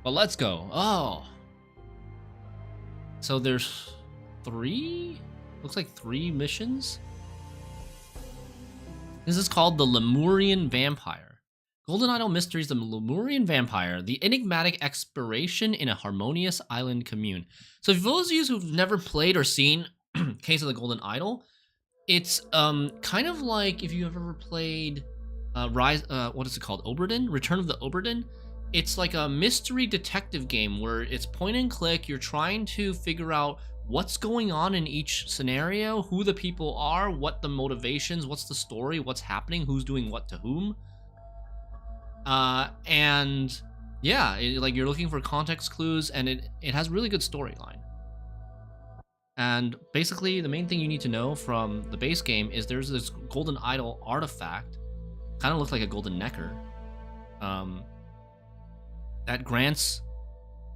But let's go. Oh. So there's 3? Looks like 3 missions. This is called the Lemurian Vampire. Golden Idol Mysteries, the Lemurian Vampire, the enigmatic exploration in a harmonious island commune. So for those of you who've never played or seen Case of the Golden Idol, it's kind of like if you have ever played what is it called? Oberdin? Return of the Oberdin? It's like a mystery detective game where it's point and click. You're trying to figure out what's going on in each scenario, who the people are, what the motivations, what's the story, what's happening, who's doing what to whom. And yeah, like you're looking for context clues, and it has really good storyline. And basically, the main thing you need to know from the base game is there's this golden idol artifact, kind of looks like a golden necker, that grants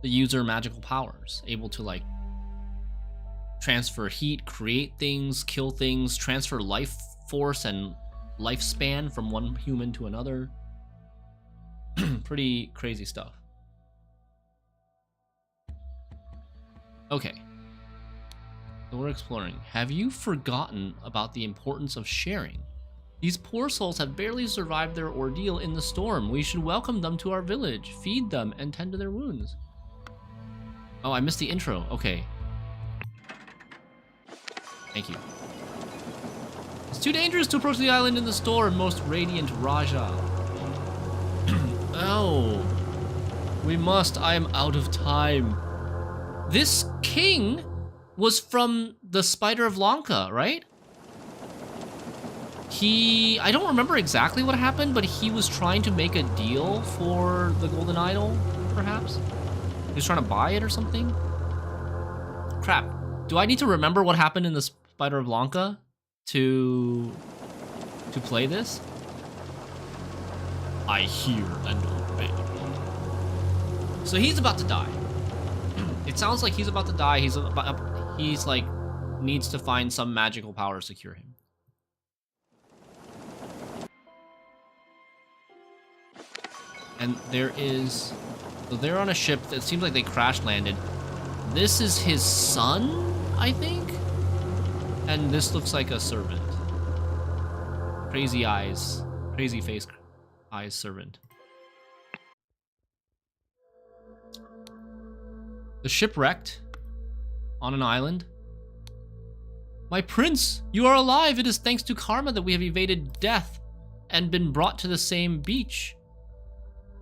the user magical powers, able to like transfer heat, create things, kill things, transfer life force and lifespan from one human to another. Pretty crazy stuff. Okay. So we're exploring. Have you forgotten about the importance of sharing? These poor souls have barely survived their ordeal in the storm. We should welcome them to our village, feed them, and tend to their wounds. Oh, I missed the intro. Okay. Thank you. It's too dangerous to approach the island in the storm, most radiant Raja. Oh. We must. I am out of time. This king was from the Spider of Lanka, right? I don't remember exactly what happened, but he was trying to make a deal for the Golden Idol, perhaps? He was trying to buy it or something? Crap. Do I need to remember what happened in the Spider of Lanka to play this? I hear and obey. So he's about to die. It sounds like he's about to die. He's like needs to find some magical powers to cure him. And so they're on a ship that seems like they crash landed. This is his son, I think? And this looks like a servant. Crazy eyes, crazy face eyes servant. The ship wrecked on an island. My prince, you are alive. It is thanks to karma that we have evaded death and been brought to the same beach.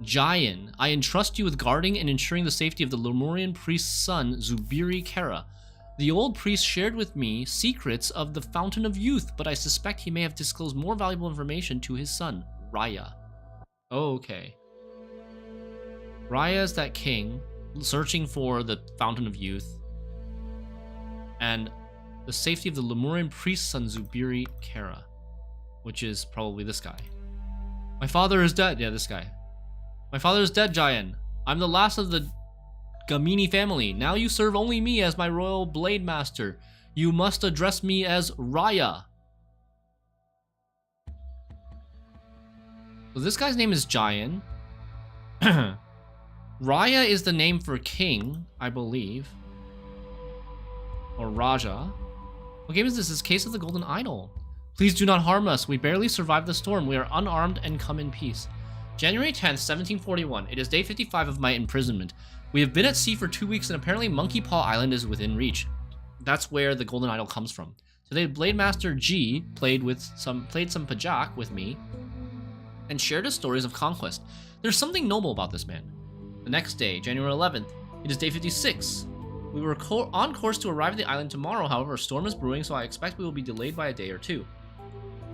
Jayan, I entrust you with guarding and ensuring the safety of the Lemurian priest's son, Zubiri Kara. The old priest shared with me secrets of the Fountain of Youth, but I suspect he may have disclosed more valuable information to his son, Raya. Okay. Raya is that king searching for the Fountain of Youth and the safety of the Lemurian priest's son, Zubiri Kara, which is probably this guy. My father is dead. Yeah, this guy. My father is dead, Jayan. I'm the last of the Gamini family. Now you serve only me as my royal blade master. You must address me as Raya. So this guy's name is Jayan. Raya is the name for king, I believe. Or Raja. What game is this? This is Case of the Golden Idol. Please do not harm us. We barely survived the storm. We are unarmed and come in peace. January 10th, 1741. It is day 55 of my imprisonment. We have been at sea for 2 weeks and apparently Monkey Paw Island is within reach. That's where the Golden Idol comes from. Today, Blade Master G played some Pajak with me and shared his stories of conquest. There's something noble about this man. The next day, January 11th, it is day 56. We were on course to arrive at the island tomorrow. However, a storm is brewing, so I expect we will be delayed by a day or two.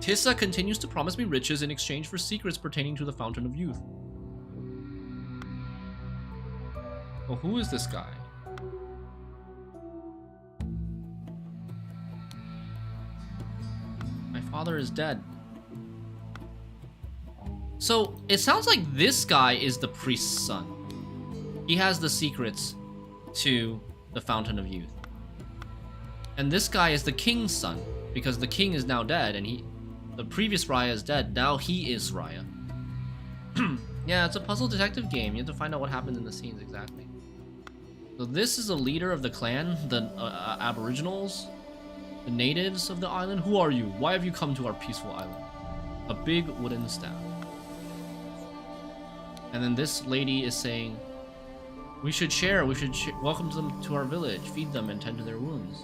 Tissa continues to promise me riches in exchange for secrets pertaining to the Fountain of Youth. Well, who is this guy? My father is dead. So, it sounds like this guy is the priest's son. He has the secrets to the Fountain of Youth. And this guy is the king's son, because the king is now dead, and the previous Raya is dead. Now he is Raya. Yeah, it's a puzzle detective game. You have to find out what happened in the scenes exactly. So this is a leader of the clan, the Aboriginals, the natives of the island. Who are you? Why have you come to our peaceful island? A big wooden staff. And then this lady is saying, we should share. We should welcome them to our village, feed them, and tend to their wounds.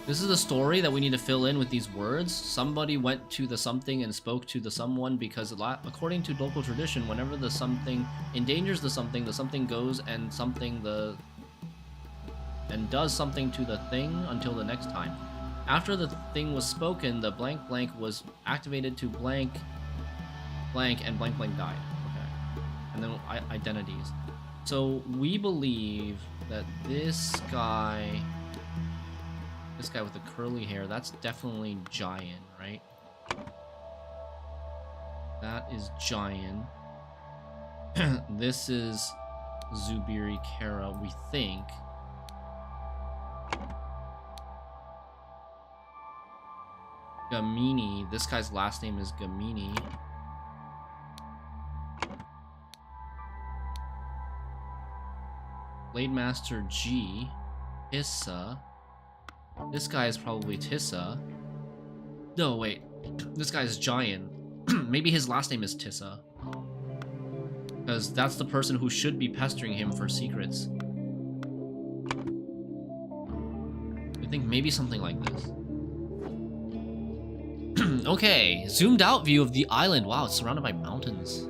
This is a story that we need to fill in with these words. Somebody went to the something and spoke to the someone because according to local tradition, whenever the something endangers the something goes and does something to the thing until the next time. After the thing was spoken, the blank blank was activated to blank blank and blank blank died. Okay. And then identities. So we believe that this guy with the curly hair, that's definitely Giant, right? That is Giant. This is Zubiri Kara, we think. Gamini, this guy's last name is Gamini. Blade Master G. Issa. This guy is probably Tissa. No, wait. This guy is Giant. Maybe his last name is Tissa. Because that's the person who should be pestering him for secrets. I think maybe something like this. Okay, zoomed out view of the island. Wow, it's surrounded by mountains.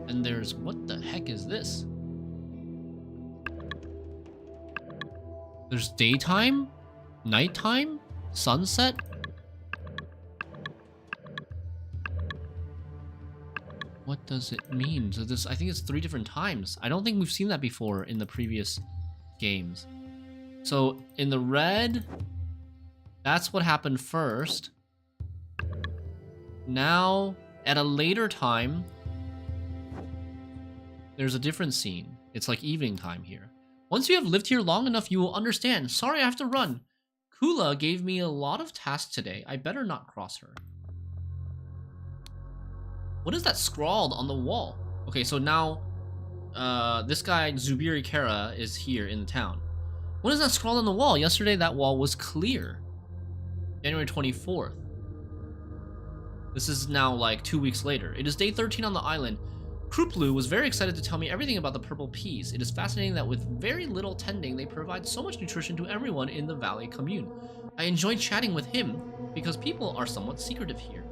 And there's... what the heck is this? There's daytime? Nighttime? Sunset? What does it mean? So this, I think it's 3 different times. I don't think we've seen that before in the previous games. So in the red, that's what happened first. Now, at a later time, there's a different scene. It's like evening time here. Once you have lived here long enough, you will understand. Sorry, I have to run. Kula gave me a lot of tasks today. I better not cross her. What is that scrawled on the wall? Okay, so now this guy, Zubiri Kara, is here in the town. What is that scrawled on the wall? Yesterday, that wall was clear. January 24th. This is now like 2 weeks later. It is day 13 on the island. Kruplu was very excited to tell me everything about the purple peas. It is fascinating that with very little tending, they provide so much nutrition to everyone in the valley commune. I enjoyed chatting with him because people are somewhat secretive here.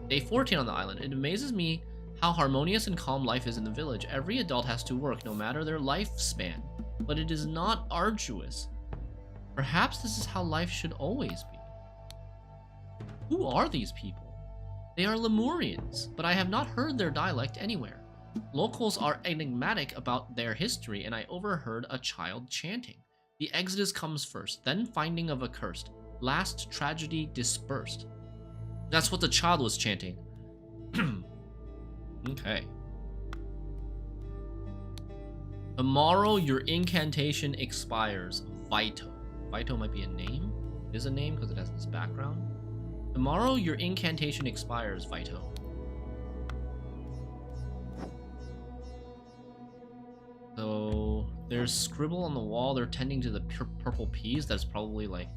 Day 14 on the island. It amazes me how harmonious and calm life is in the village. Every adult has to work, no matter their lifespan, but it is not arduous. Perhaps this is how life should always be. Who are these people? They are Lemurians, but I have not heard their dialect anywhere. Locals are enigmatic about their history, and I overheard a child chanting. The exodus comes first, then finding of accursed. Last tragedy dispersed. That's what the child was chanting. Okay. Tomorrow, your incantation expires. Vito. Vito might be a name. It is a name because it has this background. Tomorrow, your incantation expires, Vito. So, there's scribble on the wall. They're tending to the purple peas. That's probably like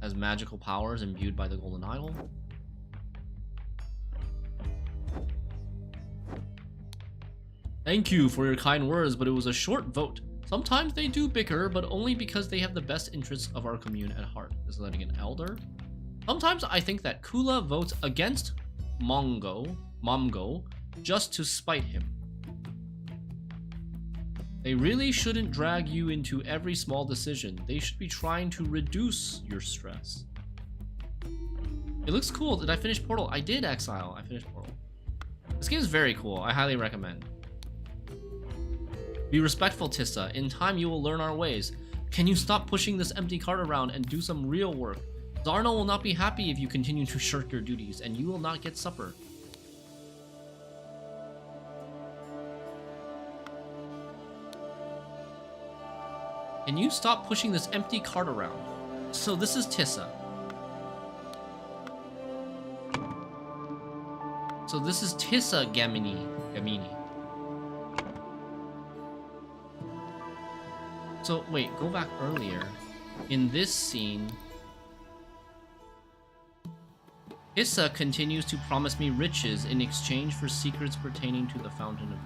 has magical powers imbued by the golden idol. Thank you for your kind words, but it was a short vote. Sometimes they do bicker, but only because they have the best interests of our commune at heart. This is letting an elder. Sometimes I think that Kula votes against Momgo, just to spite him. They really shouldn't drag you into every small decision. They should be trying to reduce your stress. It looks cool. Did I finish Portal? I did, Exile. I finished Portal. This game is very cool. I highly recommend. Be respectful, Tissa. In time, you will learn our ways. Can you stop pushing this empty cart around and do some real work? Zarno will not be happy if you continue to shirk your duties, and you will not get supper. Can you stop pushing this empty cart around? So this is Tissa. So this is Tissa Gamini. So wait, go back earlier. In this scene, Tissa continues to promise me riches in exchange for secrets pertaining to the Fountain of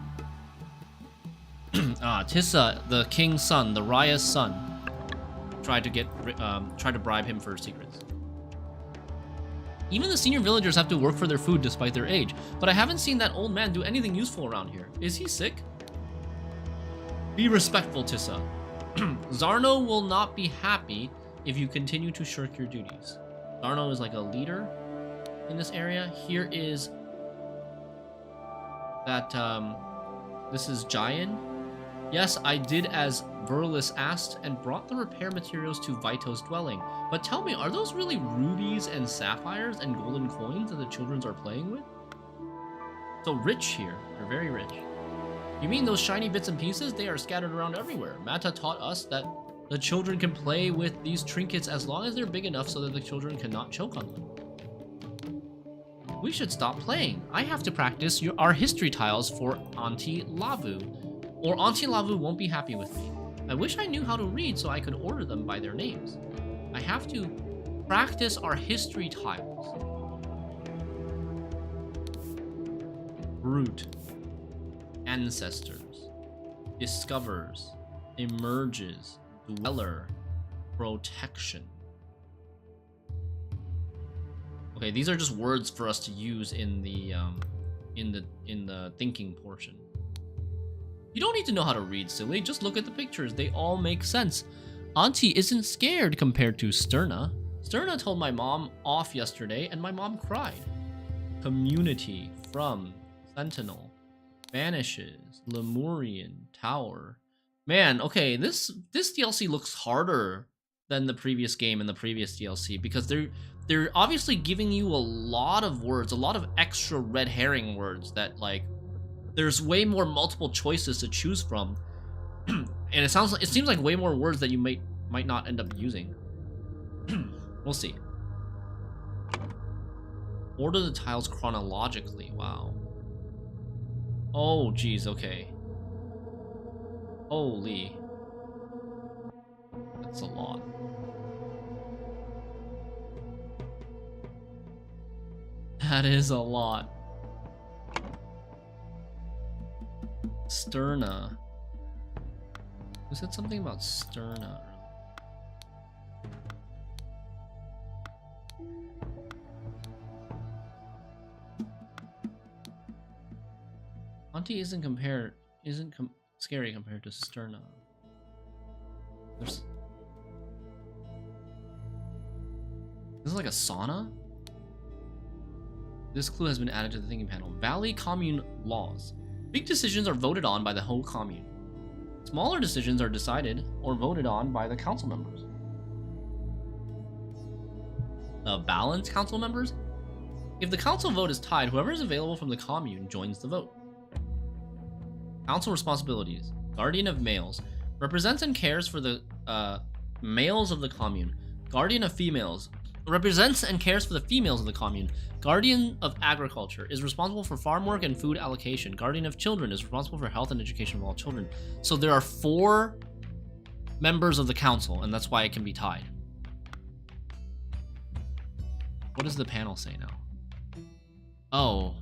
Youth. Tissa, the king's son, the Raya's son, tried to bribe him for secrets. Even the senior villagers have to work for their food despite their age, but I haven't seen that old man do anything useful around here. Is he sick? Be respectful, Tissa. Zarno will not be happy if you continue to shirk your duties. Zarno is like a leader in this area. Here is that, this is Jayan. Yes, I did as Verlis asked and brought the repair materials to Vito's dwelling. But tell me, are those really rubies and sapphires and golden coins that the children are playing with? So rich here. They're very rich. You mean those shiny bits and pieces? They are scattered around everywhere. Mata taught us that the children can play with these trinkets as long as they're big enough so that the children cannot choke on them. We should stop playing. I have to practice our history tiles for Auntie Lavu, or Auntie Lavu won't be happy with me. I wish I knew how to read so I could order them by their names. I have to practice our history tiles. Root. Ancestors. Discovers. Emerges. Dweller. Protection. Okay, these are just words for us to use in the thinking portion. You don't need to know how to read, silly. Just look at the pictures. They all make sense. Auntie isn't scared compared to Sterna. Sterna told my mom off yesterday, and my mom cried. Community from Sentinel. Vanishes. Lemurian Tower. Man, okay, this DLC looks harder than the previous game and the previous DLC because they're obviously giving you a lot of words, a lot of extra red herring words that, like, there's way more multiple choices to choose from. And it seems like way more words that you might not end up using. We'll see. Order the tiles chronologically. Wow. Oh, geez, okay. Holy. That's a lot. That is a lot. Sterna. Who said something about Sterna? Auntie isn't scary compared to Sterna. This is like a sauna? This clue has been added to the thinking panel. Valley Commune laws. Big decisions are voted on by the whole commune. Smaller decisions are decided or voted on by the council members. The balanced council members? If the council vote is tied, whoever is available from the commune joins the vote. Council responsibilities. Guardian of males. Represents and cares for the males of the commune. Guardian of females. Represents and cares for the females of the commune. Guardian of agriculture is responsible for farm work and food allocation. Guardian of children is responsible for health and education of all children. So there are 4 members of the council, and that's why it can be tied. What does the panel say now? Oh.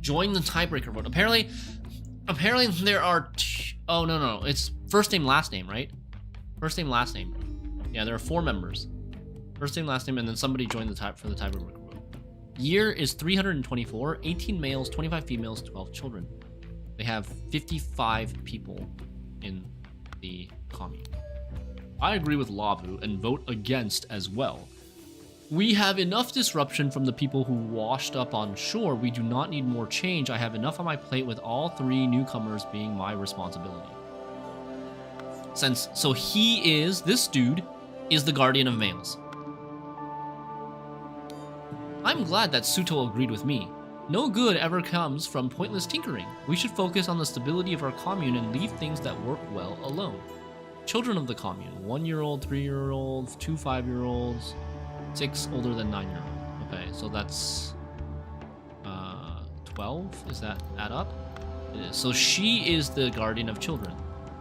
Join the tiebreaker vote. Apparently there are oh, no. It's first name, last name, right? First name, last name. Yeah, there are 4 members. First name, last name, and then somebody joined for the tiebreaker vote. Year is 324, 18 males, 25 females, 12 children. They have 55 people in the commune. I agree with Lavu and vote against as well. We have enough disruption from the people who washed up on shore. We do not need more change. I have enough on my plate with all 3 newcomers being my responsibility. So this dude is the guardian of males. I'm glad that Suto agreed with me. No good ever comes from pointless tinkering. We should focus on the stability of our commune and leave things that work well alone. Children of the commune, 1-year-old, 3-year-olds, 2 5-year-olds, 6 older than 9-year-old. Okay, so that's 12. Is that add up? It is. So she is the guardian of children.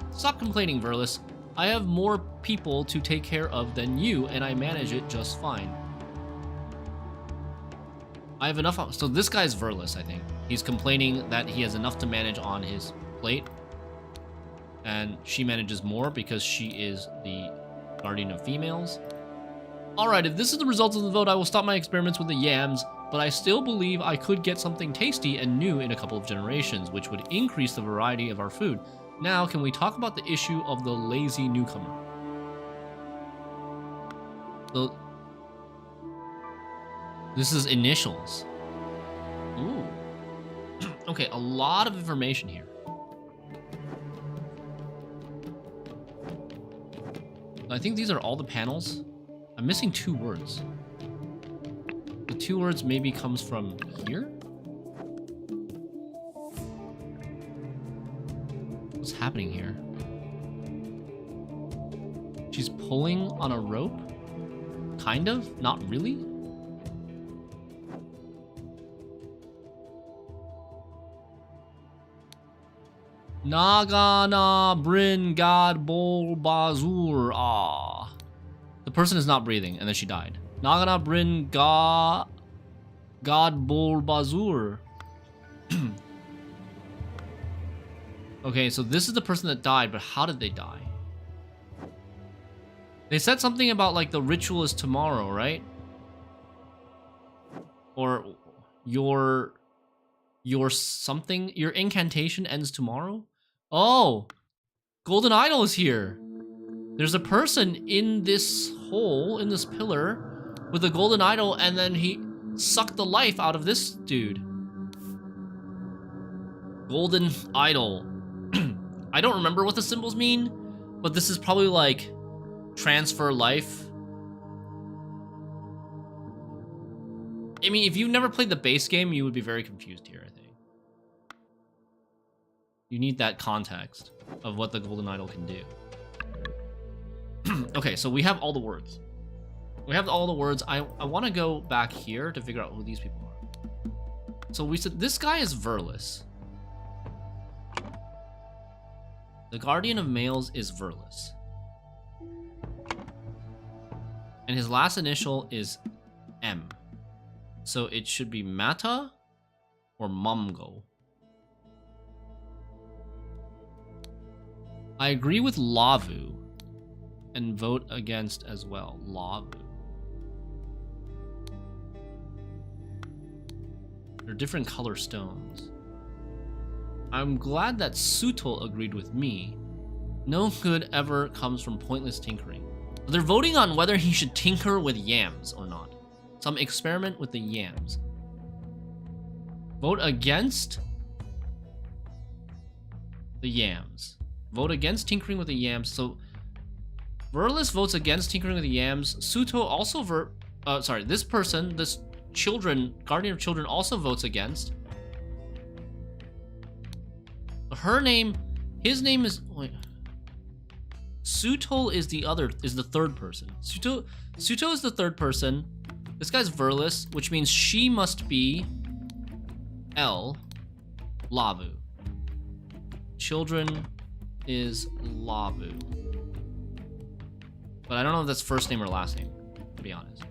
Stop complaining, Verlis. I have more people to take care of than you, and I manage it just fine. I have enough. So this guy's Verlis, I think. He's complaining that he has enough to manage on his plate. And she manages more because she is the guardian of females. Alright, if this is the result of the vote, I will stop my experiments with the yams, but I still believe I could get something tasty and new in a couple of generations, which would increase the variety of our food. Now, can we talk about the issue of the lazy newcomer? So, this is initials. Ooh. Okay, a lot of information here. I think these are all the panels. I'm missing 2 words. The 2 words maybe comes from here? What's happening here? She's pulling on a rope? Kind of? Not really? Nagana Brin God Bol Bazur. Ah. The person is not breathing, and then she died. Nagana Brin God Bol Bazur. Okay, so this is the person that died, but how did they die? They said something about like the ritual is tomorrow, right? Or your something, your incantation ends tomorrow? Oh, Golden Idol is here. There's a person in this hole, in this pillar, with a golden idol, and then he sucked the life out of this dude. Golden idol. I don't remember what the symbols mean, but this is probably like transfer life. I mean, if you've never played the base game, you would be very confused here, I think. You need that context of what the golden idol can do. Okay, so we have all the words. We have all the words. I want to go back here to figure out who these people are. So we said this guy is Verlis. The guardian of males is Verlis. And his last initial is M. So it should be Mata or Mumgo. I agree with Lavu and vote against as well. Lavu. They're different color stones. I'm glad that Sutul agreed with me. No good ever comes from pointless tinkering. They're voting on whether he should tinker with yams or not. Some experiment with the yams. Vote against the yams. Vote against tinkering with the yams. So Verlis votes against tinkering with the yams. Suto also this person, this guardian of children, also votes against. His name is, wait. Sutol is the third person. Suto is the third person. This guy's Verlis, which means she must be Lavu. Children is Lavu. But I don't know if that's first name or last name, to be honest.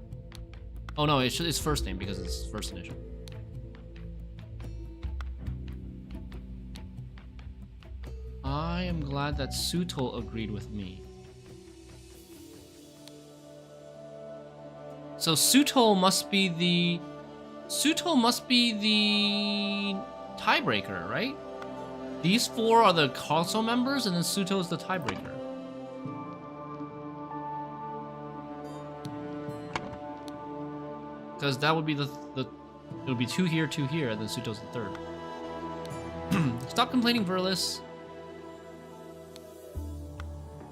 Oh no, it's first name because it's first initial. I am glad that Sutol agreed with me. So Sutol must be the tiebreaker, right? These 4 are the council members, and then Suto is the tiebreaker. Because that would be it would be 2 here, and then Suto's the third. Stop complaining, Verlis.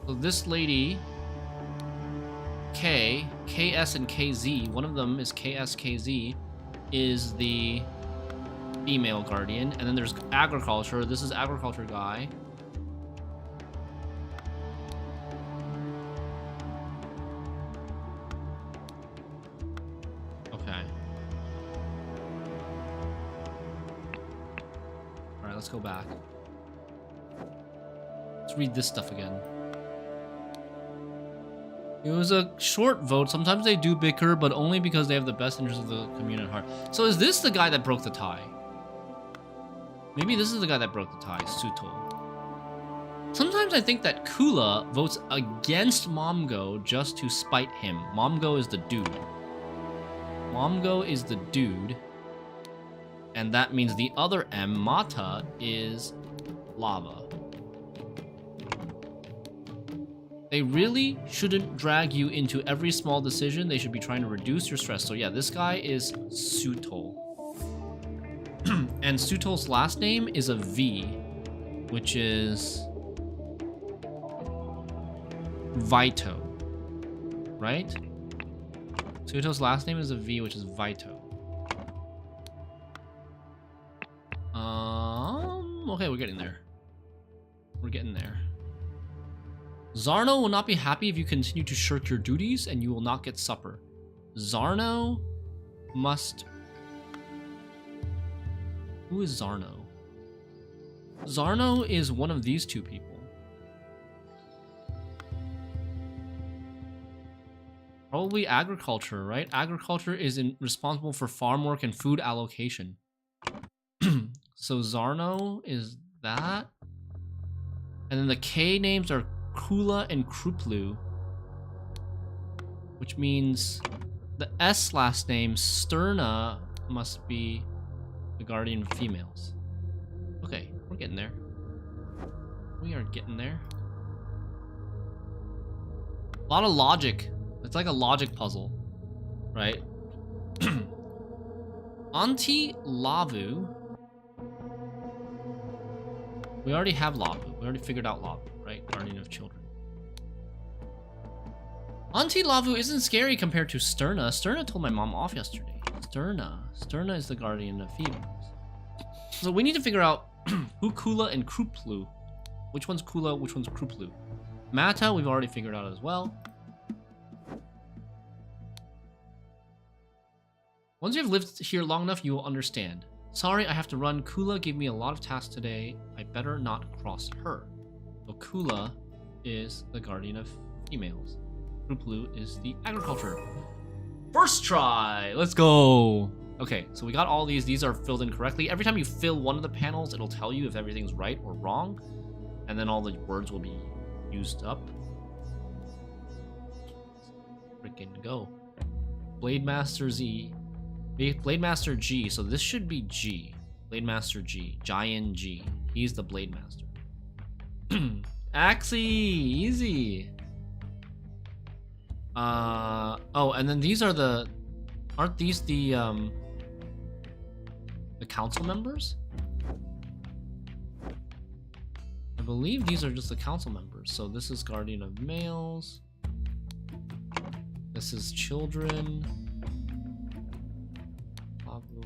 So this lady, KS and KZ, one of them is KS, is the female guardian, and then there's agriculture. This is agriculture guy. Okay. Let's go back. Let's read this stuff again. It was a short vote. Sometimes they do bicker, but only because they have the best interest of the community at heart. So is this the guy that broke the tie? Maybe this is the guy that broke the tie, Suto. Sometimes I think that Kula votes against Momgo just to spite him. Momgo is the dude. Momgo is the dude. And that means the other M, Mata, is lava. They really shouldn't drag you into every small decision. They should be trying to reduce your stress. So yeah, this guy is Suto. And Suto's last name is a V, which is Vito, right? Suto's last name is a V, which is Vito. Okay, we're getting there. We're getting there. Zarno will not be happy if you continue to shirk your duties, and you will not get supper. Zarno must... Who is Zarno? Zarno is one of these two people. Probably agriculture, right? Agriculture is responsible for farm work and food allocation. So Zarno is that. And then the K names are Kula and Kruplu, which means the S last name, Sterna, must be the guardian of females. Okay, we're getting there. We are getting there. A lot of logic. It's like a logic puzzle, right? Auntie Lavu. We already have Lavu. We already figured out Lavu, right? Guardian of children. Auntie Lavu isn't scary compared to Sterna. Sterna told my mom off yesterday. Sterna is the guardian of females. So we need to figure out who Kula and Kruplu. Which one's Kula, which one's Kruplu. Mata, we've already figured out as well. Once you've lived here long enough, you will understand. Sorry, I have to run. Kula gave me a lot of tasks today. I better not cross her. So Kula is the guardian of females. Kruplu is the agriculture. First try! Let's go! Okay, so we got all these. These are filled in correctly. Every time you fill one of the panels, it'll tell you if everything's right or wrong. And then all the words will be used up. Freaking go. Blade Master Z. Blade Master G, so this should be G. Blade Master G. Giant G. He's the Blade Master. Axie! Easy! Oh, and then these are the... Aren't these the council members? I believe these are just the council members. So this is Guardian of Males. This is Children.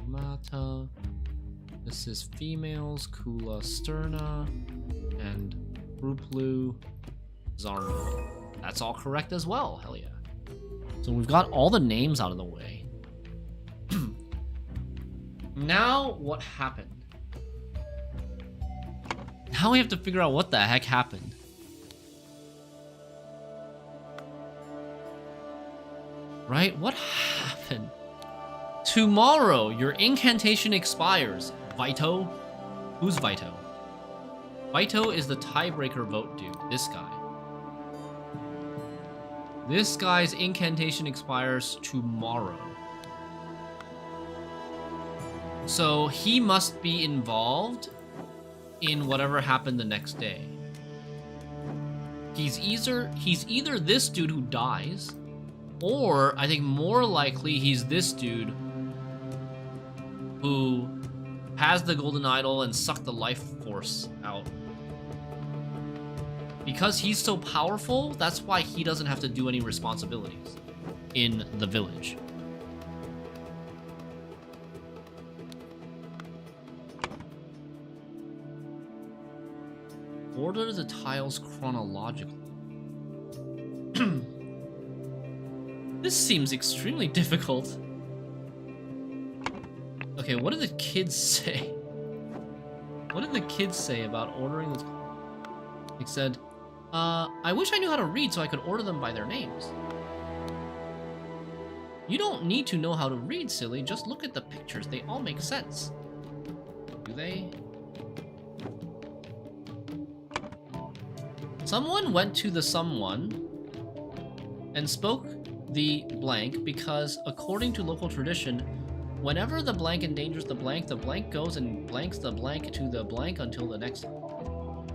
Mata. This is females, Kula Sterna, and Kruplu Zarno. That's all correct as well, hell yeah. So we've got all the names out of the way. Now, what happened? Now we have to figure out what the heck happened. Right? What happened? Tomorrow, your incantation expires. Vito? Who's Vito? Vito is the tiebreaker vote dude. This guy. This guy's incantation expires tomorrow. So he must be involved in whatever happened the next day. He's either this dude who dies, or I think more likely he's this dude who has the golden idol and sucked the life force out. Because he's so powerful, that's why he doesn't have to do any responsibilities in the village. Order the tiles chronologically. This seems extremely difficult. Okay, what do the kids say? What did the kids say about ordering this? They said, I wish I knew how to read so I could order them by their names. You don't need to know how to read, silly. Just look at the pictures. They all make sense. Do they? Someone went to the someone and spoke the blank because, according to local tradition, whenever the blank endangers the blank goes and blanks the blank to the blank until the next.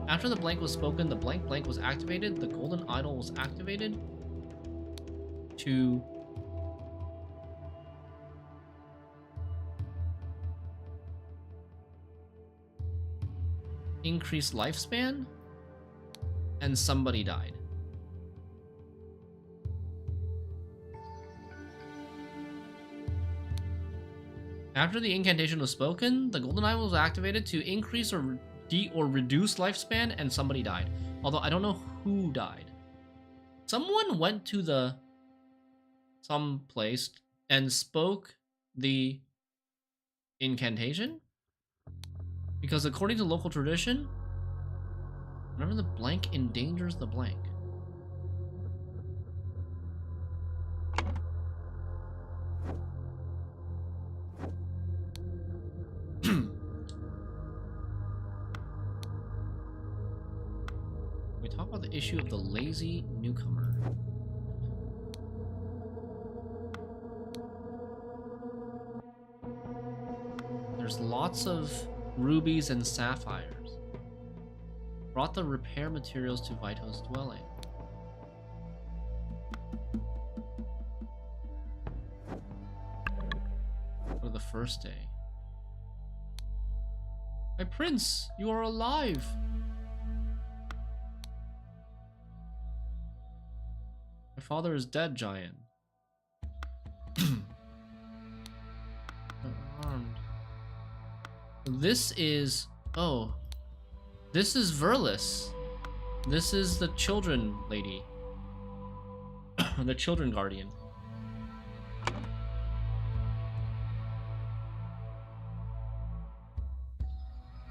After the blank was spoken, the blank blank was activated. The golden idol was activated to increase lifespan, and somebody died. After the incantation was spoken, the golden idol was activated to increase or reduce lifespan, and somebody died. Although I don't know who died. Someone went to the some place and spoke the incantation? Because according to local tradition, whenever the blank endangers the blank. We talk about the issue of the lazy newcomer. There's lots of rubies and sapphires. Brought the repair materials to Vito's dwelling. For the first day. My prince, you are alive! My father is dead, giant. Unarmed. This is... oh. This is Verlis. This is the children lady. The children guardian.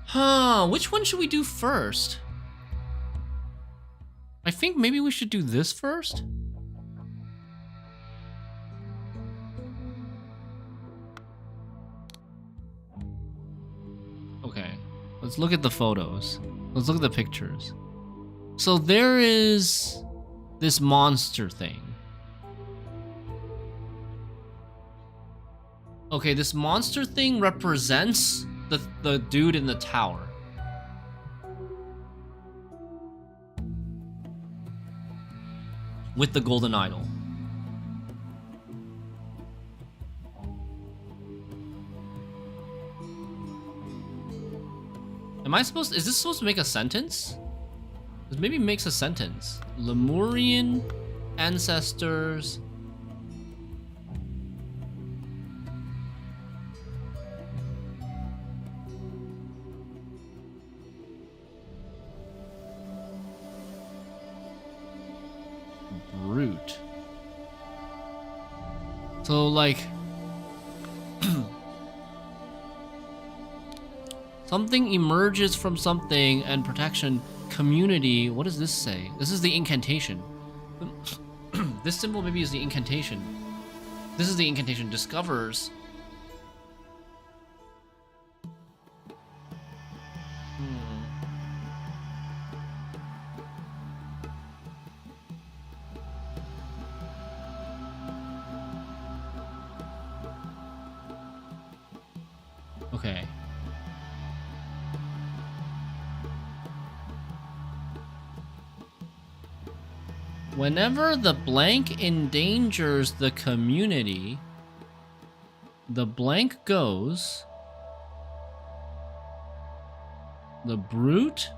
Huh, which one should we do first? I think maybe we should do this first. Okay, let's look at the photos. Let's look at the pictures. So there is this monster thing. Okay, this monster thing represents the dude in the tower. With the golden idol. Am I supposed to, is this supposed to make a sentence? This maybe makes a sentence. Lemurian ancestors. Brute. So like something emerges from something and protection community. What does this say? This is the incantation. This symbol maybe is the incantation. This is the incantation. Discovers. Okay. Whenever the blank endangers the community, the blank goes. The brute?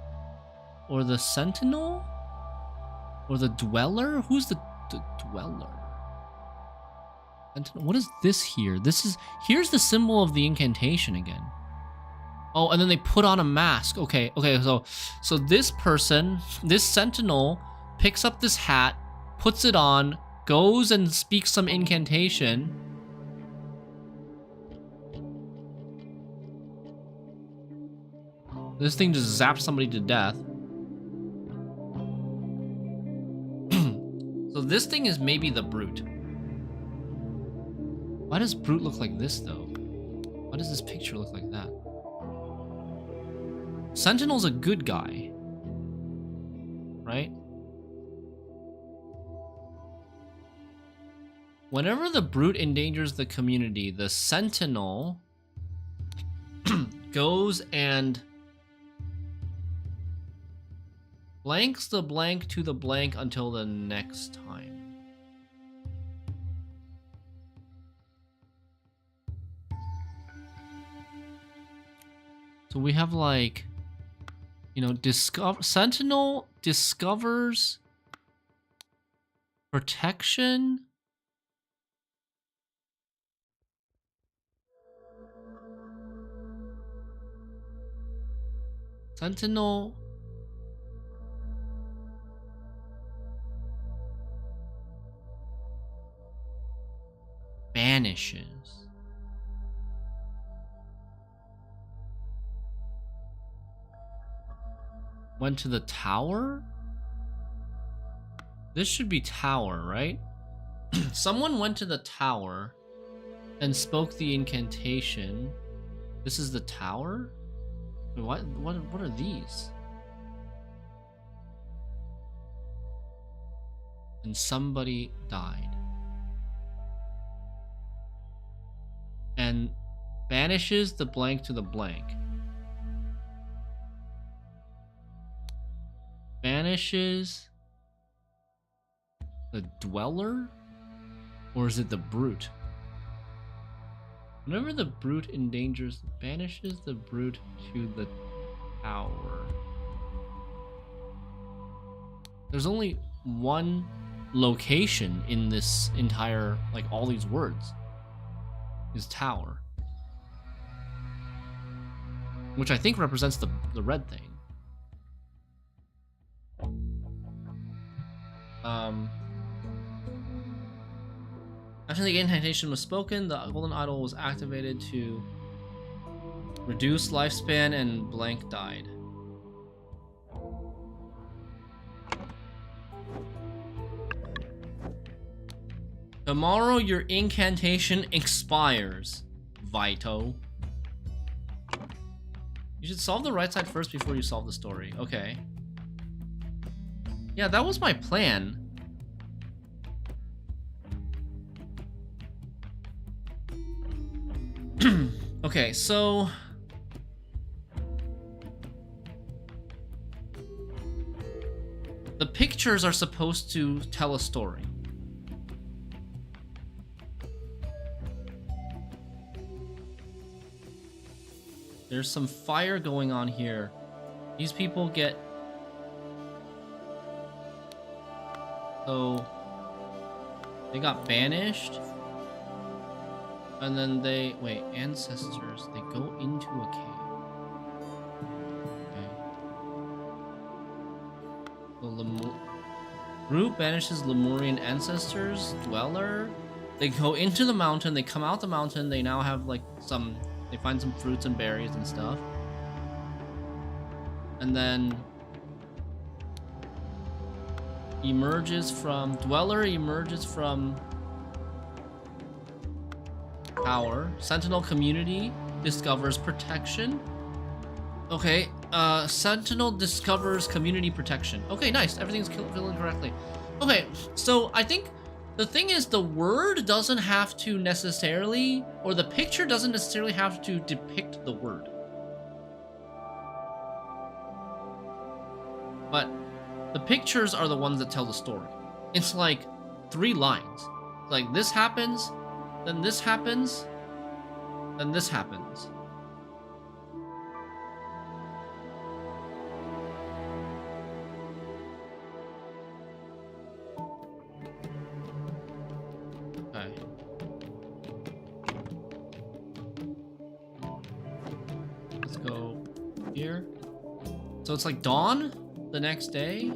Or the sentinel? Or the dweller? Who's the dweller? Sentinel? What is this here? This is... here's the symbol of the incantation again. Oh, and then they put on a mask. Okay, so this person, this sentinel, picks up this hat, puts it on, goes and speaks some incantation. This thing just zapped somebody to death. So this thing is maybe the brute. Why does brute look like this though? Why does this picture look like that? Sentinel's a good guy, right? Whenever the brute endangers the community, the sentinel goes and blanks the blank to the blank until the next time. So we have like, you know, Sentinel discovers protection. Sentinel banishes. Went to the tower? This should be tower, right? Someone went to the tower and spoke the incantation. This is the tower? What are these? And somebody died. And banishes the blank to the blank. Banishes the dweller? Or is it the brute? Whenever the brute endangers, banishes the brute to the tower. There's only one location in this entire, like all these words, is tower. Which I think represents the red thing. After the incantation was spoken, the golden idol was activated to reduce lifespan, and blank died. Tomorrow your incantation expires, Vito. You should solve the right side first before you solve the story. Okay. Yeah, that was my plan. Okay, so the pictures are supposed to tell a story. There's some fire going on here. These people get... So they got banished. And then they... Wait, ancestors. They go into a cave. Okay. So Brute banishes Lemurian ancestors. Dweller. They go into the mountain. They come out the mountain. They now have like some... They find some fruits and berries and stuff. And then... Emerges from... Dweller emerges from... Tower. Sentinel community discovers protection. Okay, Sentinel discovers community protection. Okay, nice. Everything's filling correctly. Okay, so I think the thing is the word doesn't have to necessarily, or the picture doesn't necessarily have to depict the word. But the pictures are the ones that tell the story. It's like 3 lines. Like this happens, then this happens, then this happens. Okay. Let's go here. So it's like dawn the next day.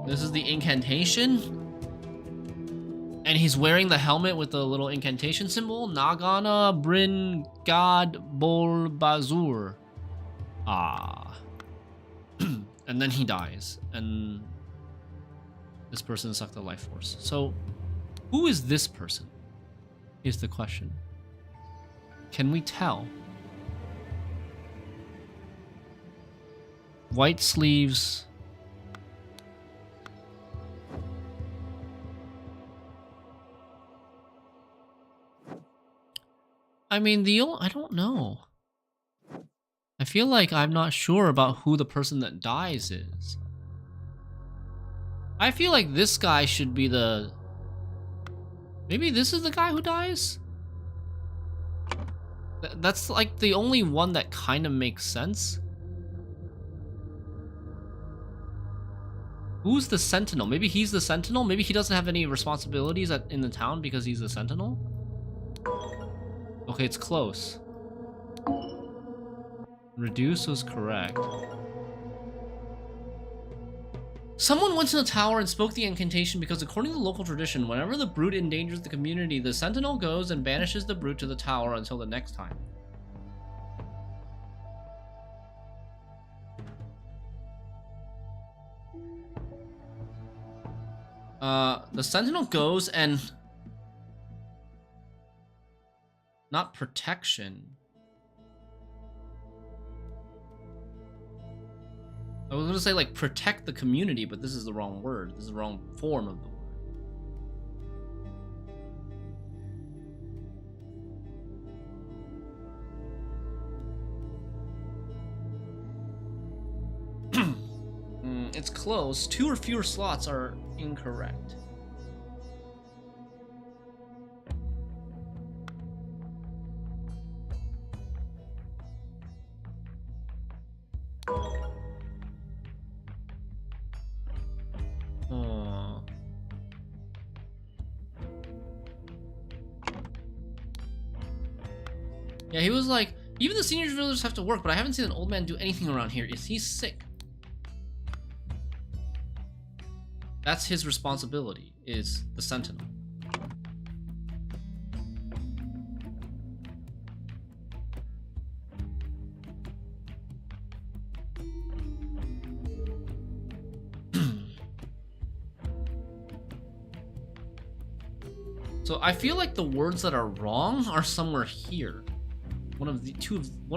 This is the incantation. And he's wearing the helmet with the little incantation symbol. Nagana Brin God Bol Bazur. Ah. And then he dies. And this person sucked the life force. So, who is this person? Is the question. Can we tell? White sleeves. I mean, I don't know. I feel like I'm not sure about who the person that dies is. I feel like this guy should be the... Maybe this is the guy who dies? That's like the only one that kind of makes sense. Who's the sentinel? Maybe he's the sentinel? Maybe he doesn't have any responsibilities in the town because he's the sentinel? Okay, it's close. Reduce was correct. Someone went to the tower and spoke the incantation because according to local tradition, whenever the brute endangers the community, the sentinel goes and banishes the brute to the tower until the next time. The sentinel goes and... Not protection. I was gonna say like protect the community, but this is the wrong word. This is the wrong form of the word. It's close. 2 or fewer slots are incorrect. Yeah, he was like, even the senior villagers have to work, but I haven't seen an old man do anything around here. Is he sick? That's his responsibility, is the sentinel. So I feel like the words that are wrong are somewhere here. One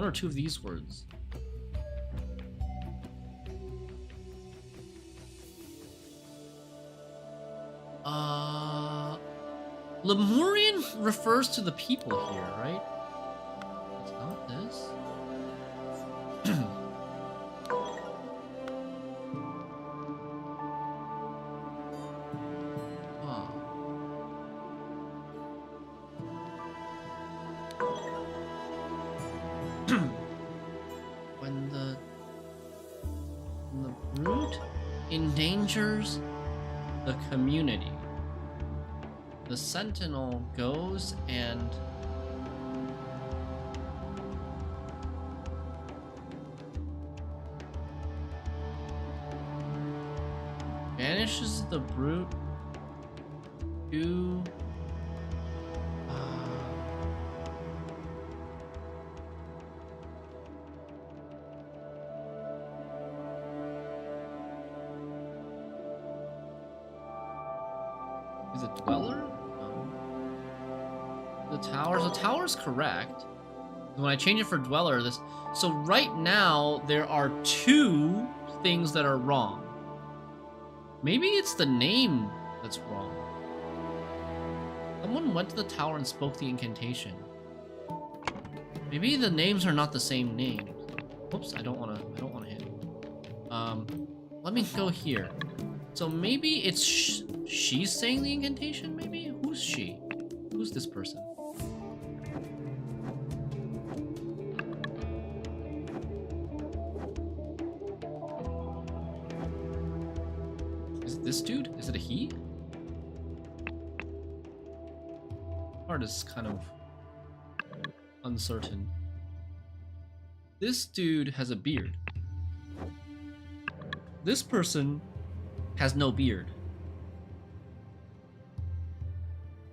or two of these words. Lemurian refers to the people here, right? It's not this. When the brute endangers the community, the sentinel goes and banishes the brute to is it dweller? No. The tower. So tower's correct. When I change it for dweller, this. So right now there are 2 things that are wrong. Maybe it's the name that's wrong. Someone went to the tower and spoke the incantation. Maybe the names are not the same names. Whoops! I don't want to hit. Let me go here. So maybe it's she's saying the incantation, maybe? Who's she? Who's this person? Is it this dude? Is it a he? Part is kind of uncertain. This dude has a beard. This person has no beard.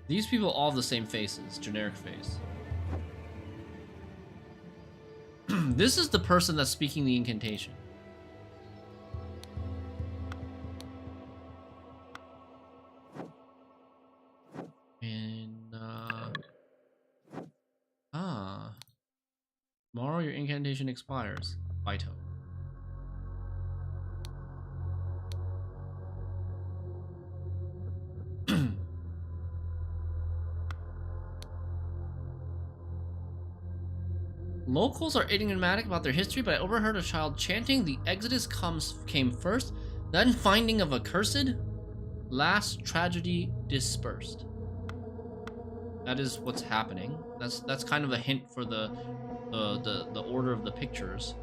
These people all have the same faces, generic face. This is the person that's speaking the incantation. And, tomorrow your incantation expires. Vito. Locals are enigmatic about their history, but I overheard a child chanting, "The Exodus came first, then finding of accursed, last tragedy dispersed." That is what's happening. That's kind of a hint for the order of the pictures.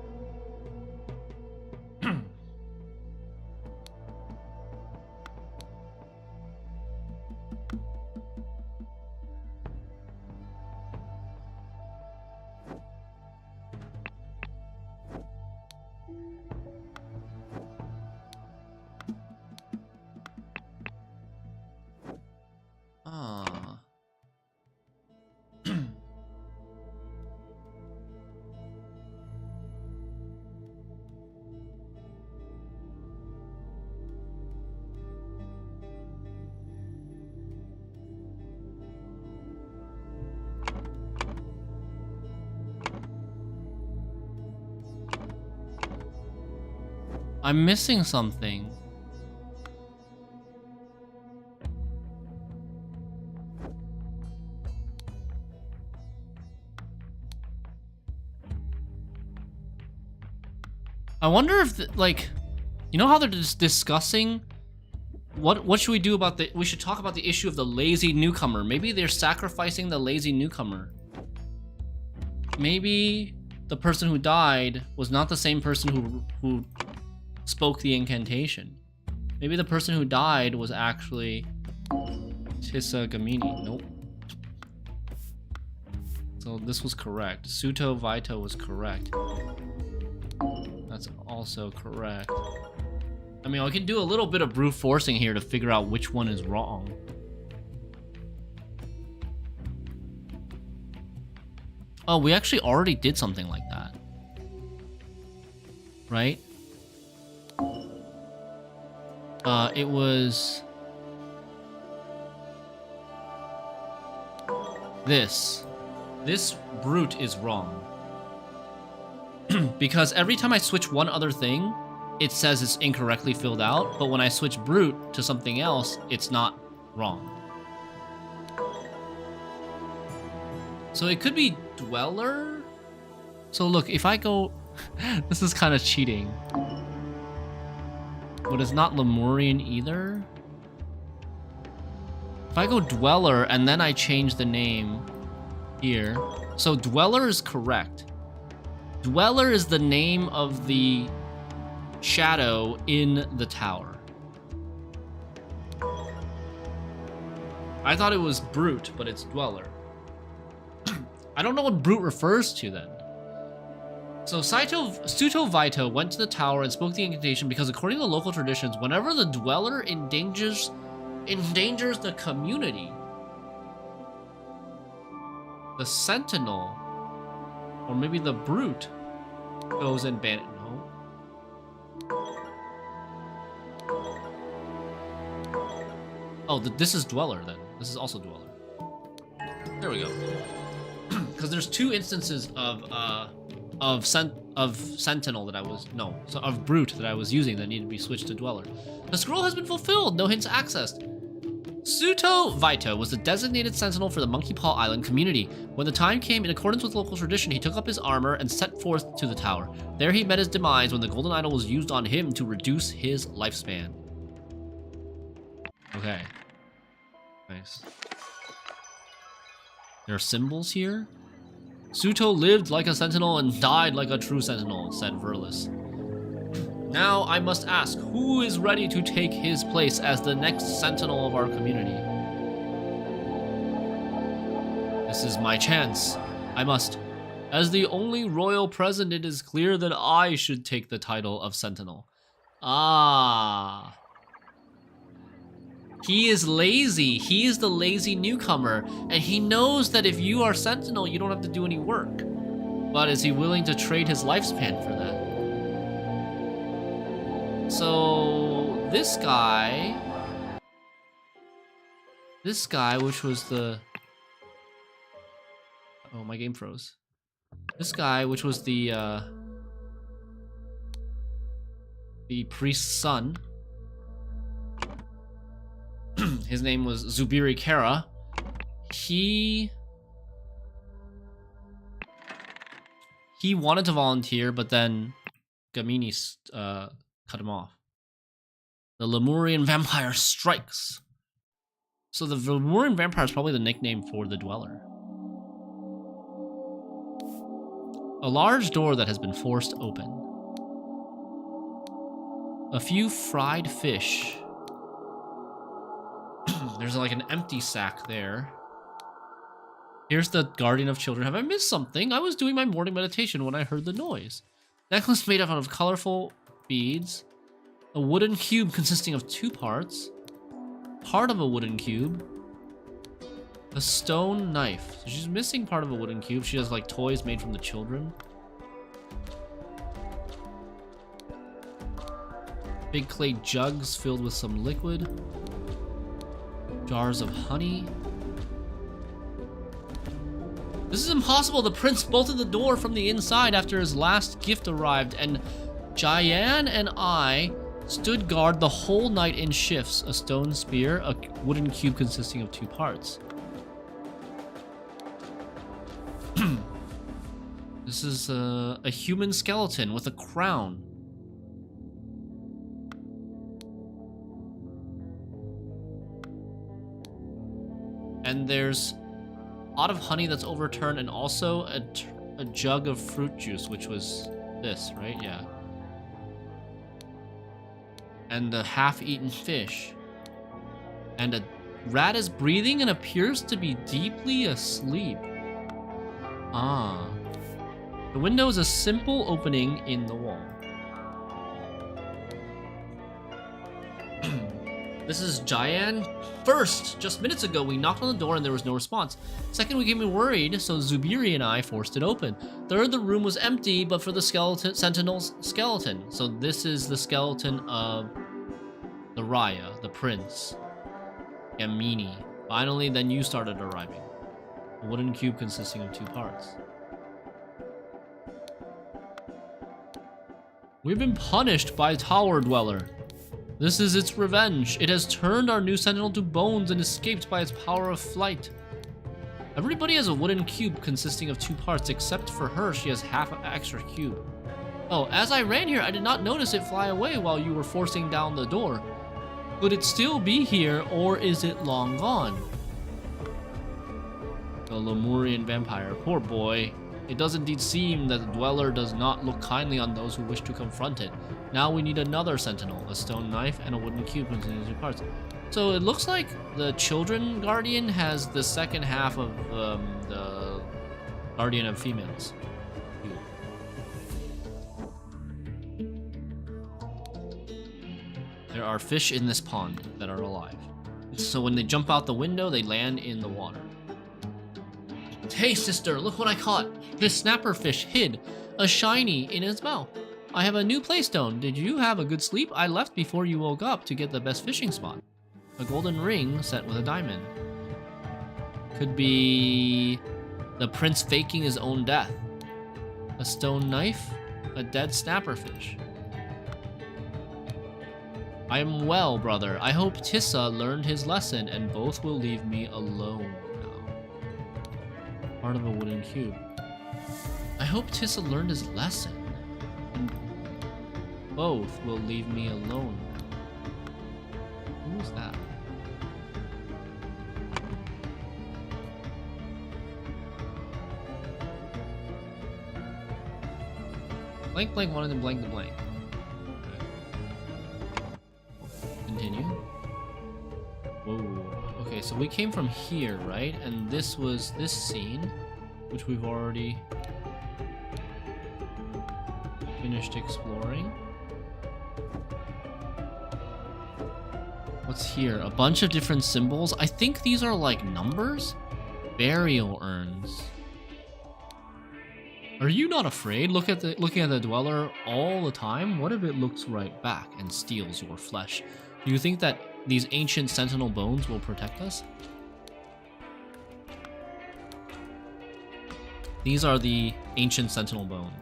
I'm missing something. I wonder if, like, you know how they're just discussing what should we do about we should talk about the issue of the lazy newcomer. Maybe they're sacrificing the lazy newcomer. Maybe the person who died was not the same person who spoke the incantation. Maybe the person who died was actually Tissa Gamini. Nope. So this was correct. Suto Vito was correct. That's also correct. I mean, I can do a little bit of brute forcing here to figure out which one is wrong. Oh, we actually already did something like that. Right? It was this. This brute is wrong. Because every time I switch one other thing, it says it's incorrectly filled out, but when I switch brute to something else, it's not wrong. So it could be dweller? So look, if I go... This is kind of cheating. But it's not Lemurian either. If I go dweller and then I change the name here. So dweller is correct. Dweller is the name of the shadow in the tower. I thought it was brute, but it's dweller. I don't know what brute refers to then. So Suto Vito went to the tower and spoke the incantation because according to local traditions, whenever the dweller endangers the community, the sentinel, or maybe the brute, goes and ban it. No. Oh, this is dweller then. This is also dweller. There we go. Because there's two instances of sentinel that I was of brute that I was using that needed to be switched to dweller. The scroll has been fulfilled. No hints accessed. Suto Vito was the designated sentinel for the Monkey Paw Island community. When the time came, in accordance with local tradition, he took up his armor and set forth to the tower. There he met his demise when the golden idol was used on him to reduce his lifespan. Okay. Nice. There are symbols here. Suto lived like a sentinel and died like a true sentinel, said Verlis. Now I must ask, who is ready to take his place as the next sentinel of our community? This is my chance. I must. As the only royal present, it is clear that I should take the title of sentinel. Ah. He is lazy. He is the lazy newcomer, and he knows that if you are Sentinel, you don't have to do any work. But is he willing to trade his lifespan for that? So this guy, which was the... Oh, my game froze. This guy, which was the priest's son, his name was Zubiri Kara. He wanted to volunteer, but then Gamini cut him off. The Lemurian vampire strikes. So the Lemurian vampire is probably the nickname for the Dweller. A large door that has been forced open. A few fried fish. There's like an empty sack there. Here's the guardian of children. Have I missed something? I was doing my morning meditation when I heard the noise. Necklace made up out of colorful beads. A wooden cube consisting of 2 parts. Part of a wooden cube. A stone knife. So she's missing part of a wooden cube. She has like toys made from the children. Big clay jugs filled with some liquid. Jars of honey. This is impossible. The prince bolted the door from the inside after his last gift arrived, and Jayan and I stood guard the whole night in shifts. A stone spear, a wooden cube consisting of 2 parts. This is a human skeleton with a crown. And there's a lot of honey that's overturned, and also a jug of fruit juice, which was this, right? Yeah. And the half-eaten fish. And a rat is breathing and appears to be deeply asleep. Ah. The window is a simple opening in the wall. This is Jayan. First, just minutes ago, we knocked on the door and there was no response. Second, we became worried, so Zubiri and I forced it open. Third, the room was empty, but for the Sentinel's skeleton. So this is the skeleton of the Raya, the prince. Gamini. Finally, then you started arriving. A wooden cube consisting of 2 parts. We've been punished by Tower Dweller. This is its revenge. It has turned our new sentinel to bones and escaped by its power of flight. Everybody has a wooden cube consisting of 2 parts, except for her, she has half an extra cube. Oh, as I ran here, I did not notice it fly away while you were forcing down the door. Could it still be here, or is it long gone? The Lemurian vampire, poor boy. It does indeed seem that the Dweller does not look kindly on those who wish to confront it. Now we need another sentinel, a stone knife, and a wooden cube containing 2 parts. So it looks like the Children Guardian has the second half of the Guardian of Females. There are fish in this pond that are alive. So when they jump out the window, they land in the water. Hey sister, look what I caught! This snapper fish hid a shiny in his mouth. I have a new playstone. Did you have a good sleep? I left before you woke up to get the best fishing spot. A golden ring set with a diamond. Could be the prince faking his own death. A stone knife, a dead snapper fish. I am well, brother. I hope Tissa learned his lesson and both will leave me alone now. Part of a wooden cube. I hope Tissa learned his lesson and both will leave me alone now. Who's that? Blank blank wanted to blank the blank. Continue. Whoa. Okay, so we came from here, right? And this was this scene, which we've already finished exploring. What's here? A bunch of different symbols. I think these are like numbers? Burial urns. Are you not afraid? Looking at the dweller all the time? What if it looks right back and steals your flesh? Do you think that these ancient sentinel bones will protect us? These are the ancient sentinel bones.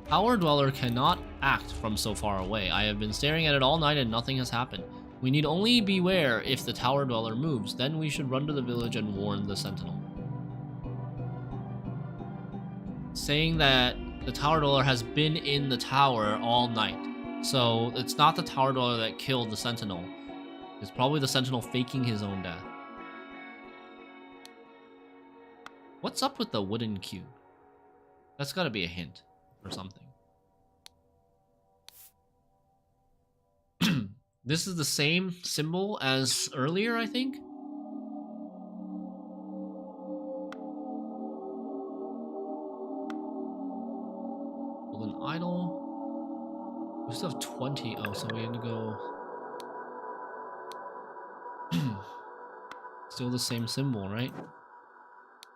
Tower dweller cannot act from so far away. I have been staring at it all night and nothing has happened. We need only beware if the tower dweller moves. Then we should run to the village and warn the sentinel. Saying that the tower dweller has been in the tower all night. So it's not the tower dweller that killed the sentinel. It's probably the sentinel faking his own death. What's up with the wooden cube? That's gotta be a hint or something. This is the same symbol as earlier, I think. Golden idol. We still have 20. Oh, so we had to go. Still the same symbol, right?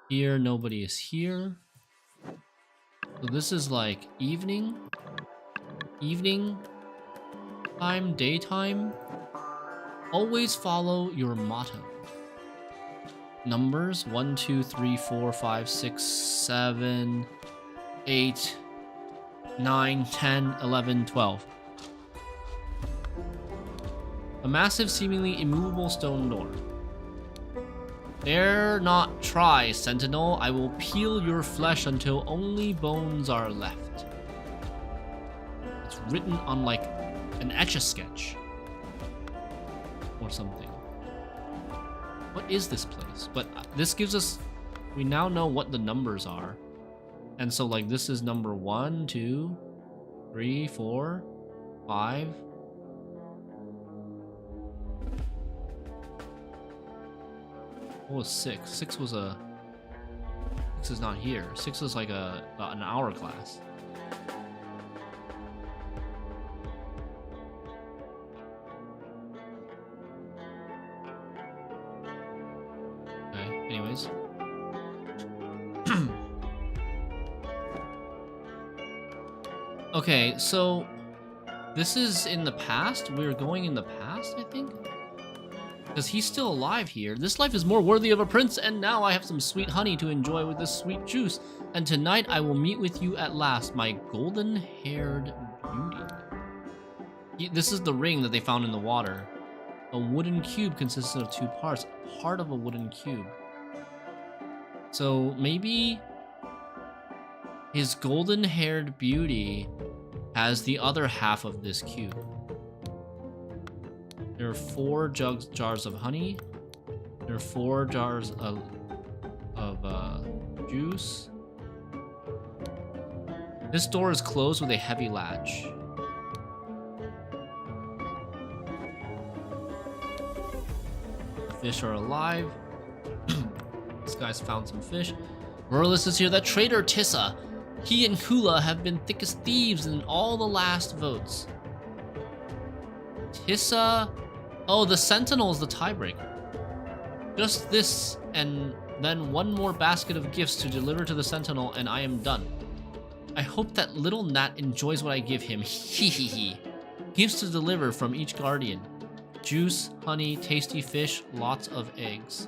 Here, nobody is here. So this is like evening time, daytime. Always follow your motto. Numbers 1, 2, 3, 4, 5, 6, 7, 8, 9, 10, 11, 12. A massive, seemingly immovable stone door. Dare not try, Sentinel. I will peel your flesh until only bones are left. It's written on like an etch-a-sketch or something. What is this place? But this gives us, we now know what the numbers are. And so like this is number 1, 2, 3, 4, 5. What was 6? 6 was a... 6 is not here. 6 is like an hourglass. Okay, anyways. Okay, so this is in the past? We're going in the past, I think? Because he's still alive here. This life is more worthy of a prince, and now I have some sweet honey to enjoy with this sweet juice. And tonight I will meet with you at last, my golden-haired beauty. This is the ring that they found in the water. A wooden cube consists of 2 parts. Part of a wooden cube. So maybe his golden-haired beauty has the other half of this cube. There are 4 jars of honey. There are 4 jars of juice. This door is closed with a heavy latch. The fish are alive. This guy's found some fish. Merlis is here. That traitor Tissa. He and Kula have been thick as thieves in all the last votes. Tissa... Oh, the Sentinel is the tiebreaker. Just this, and then 1 more basket of gifts to deliver to the Sentinel, and I am done. I hope that little gnat enjoys what I give him. Hehehe. Gifts to deliver from each guardian. Juice, honey, tasty fish, lots of eggs.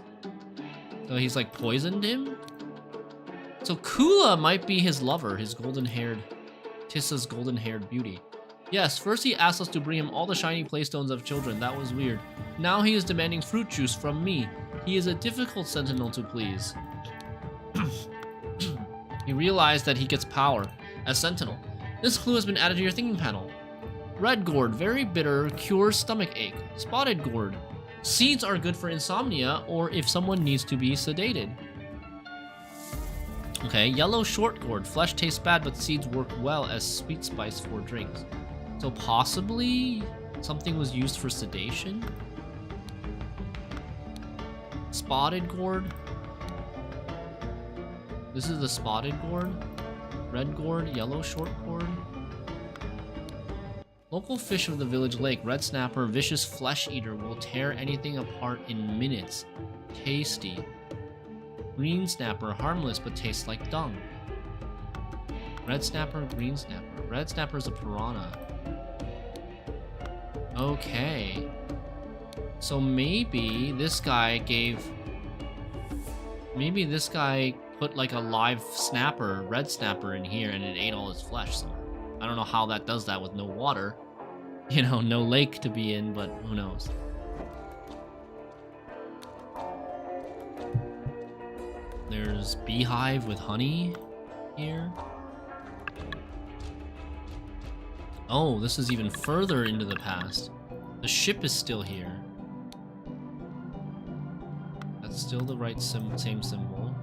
So he's like poisoned him? So Kula might be his lover, his golden-haired... Tissa's golden-haired beauty. Yes, first he asked us to bring him all the shiny playstones of children. That was weird. Now he is demanding fruit juice from me. He is a difficult sentinel to please. He realized that he gets power as sentinel. This clue has been added to your thinking panel. Red gourd, very bitter, cures stomach ache. Spotted gourd. Seeds are good for insomnia or if someone needs to be sedated. Okay, yellow short gourd. Flesh tastes bad, but seeds work well as sweet spice for drinks. So possibly something was used for sedation? Spotted gourd. This is the spotted gourd. Red gourd, yellow short gourd. Local fish of the village lake, red snapper, vicious flesh eater, will tear anything apart in minutes. Tasty. Green snapper, harmless but tastes like dung. Red snapper, green snapper. Red snapper is a piranha. Okay. So maybe this guy put like a live snapper, red snapper in here and it ate all his flesh somewhere. I don't know how that does that with no water. You know, no lake to be in, but who knows. There's beehive with honey here. Oh, this is even further into the past. The ship is still here. That's still the right same symbol.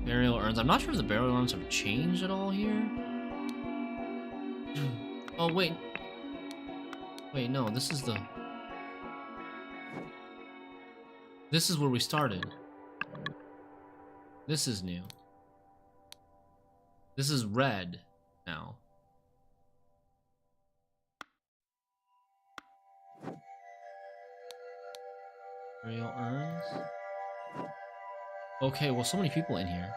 Burial urns. I'm not sure if the burial urns have changed at all here. Oh, wait. Wait, no, this is where we started. This is new. This is red now. Burial urns. Okay, well, so many people in here.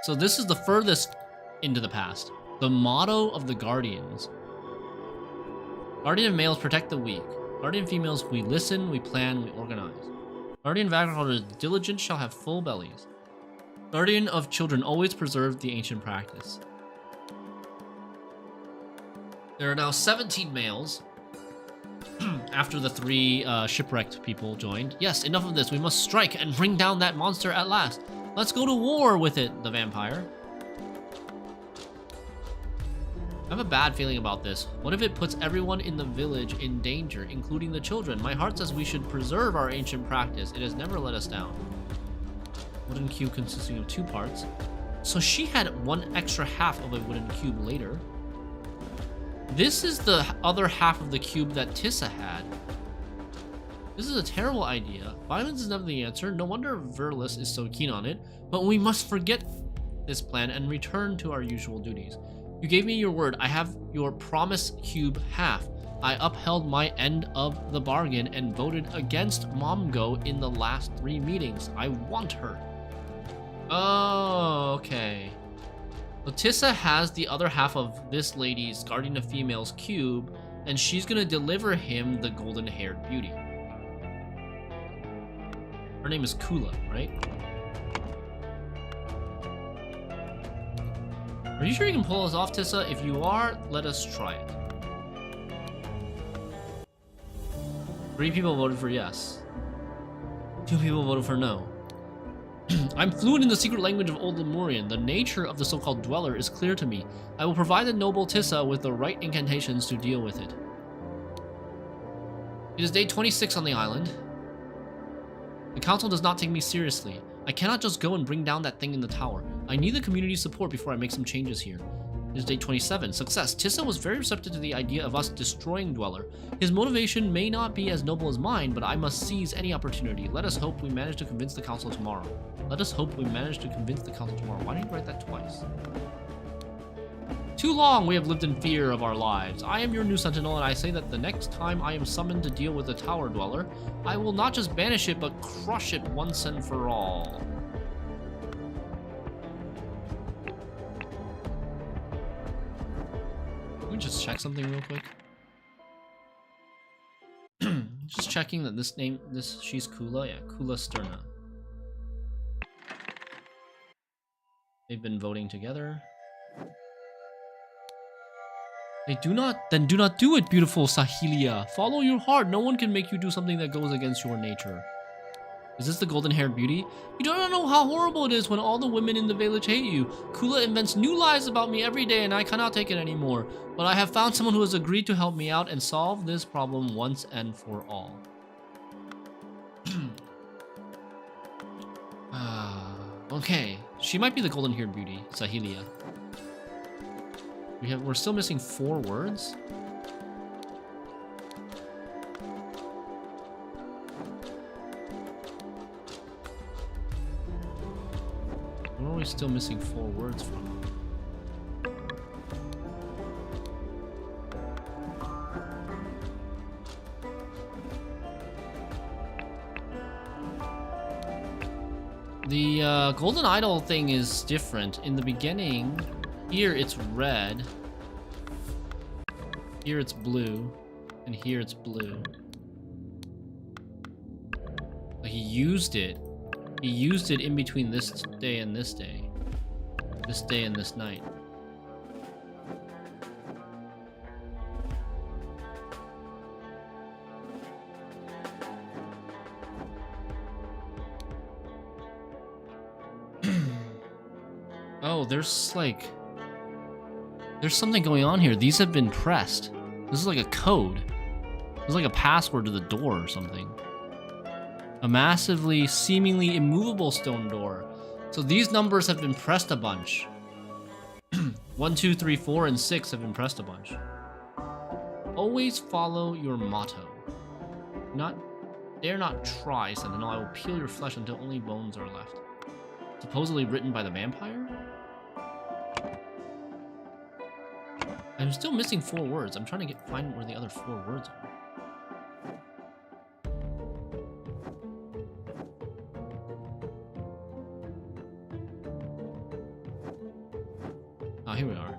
So this is the furthest into the past. The motto of the Guardians. Guardian males protect the weak. Guardian females, we listen, we plan, we organize. Guardian vagabonders, diligent shall have full bellies. Guardian of children, always preserve the ancient practice. There are now 17 males. After the 3 shipwrecked people joined. Yes, enough of this. We must strike and bring down that monster at last. Let's go to war with it, the vampire. I have a bad feeling about this. What if it puts everyone in the village in danger, including the children? My heart says we should preserve our ancient practice. It has never let us down. Wooden cube consisting of 2 parts. So she had 1 extra half of a wooden cube later. This is the other half of the cube that Tissa had. This is a terrible idea. Violence is never the answer. No wonder Verlis is so keen on it. But we must forget this plan and return to our usual duties. You gave me your word. I have your promise cube half. I upheld my end of the bargain and voted against Momgo in the last 3 meetings. I want her. Oh, okay. Tissa has the other half of this lady's Guardian of Females cube, and she's gonna deliver him the golden-haired beauty. Her name is Kula, right? Are you sure you can pull us off, Tissa? If you are, let us try it. 3 people voted for yes. 2 people voted for no. I'm fluent in the secret language of Old Lemurian. The nature of the so-called dweller is clear to me. I will provide the noble Tissa with the right incantations to deal with it. It is day 26 on the island. The council does not take me seriously. I cannot just go and bring down that thing in the tower. I need the community's support before I make some changes here. It is day 27. Success. Tissa was very receptive to the idea of us destroying Dweller. His motivation may not be as noble as mine, but I must seize any opportunity. Let us hope we manage to convince the council tomorrow. Let us hope we manage to convince the council tomorrow. Why didn't you write that twice? Too long we have lived in fear of our lives. I am your new sentinel, and I say that the next time I am summoned to deal with the tower dweller, I will not just banish it, but crush it once and for all. Let me just check something real quick. Just checking that she's Kula. Yeah, Kula Sterna. They've been voting together. Do not do it, beautiful Sahelia. Follow your heart. No one can make you do something that goes against your nature. Is this the golden-haired beauty? You don't know how horrible it is when all the women in the village hate you. Kula invents new lies about me every day and I cannot take it anymore. But I have found someone who has agreed to help me out and solve this problem once and for all. Okay. She might be the golden-haired beauty, Sahelia. We're still missing 4 words. Where are we still missing 4 words from? The golden idol thing is different. In the beginning, here it's red. Here it's blue. And here it's blue. He used it. He used it in between this day and this day. This day and this night. Oh, there's something going on here. These have been pressed. This is like a code. This is like a password to the door or something. A massively, seemingly immovable stone door. So these numbers have been pressed a bunch. 1, 2, 3, 4, and 6 have been pressed a bunch. Always follow your motto. Dare not try, Sentinel. I will peel your flesh until only bones are left. Supposedly written by the vampire? I'm still missing 4 words. I'm trying to find where the other 4 words are. Oh, here we are.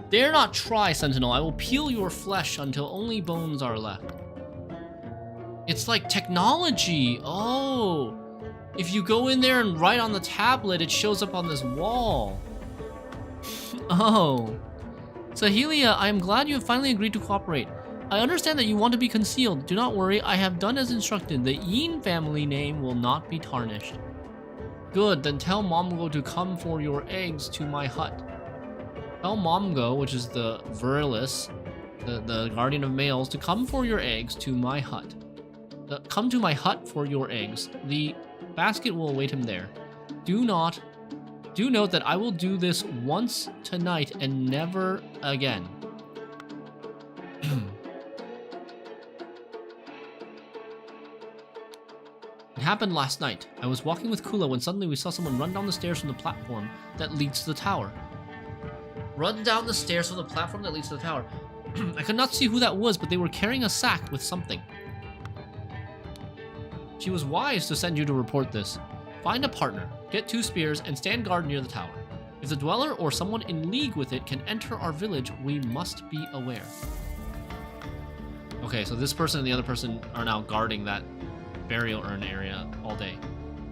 Dare not try, Sentinel. I will peel your flesh until only bones are left. It's like technology. Oh. If you go in there and write on the tablet, it shows up on this wall. Oh. Sahelia, I am glad you have finally agreed to cooperate. I understand that you want to be concealed. Do not worry, I have done as instructed. The Yin family name will not be tarnished. Good, then tell Momgo to come for your eggs to my hut. Tell Momgo, which is the Virilis, the guardian of males, to come for your eggs to my hut. Come to my hut for your eggs. The basket will await him there. Do note that I will do this once tonight and never again. It happened last night. I was walking with Kula when suddenly we saw someone run down the stairs from the platform that leads to the tower. Run down the stairs from the platform that leads to the tower. I could not see who that was, but they were carrying a sack with something. She was wise to send you to report this. Find a partner, get 2 spears, and stand guard near the tower. If the dweller or someone in league with it can enter our village, we must be aware. Okay, so this person and the other person are now guarding that burial urn area all day.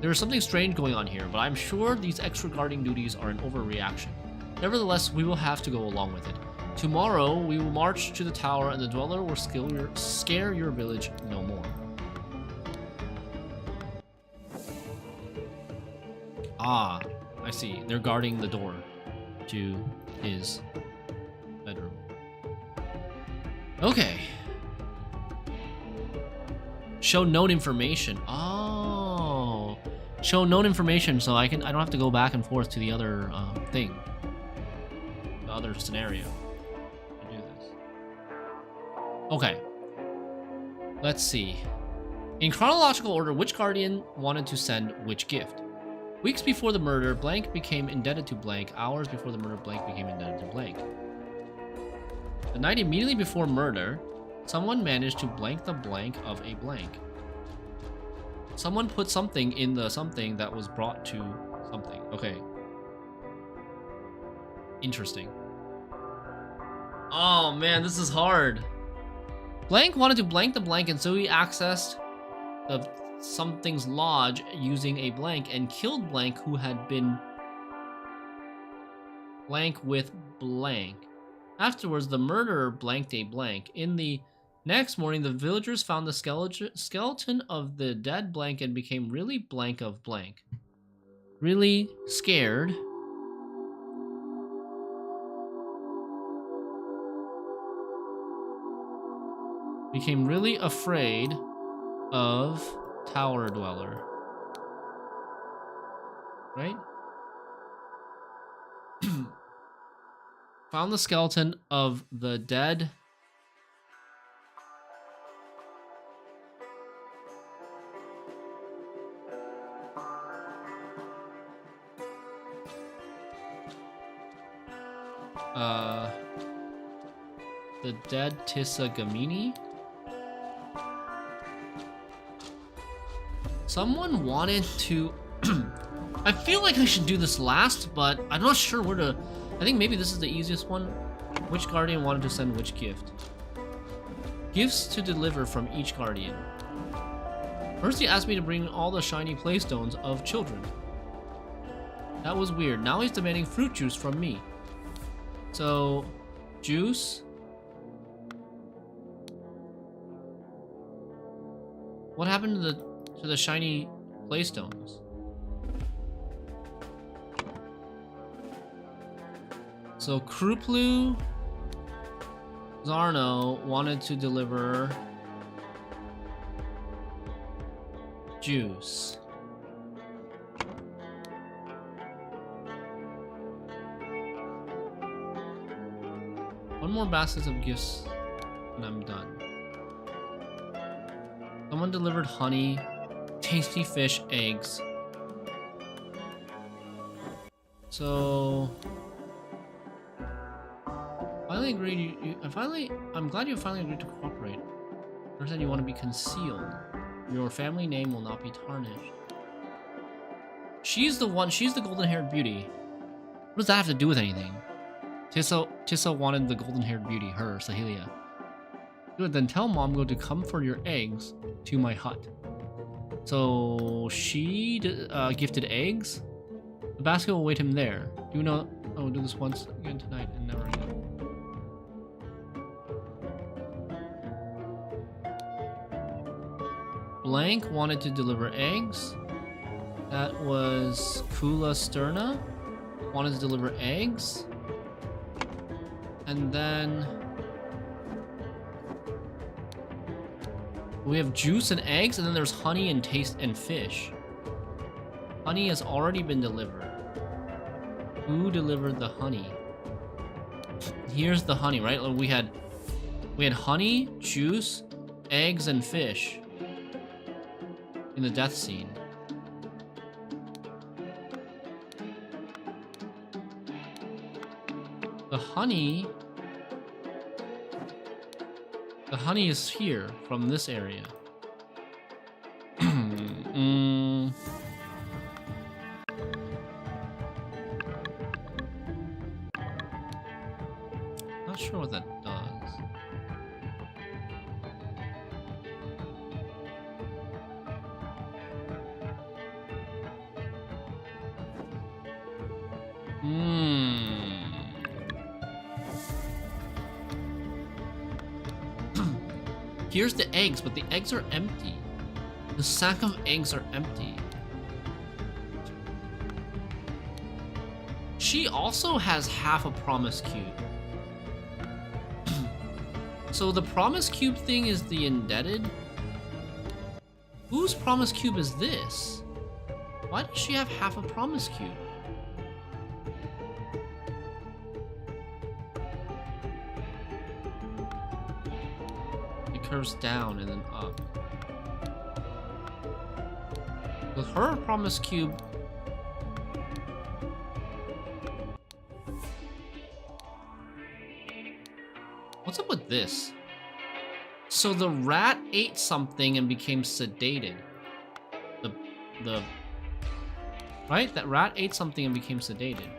There is something strange going on here, but I'm sure these extra guarding duties are an overreaction. Nevertheless, we will have to go along with it. Tomorrow, we will march to the tower and the dweller will scare your village no more. Ah, I see. They're guarding the door to his bedroom. Okay. Show known information. Oh. Show known information so I don't have to go back and forth to the other thing. The other scenario. To do this. Okay. Let's see. In chronological order, which guardian wanted to send which gift? Weeks before the murder, blank became indebted to blank. Hours before the murder, blank became indebted to blank. The night immediately before murder, someone managed to blank the blank of a blank. Someone put something in the something that was brought to something. Okay. Interesting. Oh man, this is hard. Blank wanted to blank the blank, and so he accessed the something's lodge using a blank and killed blank who had been blank with blank. Afterwards, the murderer blanked a blank. In the next morning, the villagers found the skeleton of the dead blank and became really blank of blank. Really scared. Became really afraid of Tower Dweller. Right? Found the skeleton of the dead Tissagamini. Someone wanted to I feel like I should do this last, but I'm not sure where to... I think maybe this is the easiest one. Which guardian wanted to send which gift? Gifts to deliver from each guardian. First he asked me to bring all the shiny playstones of children. That was weird. Now he's demanding fruit juice from me. So, juice. What happened to the shiny playstones? So Kruplu Zarno wanted to deliver juice. One more basket of gifts and I'm done. Someone delivered honey, tasty fish, eggs. So finally agreed. I'm glad you finally agreed to cooperate. First said you want to be concealed. Your family name will not be tarnished. She's the golden-haired beauty. What does that have to do with anything? Tissa wanted the golden-haired beauty, her, Sahelia. Good, then tell Momgo to come for your eggs to my hut. So she gifted eggs? The basket will await him there. Do you know? Oh, we'll do this once again tonight and never again. Blank wanted to deliver eggs. That was Kula Sterna. Wanted to deliver eggs. And then we have juice and eggs, and then there's honey and taste and fish. Honey has already been delivered. Who delivered the honey? Here's the honey, right? We had honey, juice, eggs, and fish in the death scene. The honey is here from this area. Not sure what that does. Here's the eggs, but the eggs are empty. The sack of eggs are empty. She also has half a promise cube. So the promise cube thing is the indebted? Whose promise cube is this? Why does she have half a promise cube? Curves down and then up. With her promise cube, what's up with this? So the rat ate something and became sedated. Right? That rat ate something and became sedated.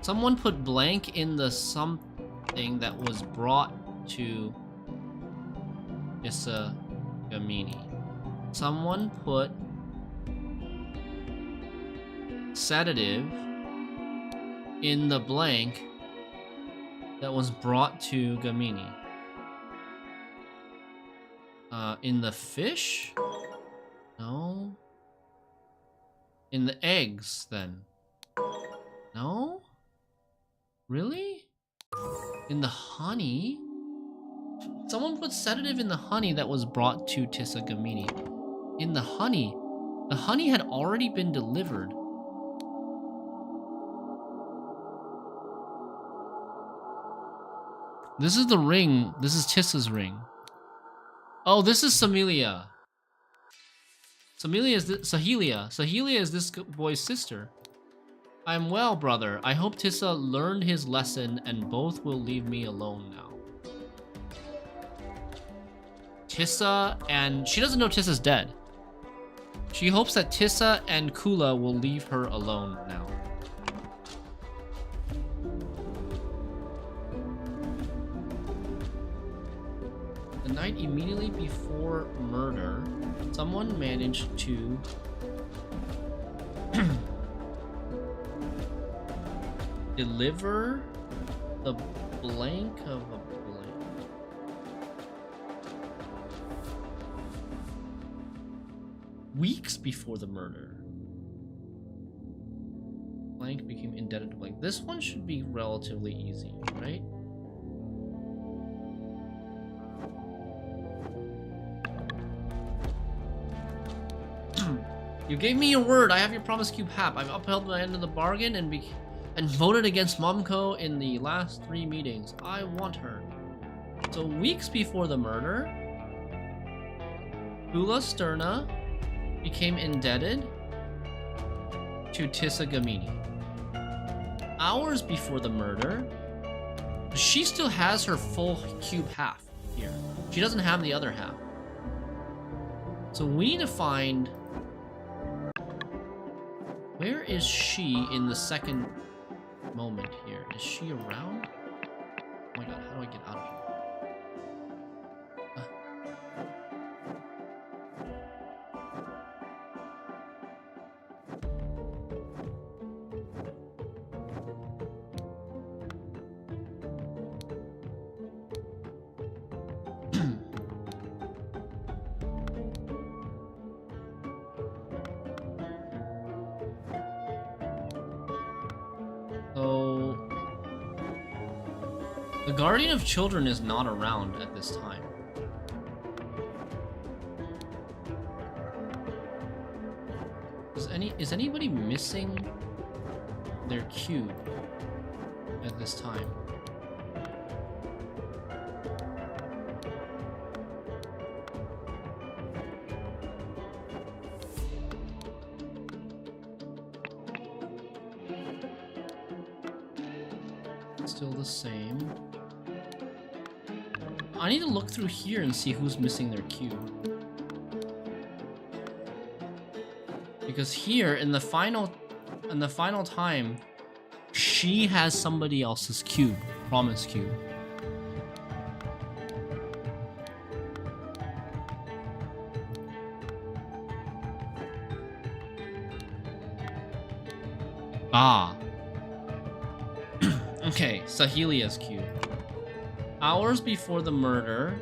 Someone put blank in the something that was brought to Isagamini. Someone put sedative in the blank that was brought to Gamini. In the fish? No. In the eggs, then. No? Really? In the honey? Someone put sedative in the honey that was brought to Tisagamini. In the honey? The honey had already been delivered. This is the ring. This is Tissa's ring. Oh, this is Sahelia. Sahelia is this boy's sister. I'm well, brother. I hope Tissa learned his lesson and both will leave me alone now. Tissa, and she doesn't know Tissa's dead. She hopes that Tissa and Kula will leave her alone now. The night immediately before murder, someone managed to deliver the blank of a blank. Weeks before the murder, blank became indebted to blank. This one should be relatively easy, right? You gave me your word. I have your promise cube hap. I've upheld my end of the bargain and voted against Momko in the last 3 meetings. I want her. So weeks before the murder, Hula Sterna became indebted to Tissa Gamini. Hours before the murder, she still has her full cube half here. She doesn't have the other half. So we need to find... Where is she in the second moment here? Is she around? Oh my god, how do I get out of here? So, the Guardian of Children is not around at this time. Is anybody missing their cube at this time? Still the same. I need to look through here and see who's missing their cube. Because here in the final time, she has somebody else's cube, promise cube. Ah. Okay, Sahilia's cube. Hours before the murder,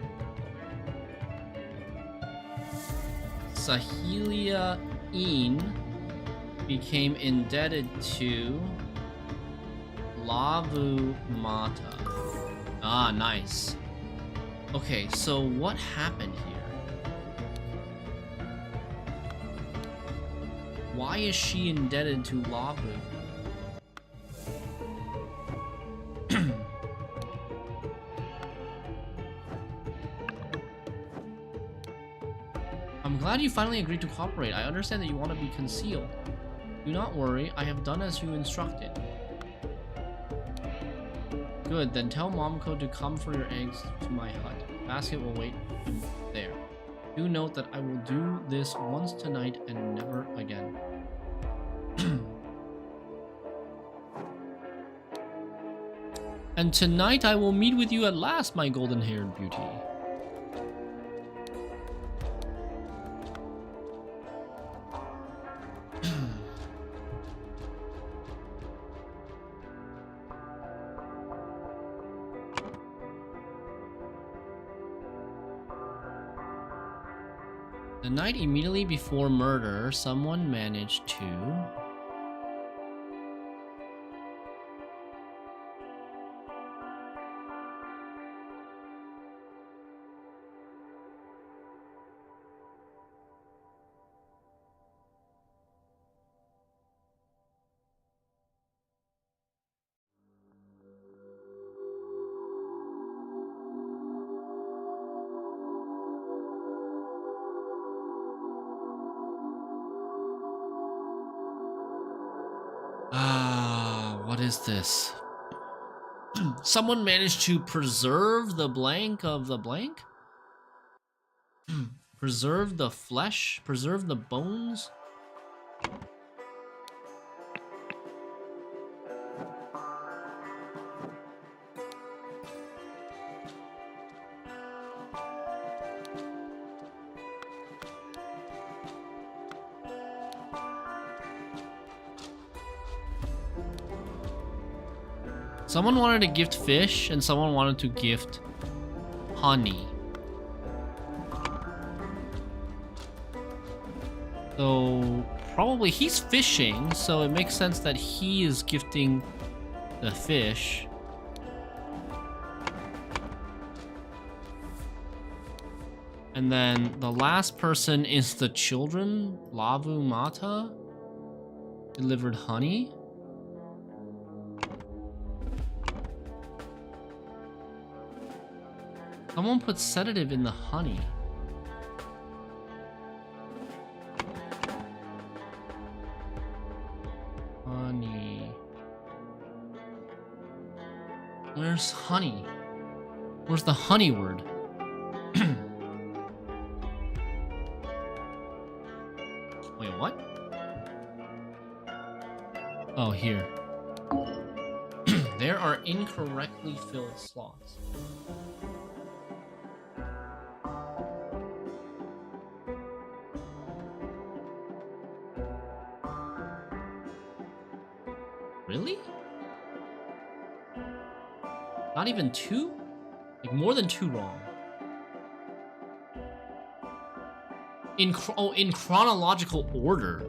Sahilia Een became indebted to Lavu Mata. Ah, nice. Okay, so what happened here? Why is she indebted to Lavu? I'm glad you finally agreed to cooperate. I understand that you want to be concealed. Do not worry, I have done as you instructed. Good, then tell Momko to come for your eggs to my hut. Basket will wait there. Do note that I will do this once tonight and never again. And tonight I will meet with you at last, my golden-haired beauty. The night immediately before murder, someone managed to... What is this? Someone managed to preserve the blank of the blank? Preserve the flesh? Preserve the bones? Someone wanted to gift fish, and someone wanted to gift honey. So, probably he's fishing, so it makes sense that he is gifting the fish. And then the last person is the children. Lavu Mata delivered honey. Someone put sedative in the honey. Honey. Where's honey? Where's the honey word? Wait, what? Oh, here. There are incorrectly filled slots. Really? Not even 2? Like more than 2 wrong. In chronological order.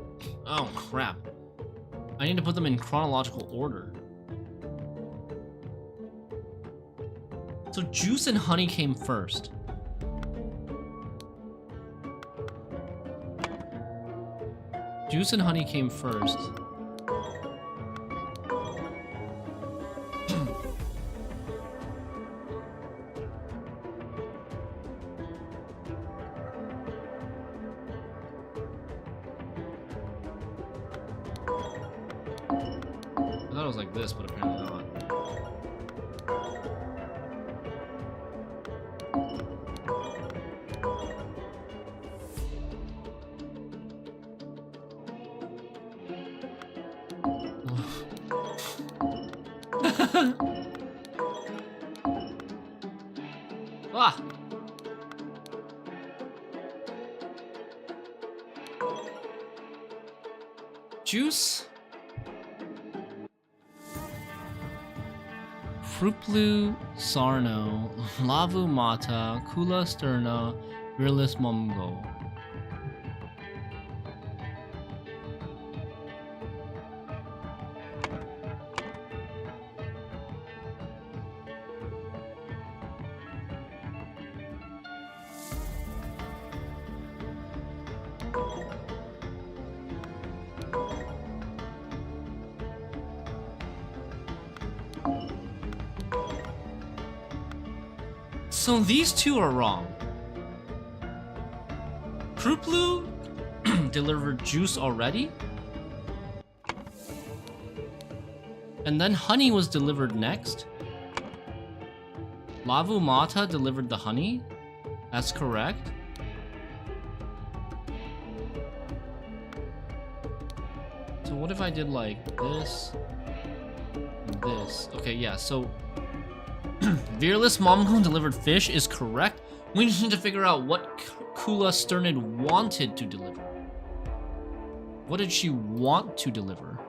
Oh crap. I need to put them in chronological order. So juice and honey came first. Juice and honey came first. I thought it was like this, but apparently not. Ah! Juice? Fruplu Sarno, Lavu Mata, Kula Sterna, Virilis Mumgo. So these two are wrong. Kruplu delivered juice already. And then honey was delivered next. Lavu Mata delivered the honey. That's correct. So what if I did like this and this? Okay, yeah, so Virilis Momgo delivered fish is correct. We need to figure out what Kula Sternid wanted to deliver. What did she want to deliver?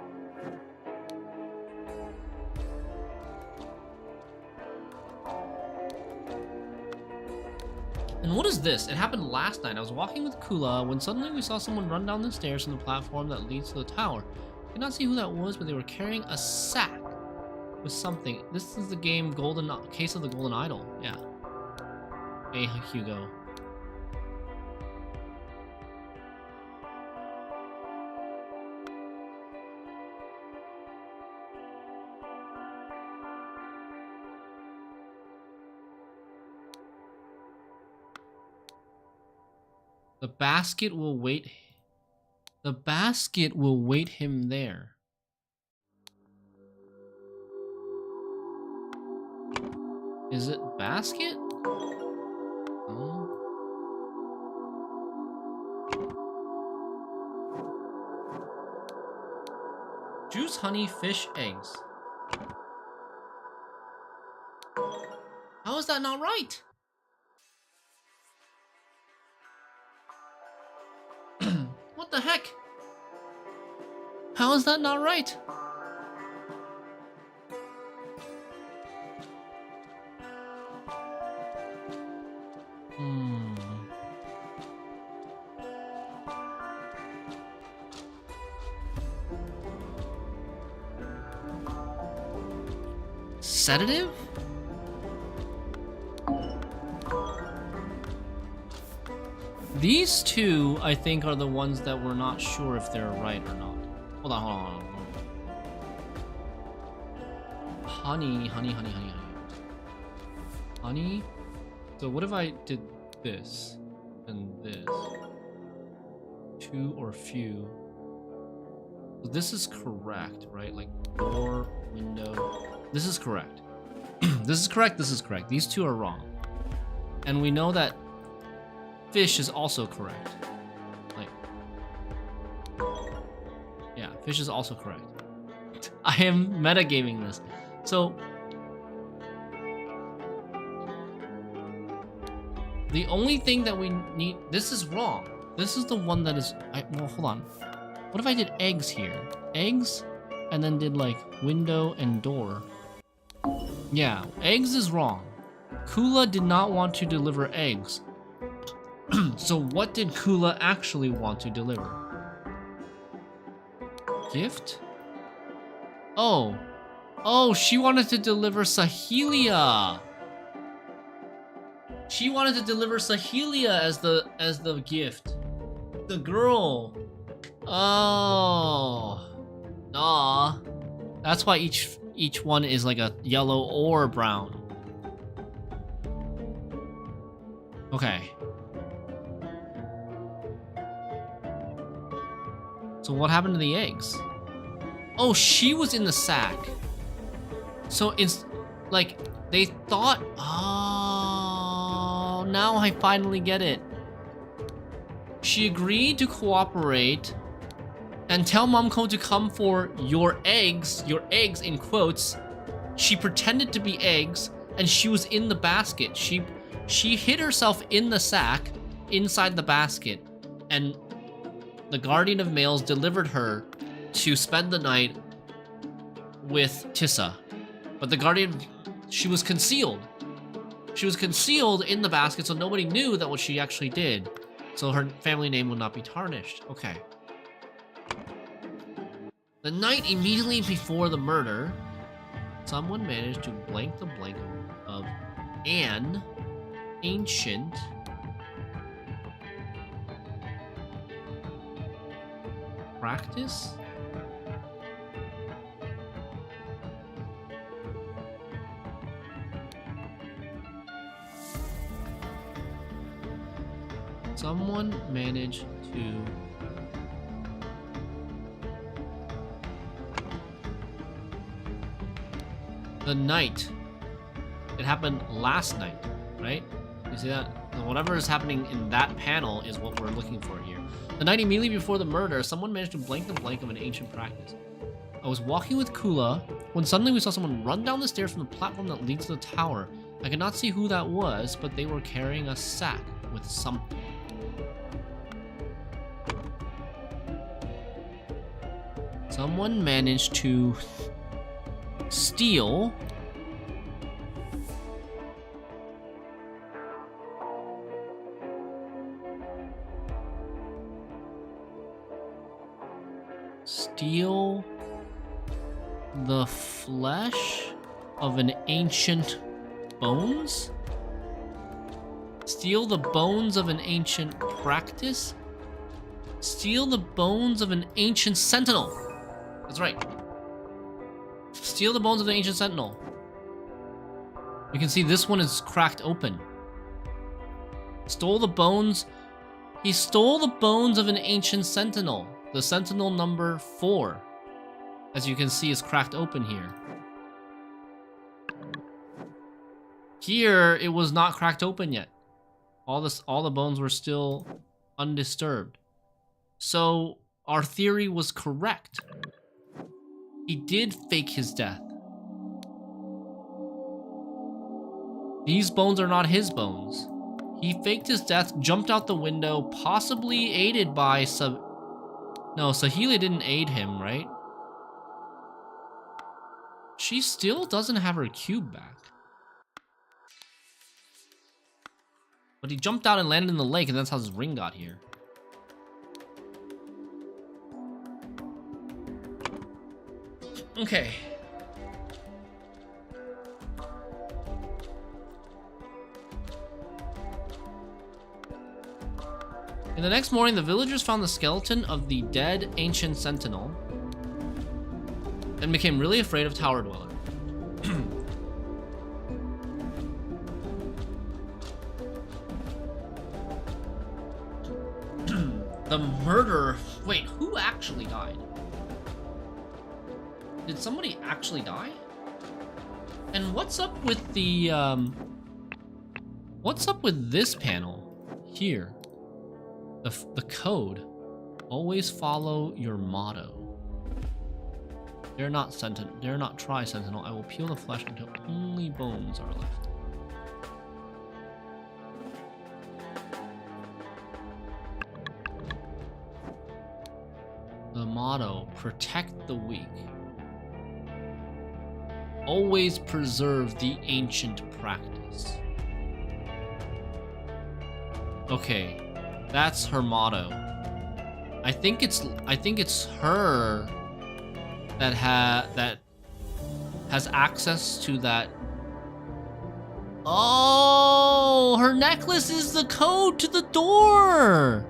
And what is this? It happened last night. I was walking with Kula when suddenly we saw someone run down the stairs from the platform that leads to the tower. I could not see who that was, but they were carrying a sack with something. This is the game Case of the Golden Idol. Yeah. Hey, Hugo. The basket will wait. The basket will wait him there. Is it basket? Oh. juice, honey, fish, eggs. How is that not right? What the heck? How is that not right? Sedative? These two, I think, are the ones that we're not sure if they're right or not. Hold on. Honey. Honey? So what if I did this and this? Two or few. So this is correct, right? Like door, window. This is correct. This is correct. These two are wrong. And we know that fish is also correct. Like, yeah, fish is also correct. I am metagaming this. So, the only thing that we need... This is wrong. This is the one that is... well, hold on. What if I did eggs here? Eggs, and then did, like, window and door. Yeah, eggs is wrong. Kula did not want to deliver eggs. So what did Kula actually want to deliver? Gift? Oh, she wanted to deliver Sahelia. She wanted to deliver Sahelia as the gift. The girl. Oh. Nah. That's why each one is like a yellow or brown. Okay. So what happened to the eggs? Oh, she was in the sack. So it's like they thought, oh, now I finally get it. She agreed to cooperate and tell Momko to come for your eggs in quotes. She pretended to be eggs and she was in the basket. She hid herself in the sack inside the basket, and the Guardian of Males delivered her to spend the night with Tissa. But the Guardian, she was concealed. She was concealed in the basket, so nobody knew that what she actually did. So her family name would not be tarnished. Okay. The night immediately before the murder, someone managed to blank the blank of an ancient practice? Someone managed to the night. It happened last night, right? You see that? Whatever is happening in that panel is what we're looking for here. The night immediately before the murder, someone managed to blank the blank of an ancient practice. I was walking with Kula when suddenly we saw someone run down the stairs from the platform that leads to the tower. I could not see who that was, but they were carrying a sack with something. Someone managed to steal the flesh of an ancient bones? Steal the bones of an ancient practice? Steal the bones of an ancient sentinel. That's right. Steal the bones of the ancient sentinel. You can see this one is cracked open. Stole the bones. He stole the bones of an ancient sentinel. The sentinel number 4. As you can see, is cracked open here. Here, it was not cracked open yet. All the bones were still undisturbed. So our theory was correct. He did fake his death. These bones are not his bones. He faked his death, jumped out the window, possibly aided by No, Saheeli didn't aid him, right? She still doesn't have her cube back. But he jumped out and landed in the lake, and that's how his ring got here. Okay. In the next morning, the villagers found the skeleton of the dead ancient sentinel and became really afraid of Tower Dweller. The murderer... Wait, who actually died? Did somebody actually die? And what's up with the, What's up with this panel here? The code. Always follow your motto. Dare not try sentinel. I will peel the flesh until only bones are left. The motto, protect the weak. Always preserve the ancient practice. Okay, that's her motto. I think it's her that has access to that. Oh, her necklace is the code to the door.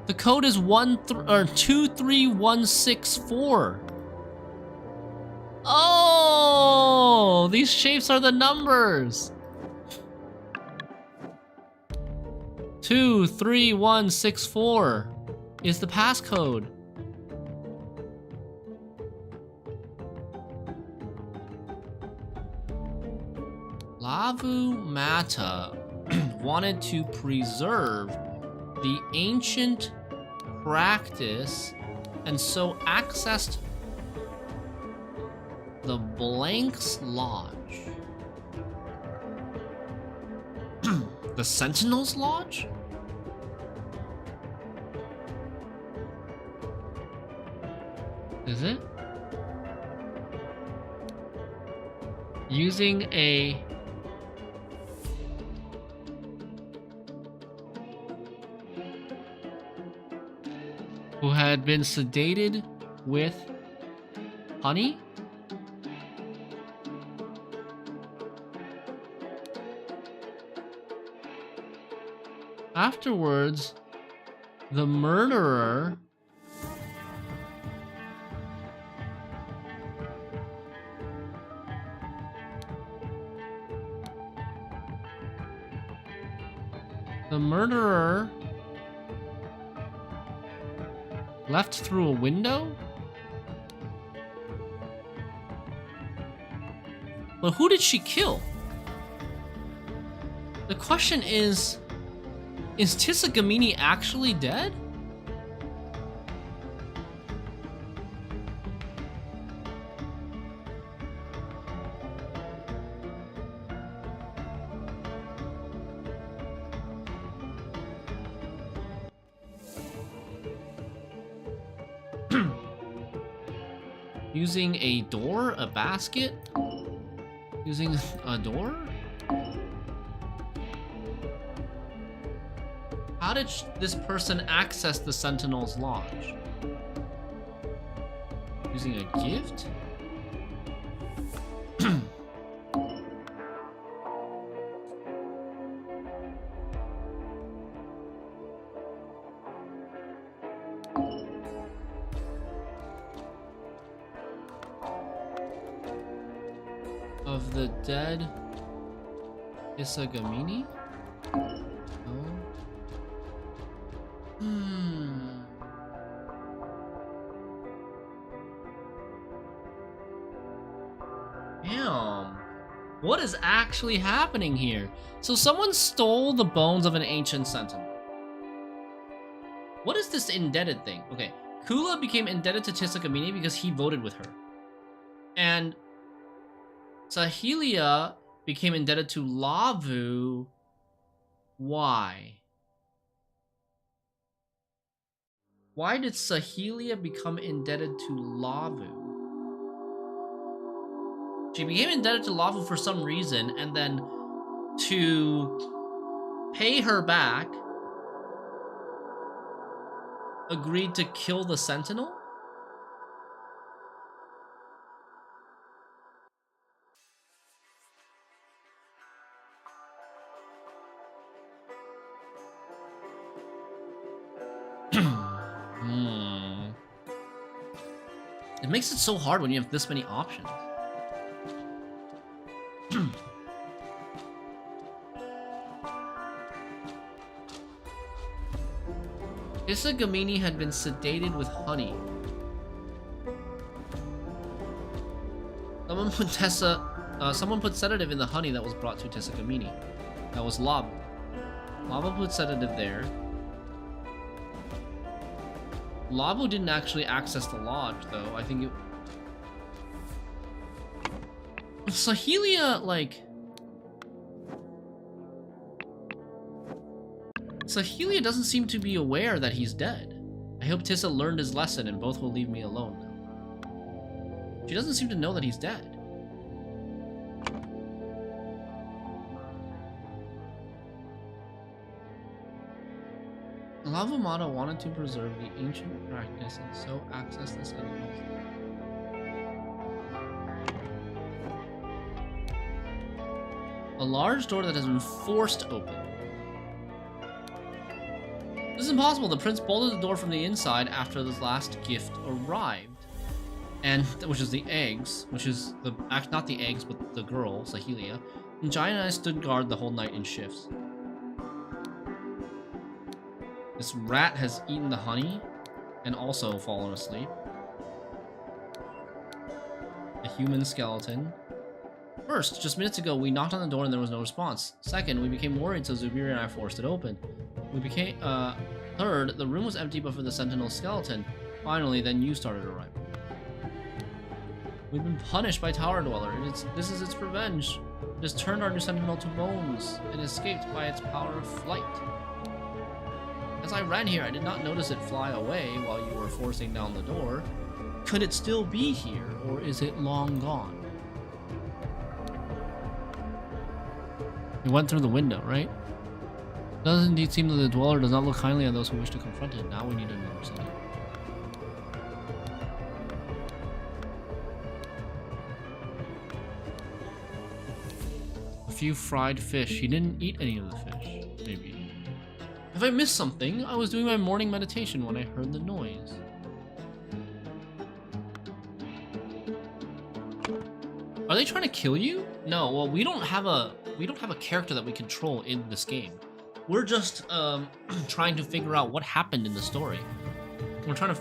The code is 23164. Oh, these shapes are the numbers. 23164 is the passcode. Lavu Mata wanted to preserve the ancient practice and so accessed the Blank's Lodge. The Sentinel's Lodge? Is it? Using a... who had been sedated with honey? Afterwards, the murderer left through a window? But who did she kill? The question is Tissa Gamini actually dead? Using a door? A basket? Using a door? How did this person access the Sentinel's Lodge? Using a gift? Of the dead Isagamini? Damn. What is actually happening here? So someone stole the bones of an ancient sentinel. What is this indebted thing? Okay. Kula became indebted to Tisikamini because he voted with her. And Sahelia became indebted to Lavu. Why? Why did Sahelia become indebted to Lavu? She became indebted to Lavu for some reason, and then to pay her back, agreed to kill the Sentinel? It makes it so hard when you have this many options. Isagamini had been sedated with honey. Someone put sedative in the honey that was brought to Tisikamini. That was Lava. Lava put sedative there. Lavo didn't actually access the lodge, though. I think it... Sahelia, like... Sahelia doesn't seem to be aware that he's dead. I hope Tissa learned his lesson and both will leave me alone now. She doesn't seem to know that he's dead. Lavamata wanted to preserve the ancient practice and so access the sentinels. A large door that has been forced open. This is impossible. The prince bolted the door from the inside after this last gift arrived. And, which is the eggs, which is the, not the eggs, but the girl, Sahelia. And Giant and I stood guard the whole night in shifts. This rat has eaten the honey and also fallen asleep. A human skeleton. First, just minutes ago, we knocked on the door and there was no response. Second, we became worried, so Zubiri and I forced it open. We became, third, the room was empty but for the sentinel skeleton. Finally, then you started arriving. We've been punished by Tower Dweller. This is its revenge. It has turned our new sentinel to bones. It escaped by its power of flight. As I ran here, I did not notice it fly away while you were forcing down the door. Could it still be here, or is it long gone? It went through the window, right? It does indeed seem that the Dweller does not look kindly on those who wish to confront it. Now we need another city. A few fried fish. He didn't eat any of the fish, maybe. Have I missed something? I was doing my morning meditation when I heard the noise. Are they trying to kill you? No, well, we don't have a character that we control in this game. We're just trying to figure out what happened in the story. We're trying to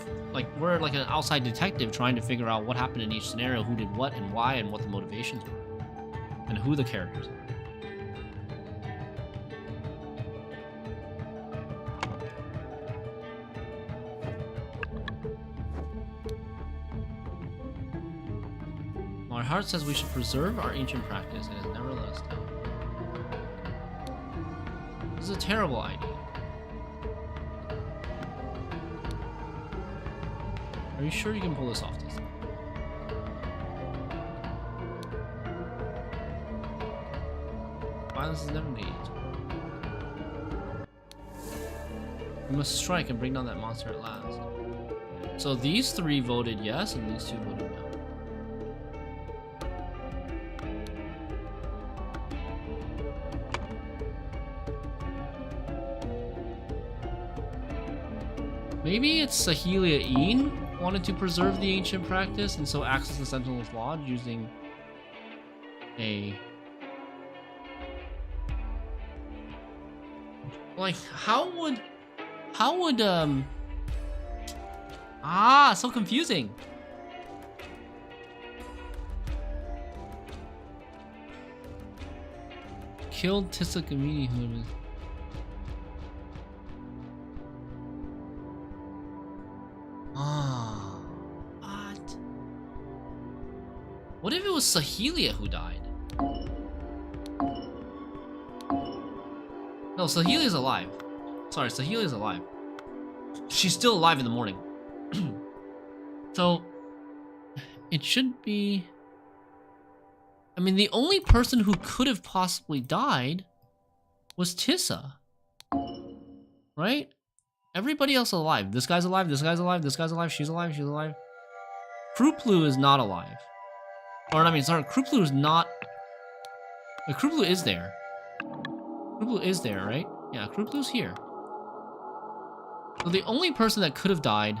we're like an outside detective trying to figure out what happened in each scenario, who did what and why, and what the motivations were, and who the characters are. My heart says we should preserve our ancient practice and has never let us down. This is a terrible idea. Are you sure you can pull this off, Tessa? Violence is never the answer. We must strike and bring down that monster at last. So these three voted yes, and these two voted no. Maybe it's Sahelia Een wanted to preserve the ancient practice and so access the Sentinel's Lodge using a... Like, how would, so confusing. Killed Tisikamini, who was... was Sahelia who died. No, Sahelia's alive. Sorry, Sahelia's alive. She's still alive in the morning. So, it should be... I mean, the only person who could have possibly died was Tissa. Right? Everybody else alive. This guy's alive, this guy's alive, this guy's alive, she's alive, she's alive. Kruplu is not alive. Or, I mean, sorry, Kruplu is not... Kruplu is there. Kruplu is there, right? Yeah, Kruplu's here. So the only person that could have died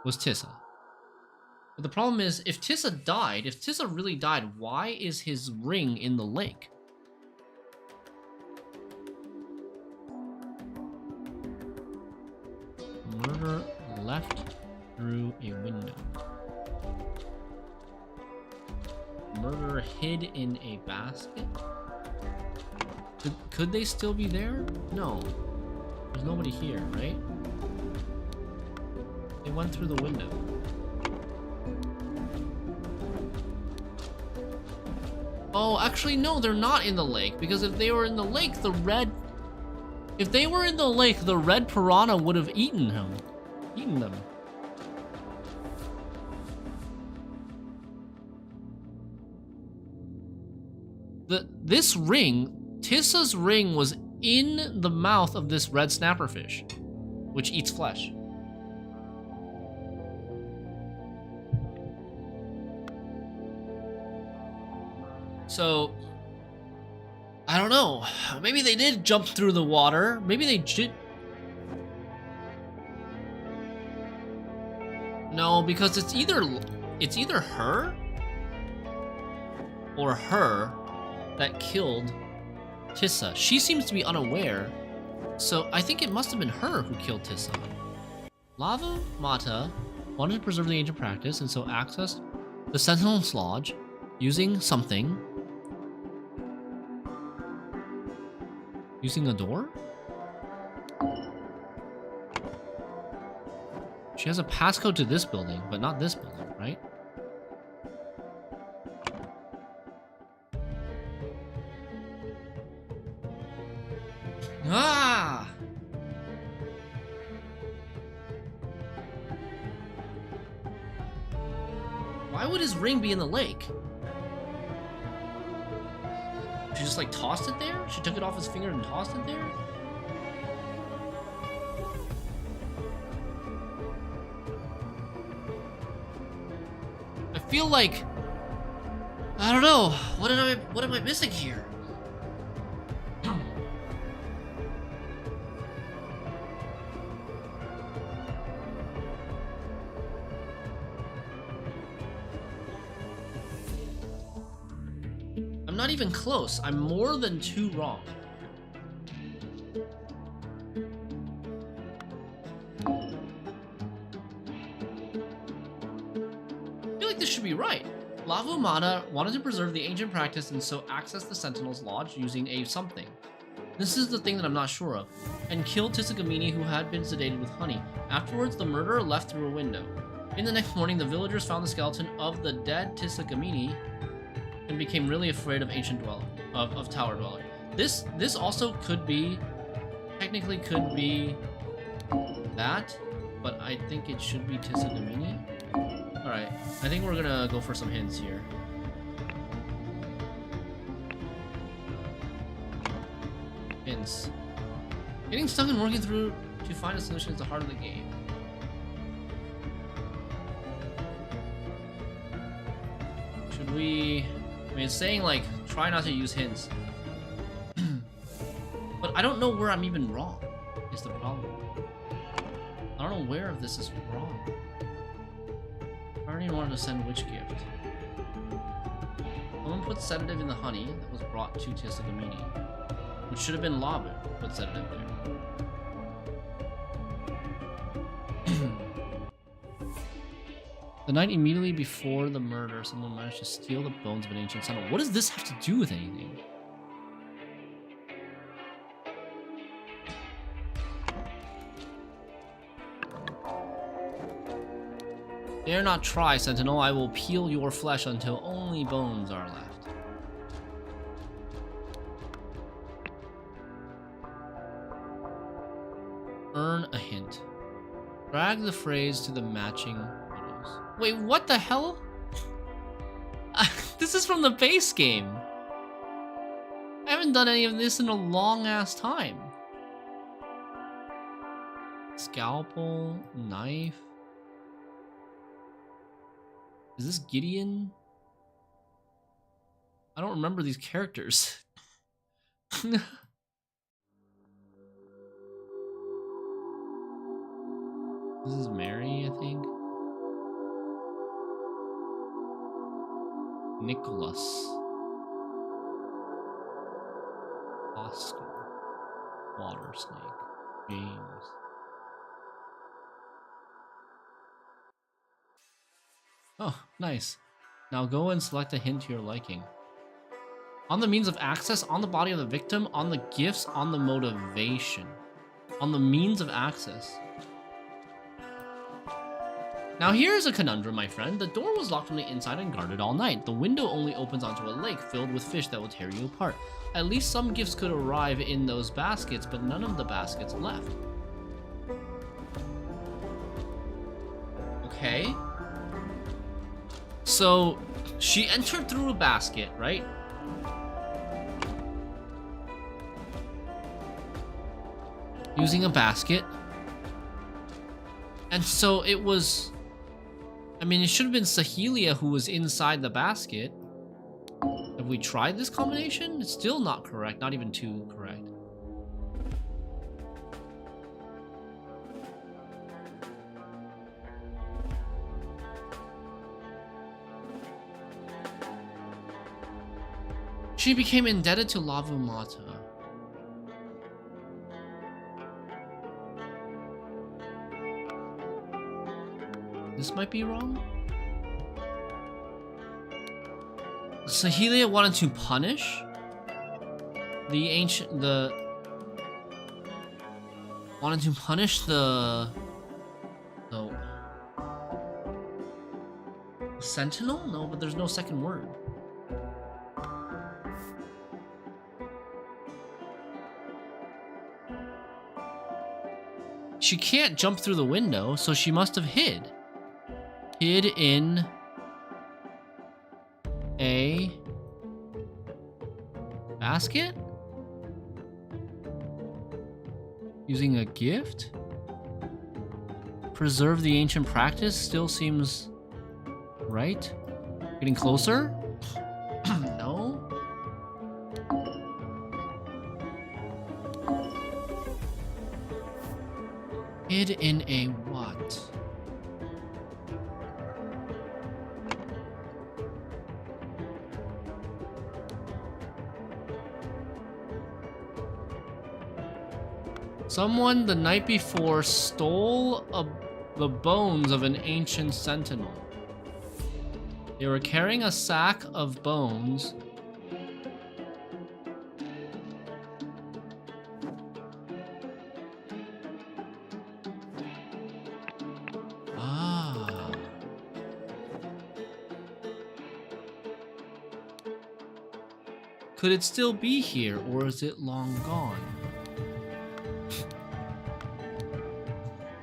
was Tissa. But the problem is, if Tissa died, if Tissa really died, why is his ring in the lake? Murder left through a window. Murderer hid in a basket? Could they still be there? No. There's nobody here, right? They went through the window. Oh, actually, no, they're not in the lake. Because if they were in the lake, the red... If they were in the lake, the red piranha would have eaten him. Eaten them. This ring, Tissa's ring, was in the mouth of this red snapperfish, which eats flesh. So, I don't know. Maybe they did jump through the water. Maybe they did. No, because it's either her or her that killed Tissa. She seems to be unaware, so I think it must have been her who killed Tissa. Lava Mata wanted to preserve the ancient practice and so accessed the Sentinel's Lodge using something. Using a door? She has a passcode to this building, but not this building, right? Ah! Why would his ring be in the lake? She just like tossed it there? She took it off his finger and tossed it there? I feel like... I don't know. What am I missing here? I'm not even close. I'm more than 2 wrong. I feel like this should be right. Lavumana wanted to preserve the ancient practice and so access the Sentinel's Lodge using a something. This is the thing that I'm not sure of. And killed Tissagamini, who had been sedated with honey. Afterwards, the murderer left through a window. In the next morning, the villagers found the skeleton of the dead Tissagamini and became really afraid of ancient dweller, of tower dweller. This also could be, technically could be that, but I think it should be Tissagamini. Alright, I think we're gonna go for some hints here. Hints. Getting stuck and working through to find a solution is the heart of the game. Should we... I mean, it's saying, like, try not to use hints. But I don't know where I'm even wrong, is the problem. I don't know where of this is wrong. I already wanted to send which gift. Someone put sedative in the honey that was brought to Tissagamini, which should have been Labu put sedative there. The night immediately before the murder, someone managed to steal the bones of an ancient sentinel. What does this have to do with anything? Dare not try, Sentinel. I will peel your flesh until only bones are left. Earn a hint. Drag the phrase to the matching photos. Wait, what the hell? This is from the base game. I haven't done any of this in a long ass time. Scalpel, knife. Is this Gideon? I don't remember these characters. This is Mary, I think. Nicholas. Oscar. Water snake. James. Oh, nice. Now go and select a hint to your liking. On the means of access, on the body of the victim, on the gifts, on the motivation. On the means of access. Now here's a conundrum, my friend. The door was locked from the inside and guarded all night. The window only opens onto a lake filled with fish that will tear you apart. At least some gifts could arrive in those baskets, but none of the baskets left. Okay. So, she entered through a basket, right? Using a basket. And so it was... I mean, it should have been Sahelia who was inside the basket. Have we tried this combination? It's still not correct. Not even too correct. She became indebted to Lavumata. This might be wrong. Sahelia wanted to punish the ancient, wanted to punish the Sentinel? No, but there's no second word. She can't jump through the window, so she must have hid. Hid in a basket? Using a gift? Preserve the ancient practice still seems right. Getting closer? No? Hid in a what? Someone the night before stole the bones of an ancient sentinel. They were carrying a sack of bones. Ah. Could it still be here, or is it long gone?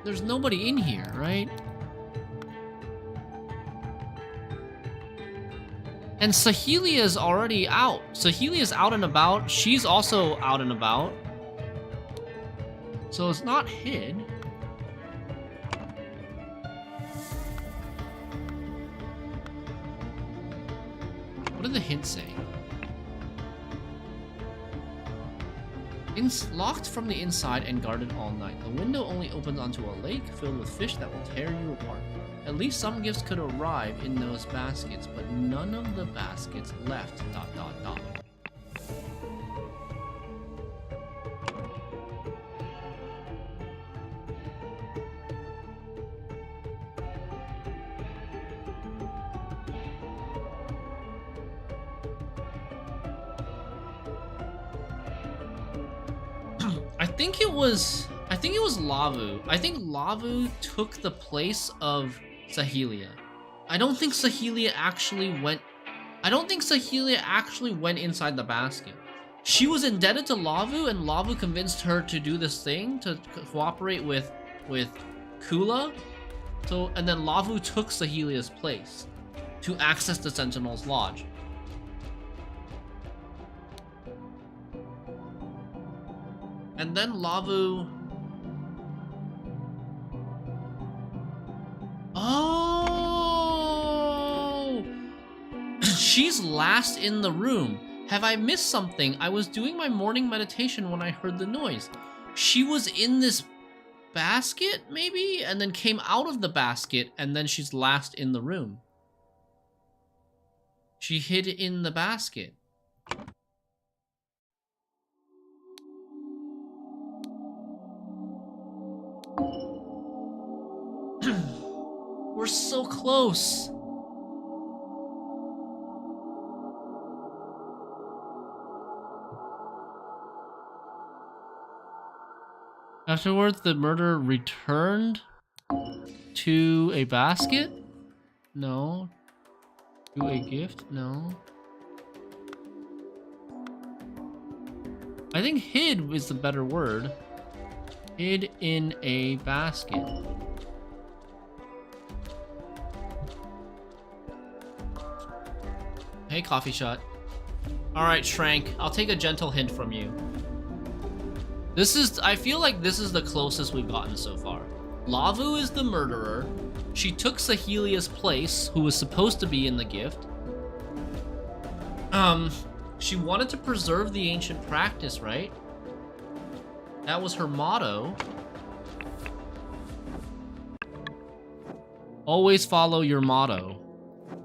There's nobody in here, right? And Sahelia's already out. Sahelia's out and about. She's also out and about. So it's not hid. What did the hint say? Locked from the inside and guarded all night. The window only opens onto a lake filled with fish that will tear you apart. At least some gifts could arrive in those baskets, but none of the baskets left. ... I think it was Lavu. I think Lavu took the place of Sahelia. I don't think Sahelia actually went... I don't think Sahelia actually went inside the basket. She was indebted to Lavu, and Lavu convinced her to do this thing, to cooperate with Kula. So, and then Lavu took Sahelia's place to access the Sentinel's Lodge. And then Lavu... Oh! She's last in the room. Have I missed something? I was doing my morning meditation when I heard the noise. She was in this basket, maybe? And then came out of the basket, and then she's last in the room. She hid in the basket. We're so close. Afterwards, the murderer returned to a basket? No. To a gift? No. I think hid is the better word. Hid in a basket. Hey, coffee shot. Alright, Shrank. I'll take a gentle hint from you. I feel like this is the closest we've gotten so far. Lavu is the murderer. She took Sahelia's place, who was supposed to be in the gift. She wanted to preserve the ancient practice, right? That was her motto. Always follow your motto.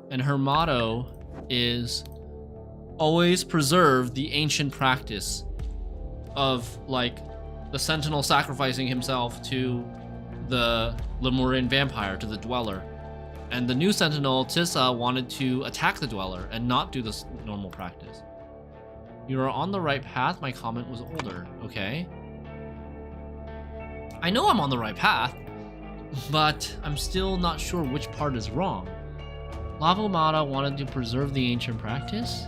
And her motto is always preserve the ancient practice of, like, the Sentinel sacrificing himself to the Lemurian vampire, to the Dweller. And the new Sentinel, Tissa, wanted to attack the Dweller and not do this normal practice. You are on the right path. My comment was older. Okay. I know I'm on the right path, but I'm still not sure which part is wrong. Lavomata wanted to preserve the ancient practice?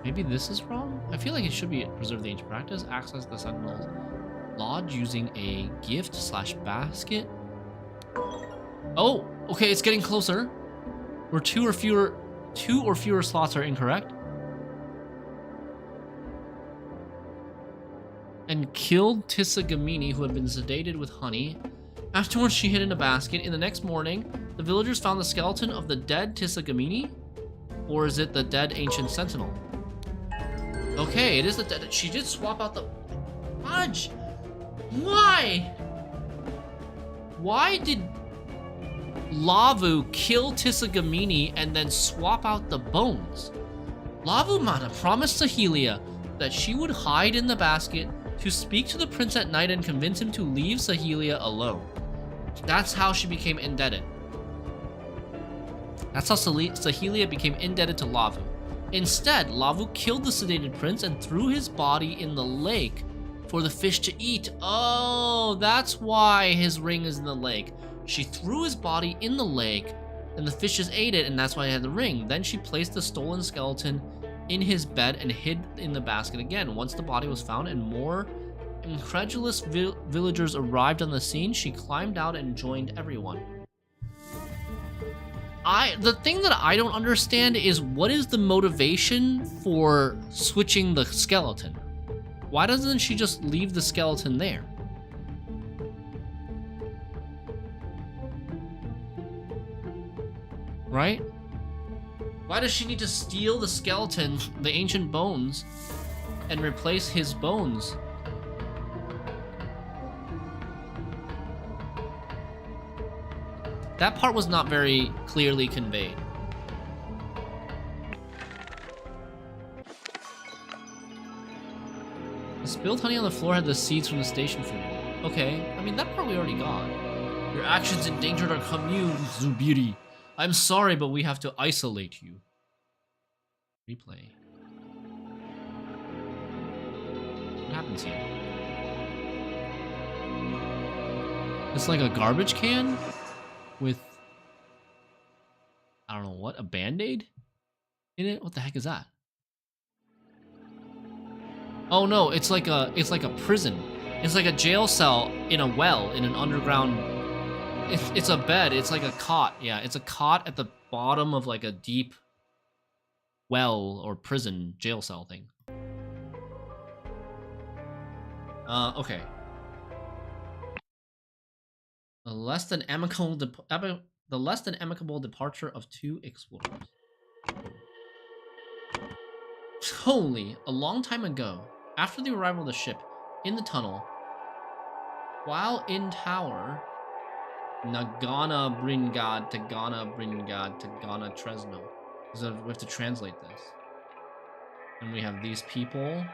Maybe this is wrong? I feel like it should be preserve the ancient practice, access the Sentinel's Lodge using a gift/basket. Oh, okay, it's getting closer. Where two or fewer slots are incorrect. And killed Tissa Gamini, who had been sedated with honey. Afterwards, she hid in a basket. In the next morning, the villagers found the skeleton of the dead Tissa Gamini? Or is it the dead ancient sentinel? Okay, it is the dead. She did swap out the... Fudge! Why? Why did Lavu kill Tissa Gamini and then swap out the bones? Lavumata promised Sahelia that she would hide in the basket to speak to the prince at night and convince him to leave Sahelia alone. That's how she became indebted. That's how Sahelia became indebted to Lavu. Instead, Lavu killed the sedated prince and threw his body in the lake for the fish to eat. Oh, that's why his ring is in the lake. She threw his body in the lake, and the fishes ate it, and that's why he had the ring. Then she placed the stolen skeleton in his bed and hid in the basket again. Once the body was found and more incredulous villagers arrived on the scene, she climbed out and joined everyone. The thing that I don't understand is what is the motivation for switching the skeleton? Why doesn't she just leave the skeleton there? Right? Why does she need to steal the skeleton, the ancient bones, and replace his bones? That part was not very clearly conveyed. The spilled honey on the floor had the seeds from the station food. Okay, I mean, that part we already got. Your actions endangered our commune, Zubiri. I'm sorry, but we have to isolate you. Replay. What happens here? It's like a garbage can with, I don't know what, a band-aid in it? What the heck is that? Oh no, it's like a prison. It's like a jail cell in a well in an underground. It's a bed. It's like a cot. Yeah, it's a cot at the bottom of like a deep well or prison jail cell thing. Okay. The less than amicable departure of 2 explorers. Holy, a long time ago, after the arrival of the ship in the tunnel, while in tower, Nagana Bringad, Tagana Bringad, Tagana Tresno. So we have to translate this. And we have these people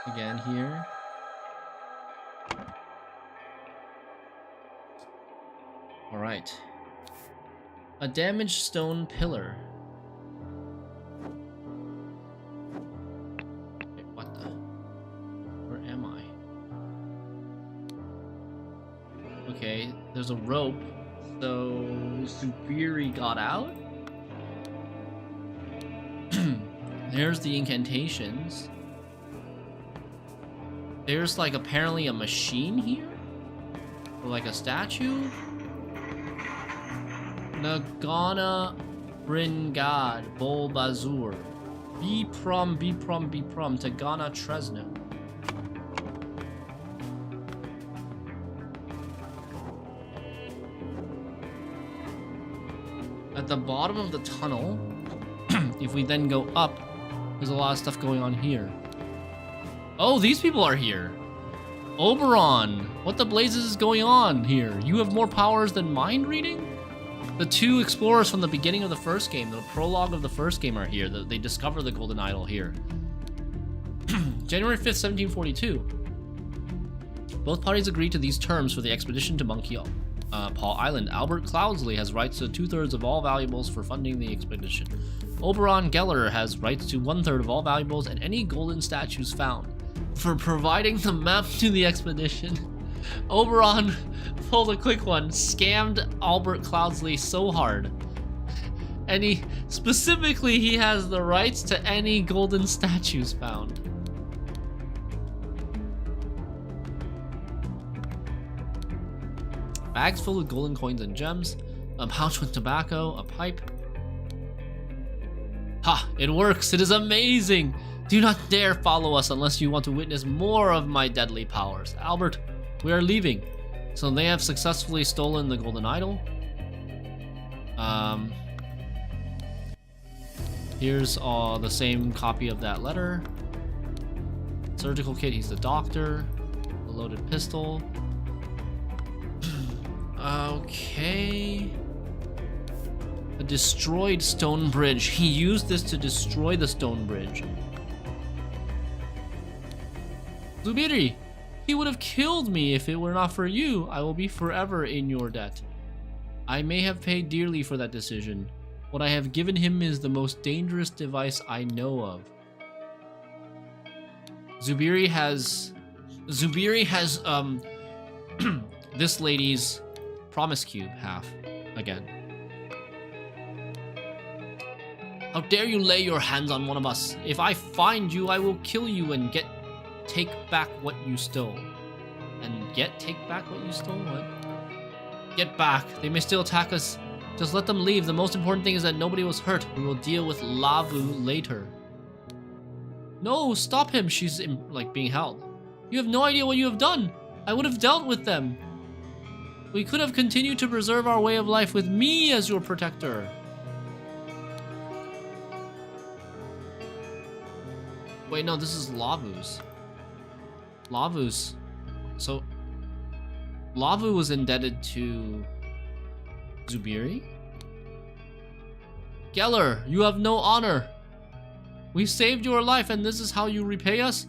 again here. All right. A damaged stone pillar. Wait, what the? Where am I? Okay, there's a rope. So Zubiri got out? There's the incantations. There's like apparently a machine here? Or like a statue? Nagana Bringad Bol Bazur. Biprom Tagana Tresno. At the bottom of the tunnel, if we then go up, there's a lot of stuff going on here. Oh, these people are here. Oberon, what the blazes is going on here? You have more powers than mind reading? The 2 explorers from the beginning of the first game, the prologue of the first game, are here. They discover the golden idol here. January 5th, 1742. Both parties agreed to these terms for the expedition to Monkey Paw Island. Albert Cloudsley has rights to 2/3 of all valuables for funding the expedition. Oberon Geller has rights to 1/3 of all valuables and any golden statues found. For providing the map to the expedition, Oberon pulled a quick one, scammed Albert Cloudsley so hard. And he has the rights to any golden statues found. Bags full of golden coins and gems, a pouch with tobacco, a pipe. Ha! It works! It is amazing! Do not dare follow us unless you want to witness more of my deadly powers. Albert, we are leaving. So they have successfully stolen the golden idol. Here's the same copy of that letter. Surgical kit, he's the doctor. The loaded pistol. Okay. A destroyed stone bridge. He used this to destroy the stone bridge. Zubiri, he would have killed me if it were not for you. I will be forever in your debt. I may have paid dearly for that decision. What I have given him is the most dangerous device I know of. Zubiri has this lady's promise cube half again. How dare you lay your hands on one of us? If I find you, I will kill you and take back what you stole. Take back what you stole? What? Get back. They may still attack us. Just let them leave. The most important thing is that nobody was hurt. We will deal with Lavu later. No, stop him. She's being held. You have no idea what you have done. I would have dealt with them. We could have continued to preserve our way of life with me as your protector. Wait, no, this is Lavu's. Lavu's. So, Lavu was indebted to Zubiri? Geller, you have no honor. We saved your life and this is how you repay us?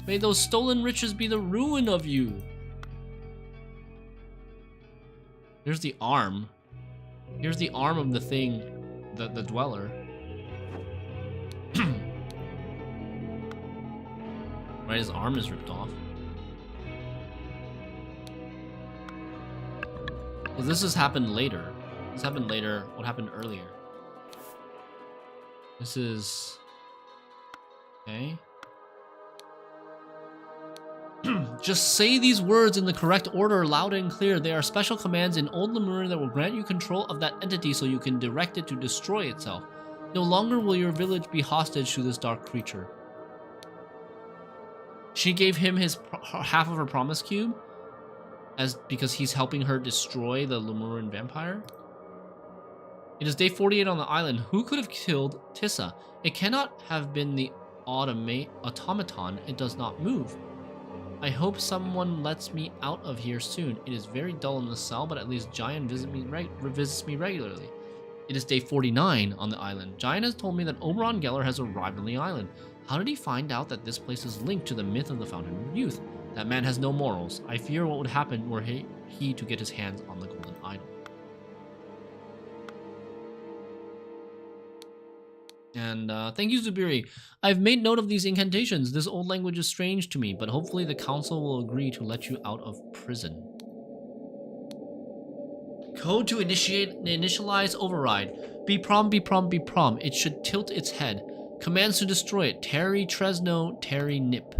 May those stolen riches be the ruin of you. Here's the arm. Here's the arm of the thing, the dweller. Right, his arm is ripped off. Well, this has happened later. This happened later. What happened earlier? This is... Okay. Just say these words in the correct order, loud and clear. They are special commands in Old Lemurian that will grant you control of that entity so you can direct it to destroy itself. No longer will your village be hostage to this dark creature. She gave him his half of her promise cube because he's helping her destroy the Lemurian vampire. It is day 48 on the island. Who could have killed Tissa? It cannot have been the automaton. It does not move. I hope someone lets me out of here soon. It is very dull in the cell, but at least Giant visits me regularly. It is day 49 on the island. Giant has told me that Oberon Geller has arrived on the island. How did he find out that this place is linked to the myth of the Fountain of Youth? That man has no morals. I fear what would happen were he to get his hands on the golden idol. And thank you, Zubiri. I've made note of these incantations. This old language is strange to me, but hopefully the council will agree to let you out of prison. Code to initialize override. Be prom, be prom, be prom. It should tilt its head. Commands to destroy it. Terry Tresno, Terry Nip.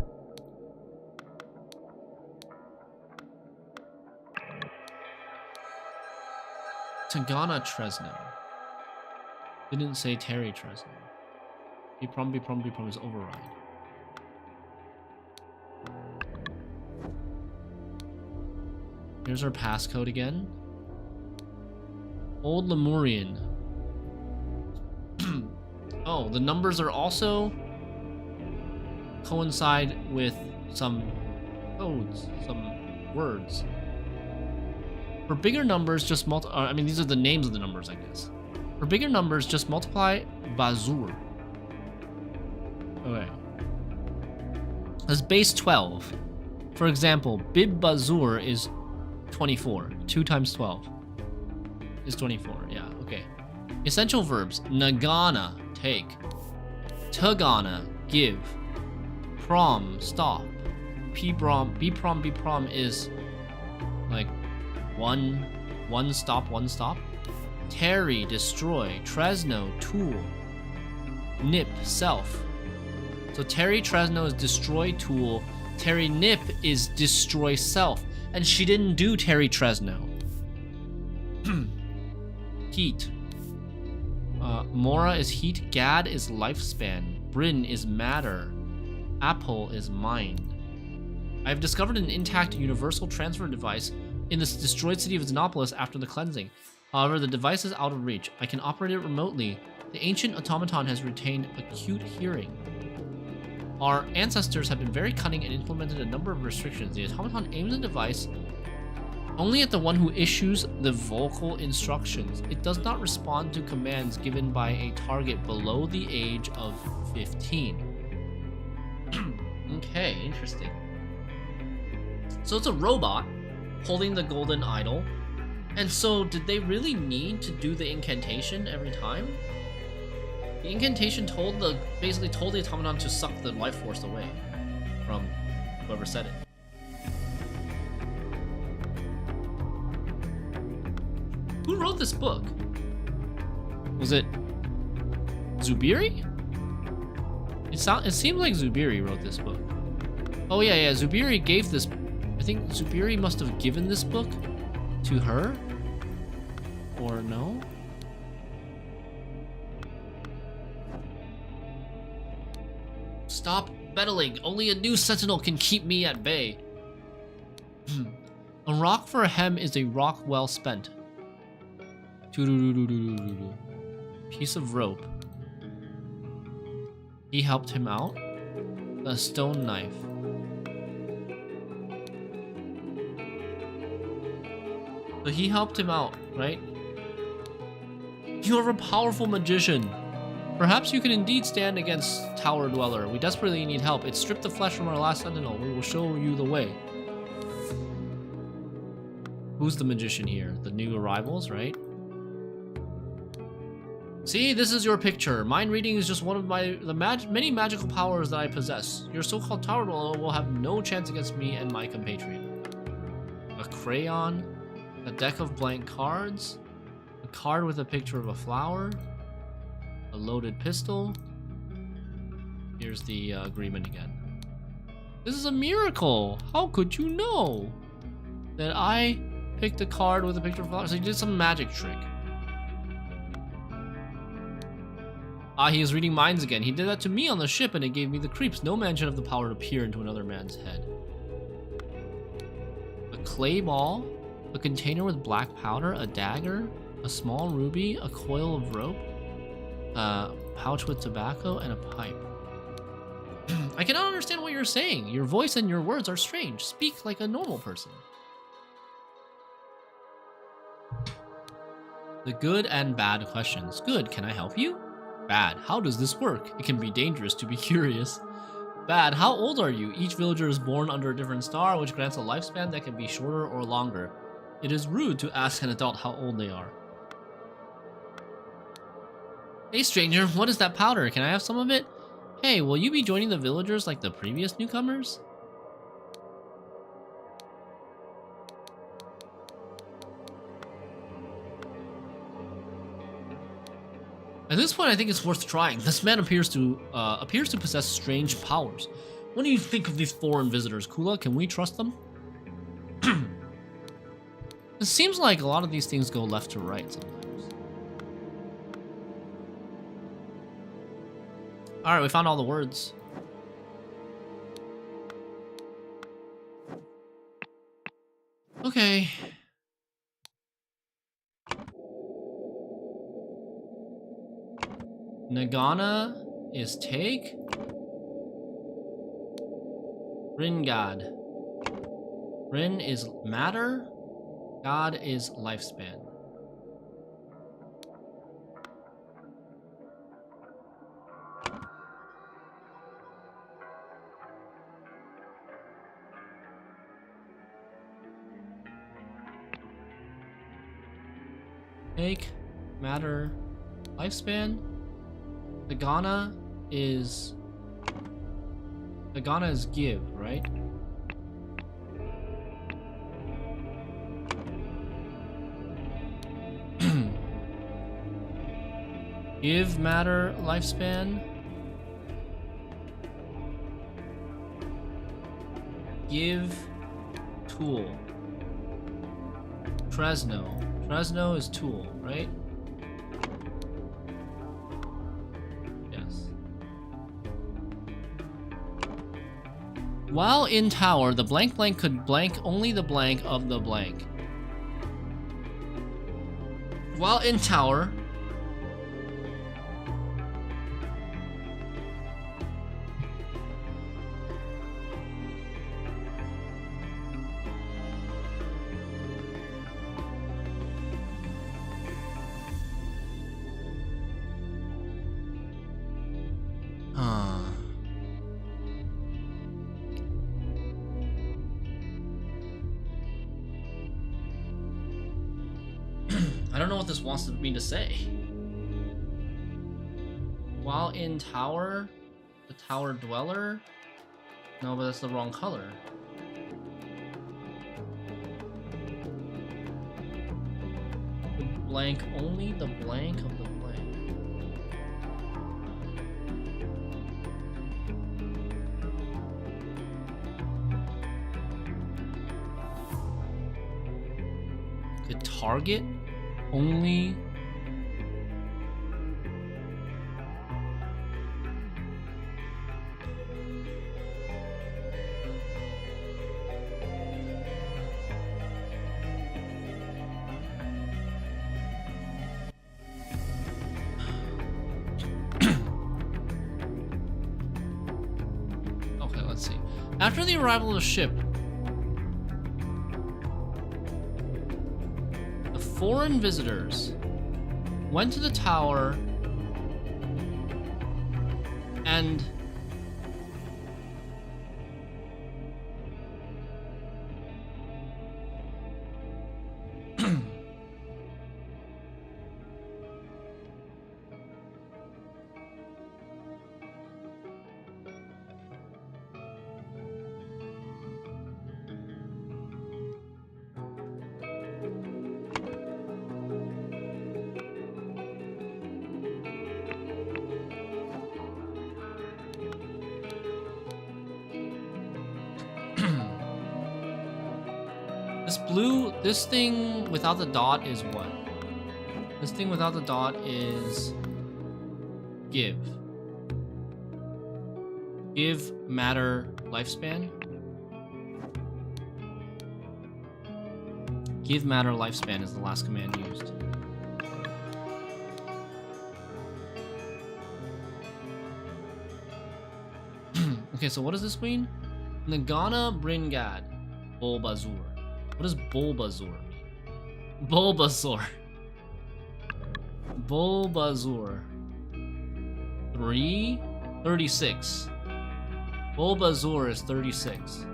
Tagana Tresno. Didn't say Terry Tresno. Be prom is override. Here's our passcode again. Old Lemurian. Oh, the numbers are also coincide with some codes, some words. For bigger numbers, just I mean, these are the names of the numbers, I guess. For bigger numbers, just multiply Bazur. Okay. As base 12. For example, Bib Bazur is 24. 2 times 12 is 24. Yeah, okay. Essential verbs. Nagana, take. Tagana, give. Prom, stop. P-prom, B-prom, B-prom is like one stop, one stop. Terry, destroy. Tresno, tool. Nip, self. So Terry Tresno is destroy tool. Terry Nip is destroy self. And she didn't do Terry Tresno. Heat. Mora is heat. Gad is lifespan. Bryn is matter. Apple is mind. I have discovered an intact universal transfer device in this destroyed city of Xenopolis after the cleansing. However, the device is out of reach. I can operate it remotely. The ancient automaton has retained acute hearing. Our ancestors have been very cunning and implemented a number of restrictions. The automaton aims the device only at the one who issues the vocal instructions. It does not respond to commands given by a target below the age of 15. Okay, interesting. So it's a robot holding the golden idol. And so did they really need to do the incantation every time? The incantation basically told the automaton to suck the life force away from whoever said it. Who wrote this book? Was it Zubiri? It seemed like Zubiri wrote this book. Oh yeah, Zubiri gave this. I think Zubiri must have given this book to her, or no? Stop meddling. Only a new sentinel can keep me at bay. A rock for a hem is a rock well spent. Piece of rope. He helped him out. A stone knife. So he helped him out, right? You are a powerful magician. Perhaps you can indeed stand against Tower Dweller. We desperately need help. It stripped the flesh from our last sentinel. We will show you the way. Who's the magician here? The new arrivals, right? See, this is your picture. Mind reading is just one of many magical powers that I possess. Your so-called tower dweller will have no chance against me and my compatriot. A crayon, a deck of blank cards, a card with a picture of a flower, a loaded pistol. Here's the agreement again. This is a miracle. How could you know that I picked a card with a picture of a flower? So you did some magic trick. Ah, he is reading minds again. He did that to me on the ship and it gave me the creeps. No man should have the power to peer into another man's head. A clay ball, a container with black powder, a dagger, a small ruby, a coil of rope, a pouch with tobacco, and a pipe. I cannot understand what you're saying. Your voice and your words are strange. Speak like a normal person. The good and bad questions. Good, can I help you? Bad, how does this work? It can be dangerous to be curious. Bad, how old are you? Each villager is born under a different star, which grants a lifespan that can be shorter or longer. It is rude to ask an adult how old they are. Hey stranger, what is that powder? Can I have some of it? Hey, will you be joining the villagers like the previous newcomers? At this point, I think it's worth trying. This man appears to possess strange powers. What do you think of these foreign visitors, Kula? Can we trust them? It seems like a lot of these things go left to right sometimes. Alright, we found all the words. Okay. Nagana is take. Rin God. Rin is matter. God is lifespan. Take, matter, lifespan. The Ghana is give, right? Give, matter, lifespan. Give, tool. Tresno. Tresno is tool, right? Yes. While in tower, the blank blank could blank only the blank of the blank. While in tower, I don't know what this wants me to say. While in tower, the tower dweller? No, but that's the wrong color. Blank only the blank of the blank. Could target only okay, let's see. After the arrival of the ship, foreign visitors went to the tower and blue, this thing without the dot is what? This thing without the dot is give. Give matter lifespan. Give matter lifespan is the last command used. Okay, so what does this mean? Nagana Bringad Bulbasaur. What does Bulbasaur mean? Bulbasaur. Bulbasaur. 36. Bulbasaur is 36.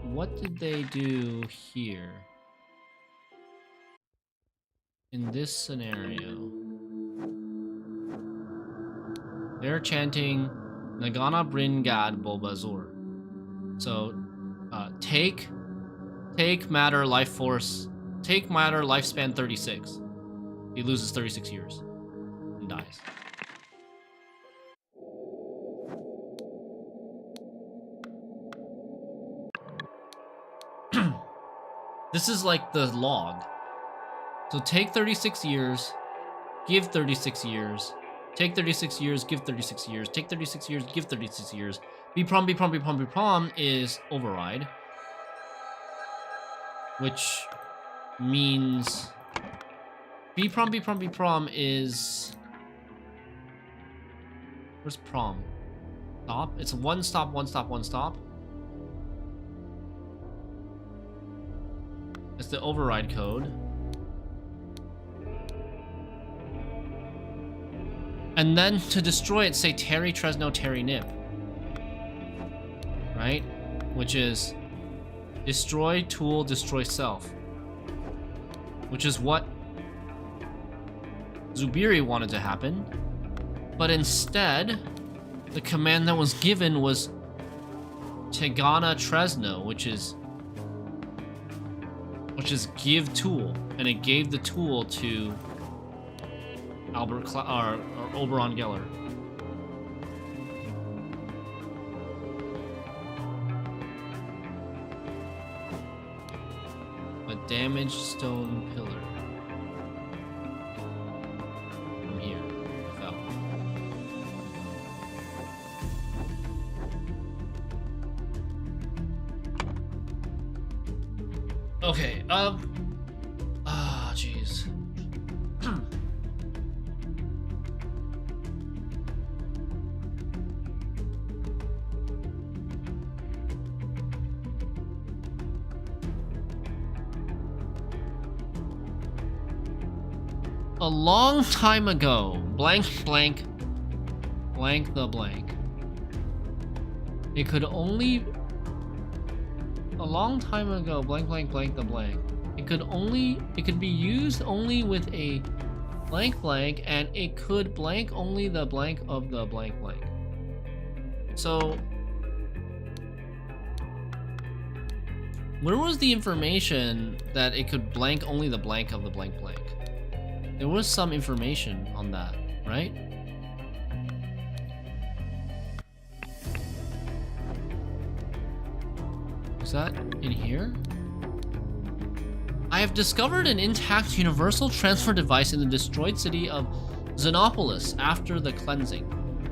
What did they do here? In this scenario, they're chanting Nagana Bringad Bulbasaur. So, take matter life force, take matter lifespan 36. He loses 36 years and dies. This is like the log. So take 36 years, give 36 years, take 36 years, give 36 years, take 36 years, give 36 years. Bprom is override, which means Bprom is, where's prom? Stop. It's one stop, one stop, one stop. It's the override code. And then to destroy it, say Terry Tresno Terry Nip. Right? Which is destroy tool, destroy self. Which is what Zubiri wanted to happen. But instead, the command that was given was Tegana Tresno, which is give tool, and it gave the tool to or Oberon Geller. A damaged stone pillar. From here, it fell. Okay, jeez. A long time ago, blank, blank, blank the blank. It could only... A long time ago, blank, blank, blank the blank. It could be used only with a blank, blank, and it could blank only the blank of the blank, blank. So... where was the information that it could blank only the blank of the blank, blank? There was some information on that, right? Is that in here? I have discovered an intact universal transfer device in the destroyed city of Xenopolis after the cleansing.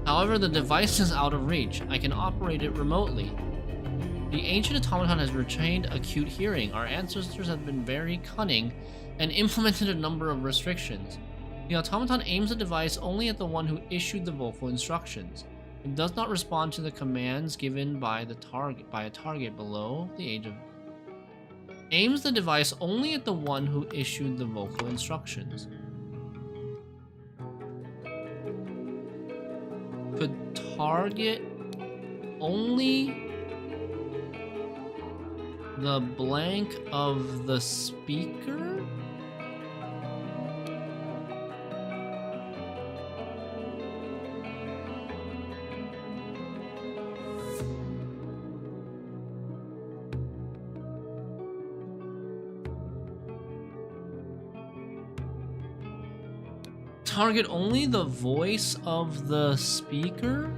However, the device is out of reach. I can operate it remotely. The ancient automaton has retained acute hearing. Our ancestors have been very cunning and implemented a number of restrictions. The automaton aims the device only at the one who issued the vocal instructions. It does not respond to the commands given by a target below the age of... Aims the device only at the one who issued the vocal instructions. Could target only the blank of the speaker? Target only the voice of the speaker?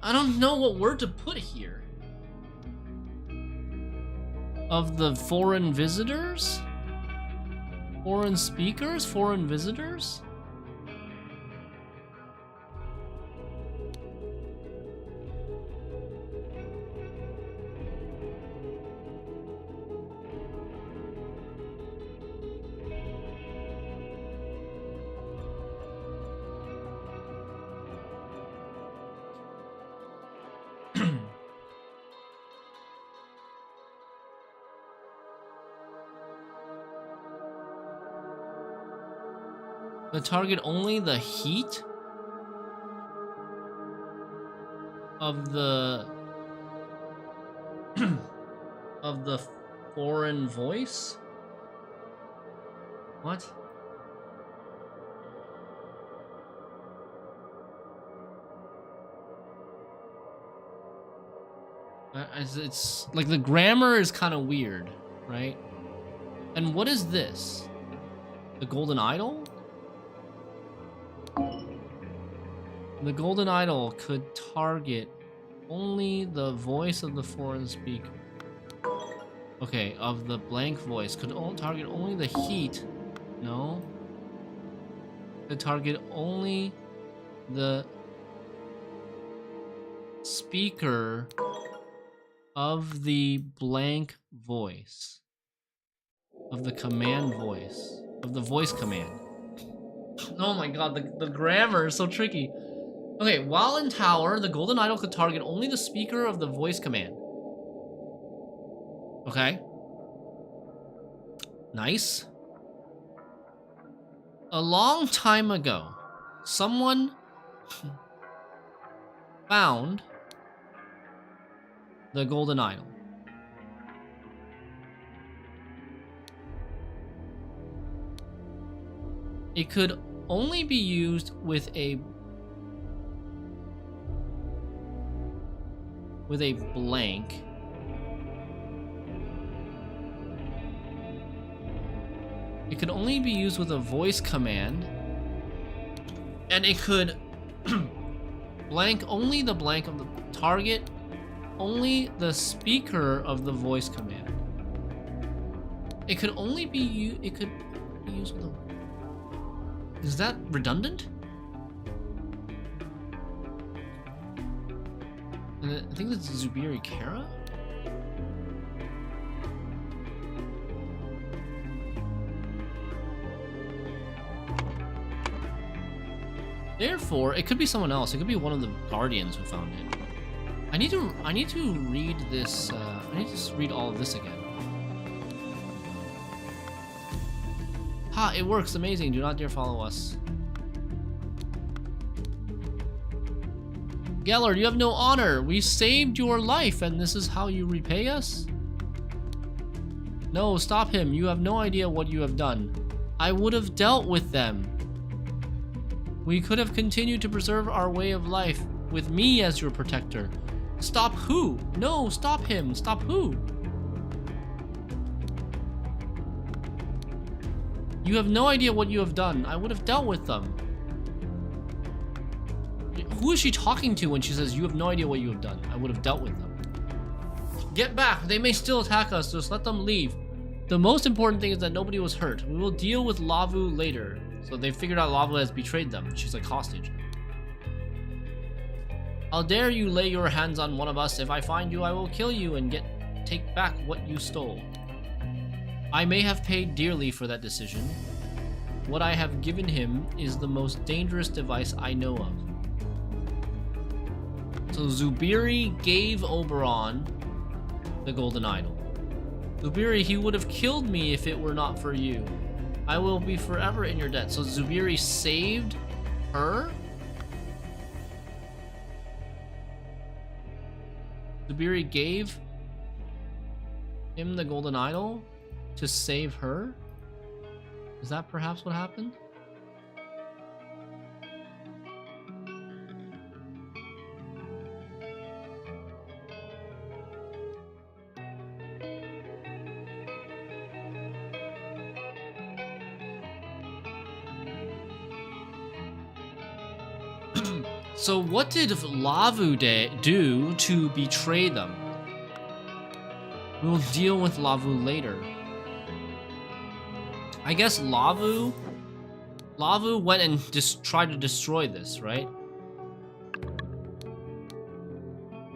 I don't know what word to put here. Of the foreign visitors? Foreign speakers? Foreign visitors? The target only the heat of the of the foreign voice? What? It's like the grammar is kind of weird, right? And what is this? The golden idol? The golden idol could target only the voice of the foreign speaker. Okay, of the blank voice. Could target only the heat. No. Could target only the speaker of the blank voice. Of the command voice. Of the voice command. Oh my god, the grammar is so tricky. Okay, while in tower, the golden idol could target only the speaker of the voice command. Okay. Nice. A long time ago, someone found the golden idol. It could only be used with a blank. It could only be used with a voice command. And it could blank only the blank of the target, only the speaker of the voice command. It could only be used with a... Is that redundant? And I think that's Zubiri Kara? Therefore, it could be someone else. It could be one of the guardians who found it. I need to read this. I need to read all of this again. Ha! It works. Amazing. Do not dare follow us. Geller, you have no honor. We saved your life, and this is how you repay us? No, stop him. You have no idea what you have done. I would have dealt with them. We could have continued to preserve our way of life with me as your protector. Stop who? No, stop him. Stop who? You have no idea what you have done. I would have dealt with them. Who is she talking to when she says, you have no idea what you have done? I would have dealt with them. Get back. They may still attack us. Just let them leave. The most important thing is that nobody was hurt. We will deal with Lavu later. So they figured out Lavu has betrayed them. She's like hostage. How dare you lay your hands on one of us? If I find you, I will kill you and take back what you stole. I may have paid dearly for that decision. What I have given him is the most dangerous device I know of. So Zubiri gave Oberon the golden idol. Zubiri, he would have killed me if it were not for you. I will be forever in your debt. So Zubiri saved her? Zubiri gave him the golden idol to save her? Is that perhaps what happened? So what did Lavu do to betray them? We'll deal with Lavu later. I guess Lavu went and just tried to destroy this, right?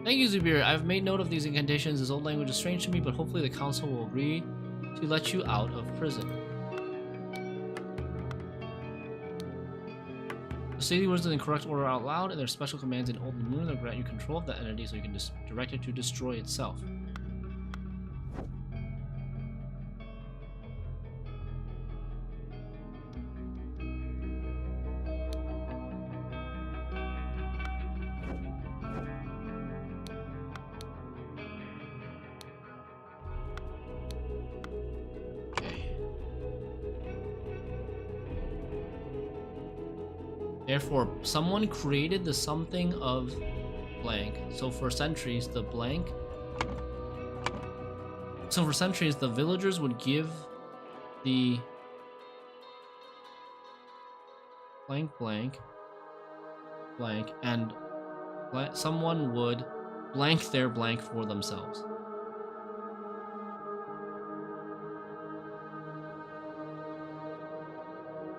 Thank you, Zubir. I've made note of these incantations. This old language is strange to me, but hopefully the council will agree to let you out of prison. Say the words in the correct order out loud, and there's special commands in Old Lemurian that grant you control of that entity so you can direct it to destroy itself. Therefore, someone created the something of blank. So for centuries, the villagers would give the blank, and someone would blank their blank for themselves.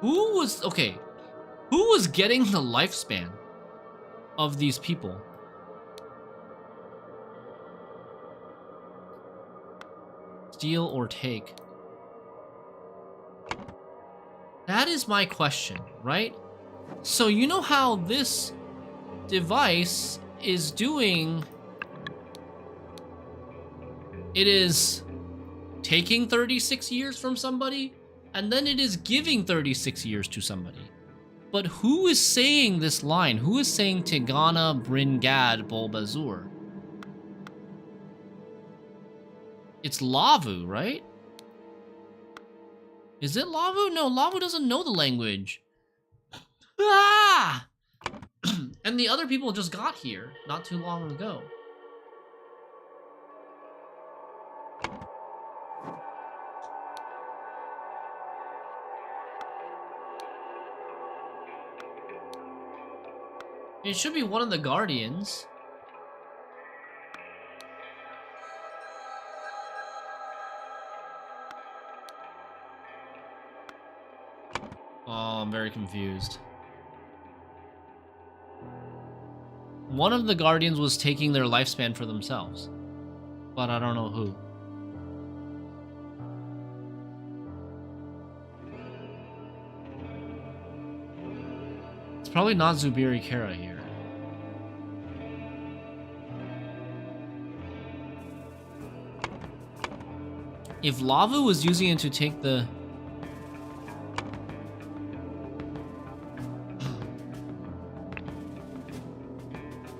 Who was getting the lifespan of these people? Steal or take? That is my question, right? So you know how this device is doing? It is taking 36 years from somebody, and then it is giving 36 years to somebody. But who is saying this line? Who is saying Tigana Bringad Bulbazur? It's Lavu, right? Is it Lavu? No, Lavu doesn't know the language. Ah! And the other people just got here not too long ago. It should be one of the guardians. Oh, I'm very confused. One of the guardians was taking their lifespan for themselves, but I don't know who. It's probably not Zubiri Kara here. If Lavu was using it to take the...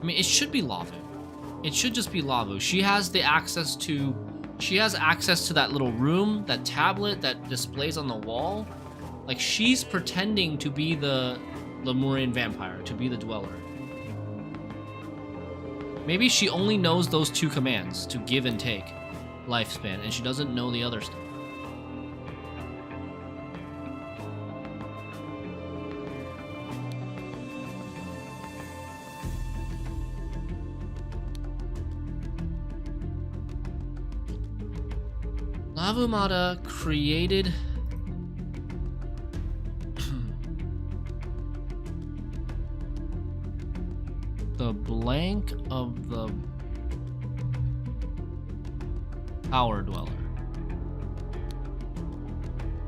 I mean, it should be Lavu. It should just be Lavu. She has the access to... She has access to that little room, that tablet that displays on the wall. Like, she's pretending to be the Lemurian vampire, to be the dweller. Maybe she only knows those two commands, to give and take lifespan, and she doesn't know the other stuff. Lavumata created the blank of the Tower Dweller.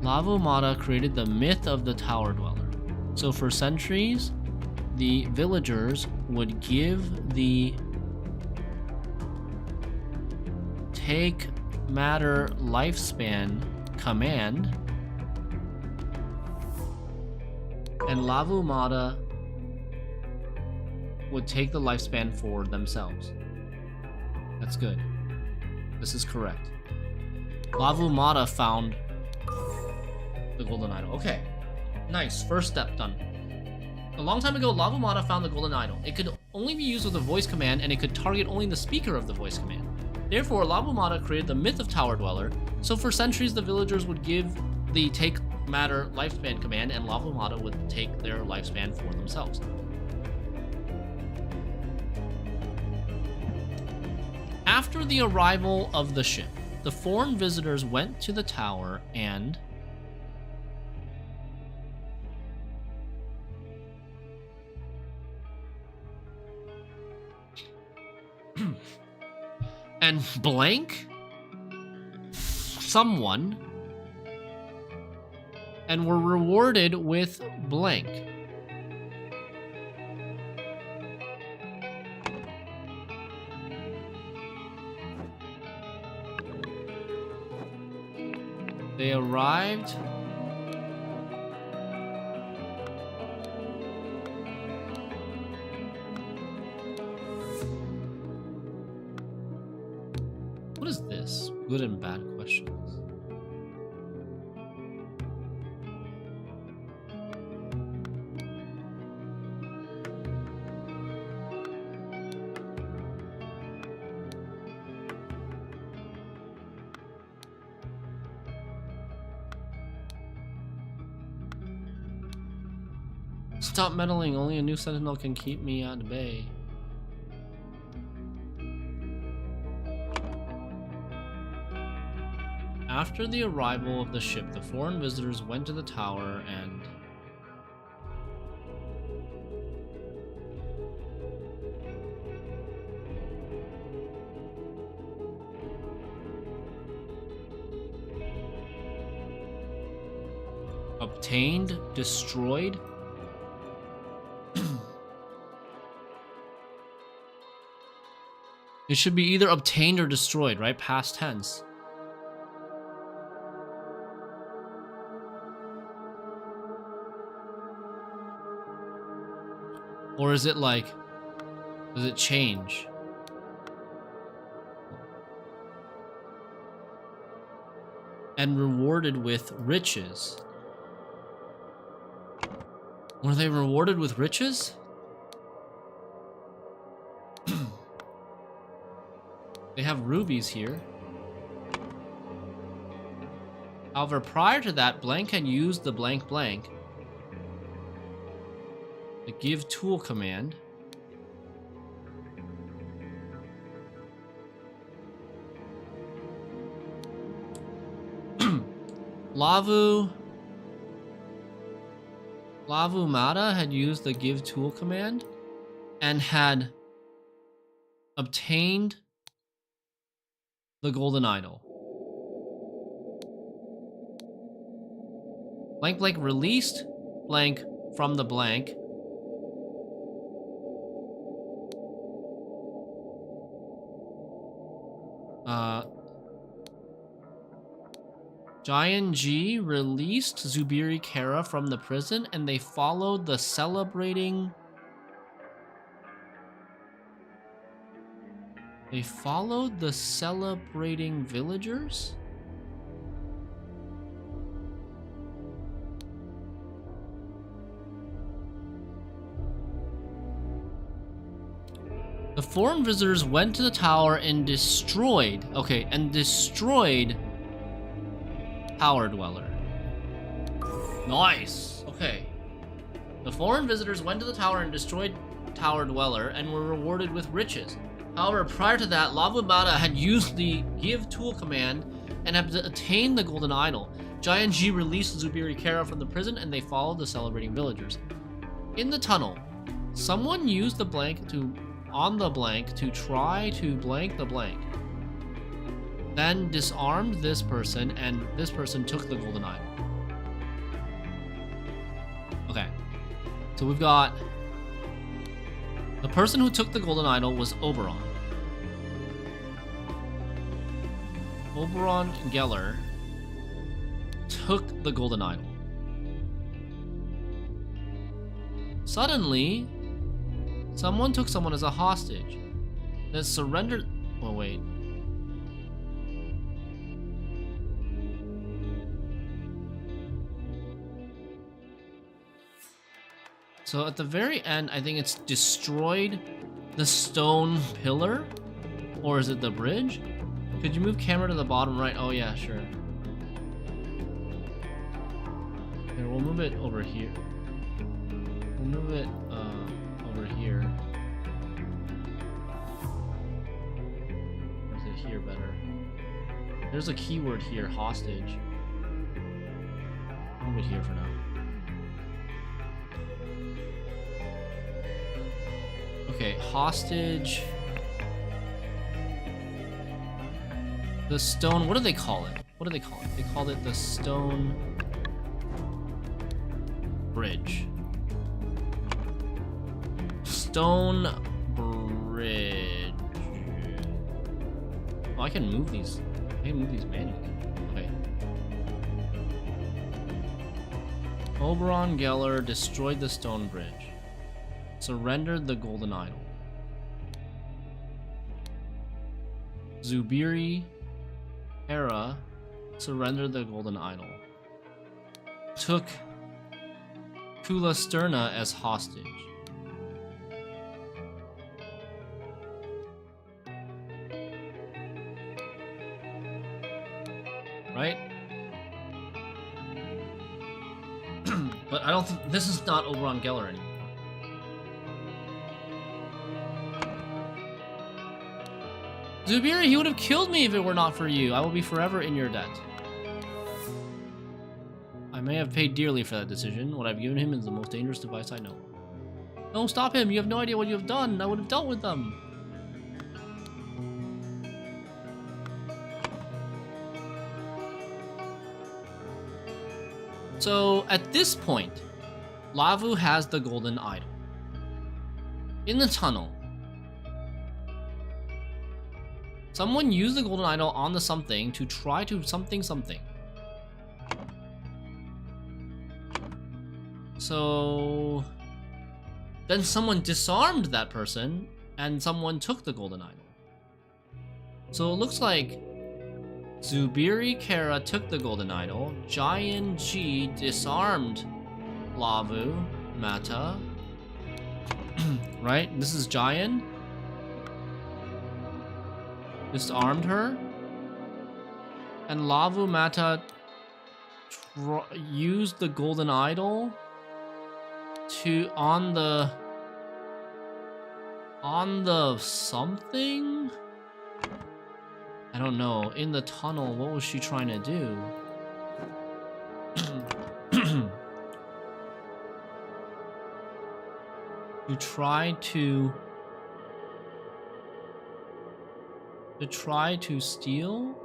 Lavumata created the myth of the Tower Dweller. So for centuries, the villagers would give the take matter lifespan command, and Lavumata would take the lifespan for themselves. That's good. This is correct. Lavumata found the golden idol. Okay, nice. First step done. A long time ago, Lavumata found the golden idol. It could only be used with a voice command, and it could target only the speaker of the voice command. Therefore, Lavumata created the myth of Tower Dweller. So for centuries, the villagers would give the take matter lifespan command, and Lavumata would take their lifespan for themselves. After the arrival of the ship, the foreign visitors went to the tower and blank someone and were rewarded with blank. They arrived. What is this? Good and bad questions. Stop meddling. Only a new sentinel can keep me at bay. After the arrival of the ship, the foreign visitors went to the tower and obtained, destroyed. It should be either obtained or destroyed, right? Past tense. Or is it like, does it change? And rewarded with riches. Were they rewarded with riches? They have rubies here. However, prior to that, blank had used the blank blank. The give tool command. Lavu Mata had used the give tool command and had obtained the golden idol. Blank blank released blank from the blank. Giant G released Zubiri Kara from the prison and they followed the celebrating... They followed the celebrating villagers? The foreign visitors went to the tower and destroyed... Okay, and destroyed... Tower Dweller. Nice! Okay. The foreign visitors went to the tower and destroyed Tower Dweller and were rewarded with riches. However, prior to that, Lavubata had used the give tool command and had attained the golden idol. Giant G released Zubiri Kara from the prison and they followed the celebrating villagers. In the tunnel, someone used the blank on the blank to try to blank the blank. Then disarmed this person, and this person took the golden idol. Okay. So we've got... The person who took the golden idol was Oberon. Oberon Geller took the golden idol. Suddenly, someone took someone as a hostage. Then surrendered... Oh, wait. So at the very end, I think it's destroyed the stone pillar? Or is it the bridge? Could you move camera to the bottom right? Oh yeah, sure. Here, we'll move it over here. We'll move it over here. here better. There's a keyword here, hostage. I'll move it here for now. Okay, hostage. The stone, what do they call it? What do they call it? They call it the stone bridge. Stone bridge. Oh, I can move these. I can move these manually. Okay. Oberon Geller destroyed the stone bridge. Surrendered the golden idol. Zubiri Hera surrendered the golden idol. Took Kula Sterna as hostage. Right? But I don't think this is not Oberon Geller anymore. Zubiri, he would have killed me if it were not for you. I will be forever in your debt. I may have paid dearly for that decision. What I've given him is the most dangerous device I know. No, stop him. You have no idea what you have done. I would have dealt with them. So, at this point, Lavu has the golden idol. In the tunnel, someone used the golden idol on the something to try to something. So then someone disarmed that person and someone took the golden idol. So it looks like Zubiri Kara took the golden idol, Giant G disarmed Lavu Mata. Right? This is Giant. Disarmed her, and Lavu Mata used the golden idol to on the something. I don't know. In the tunnel, what was she trying to do? To try to steal?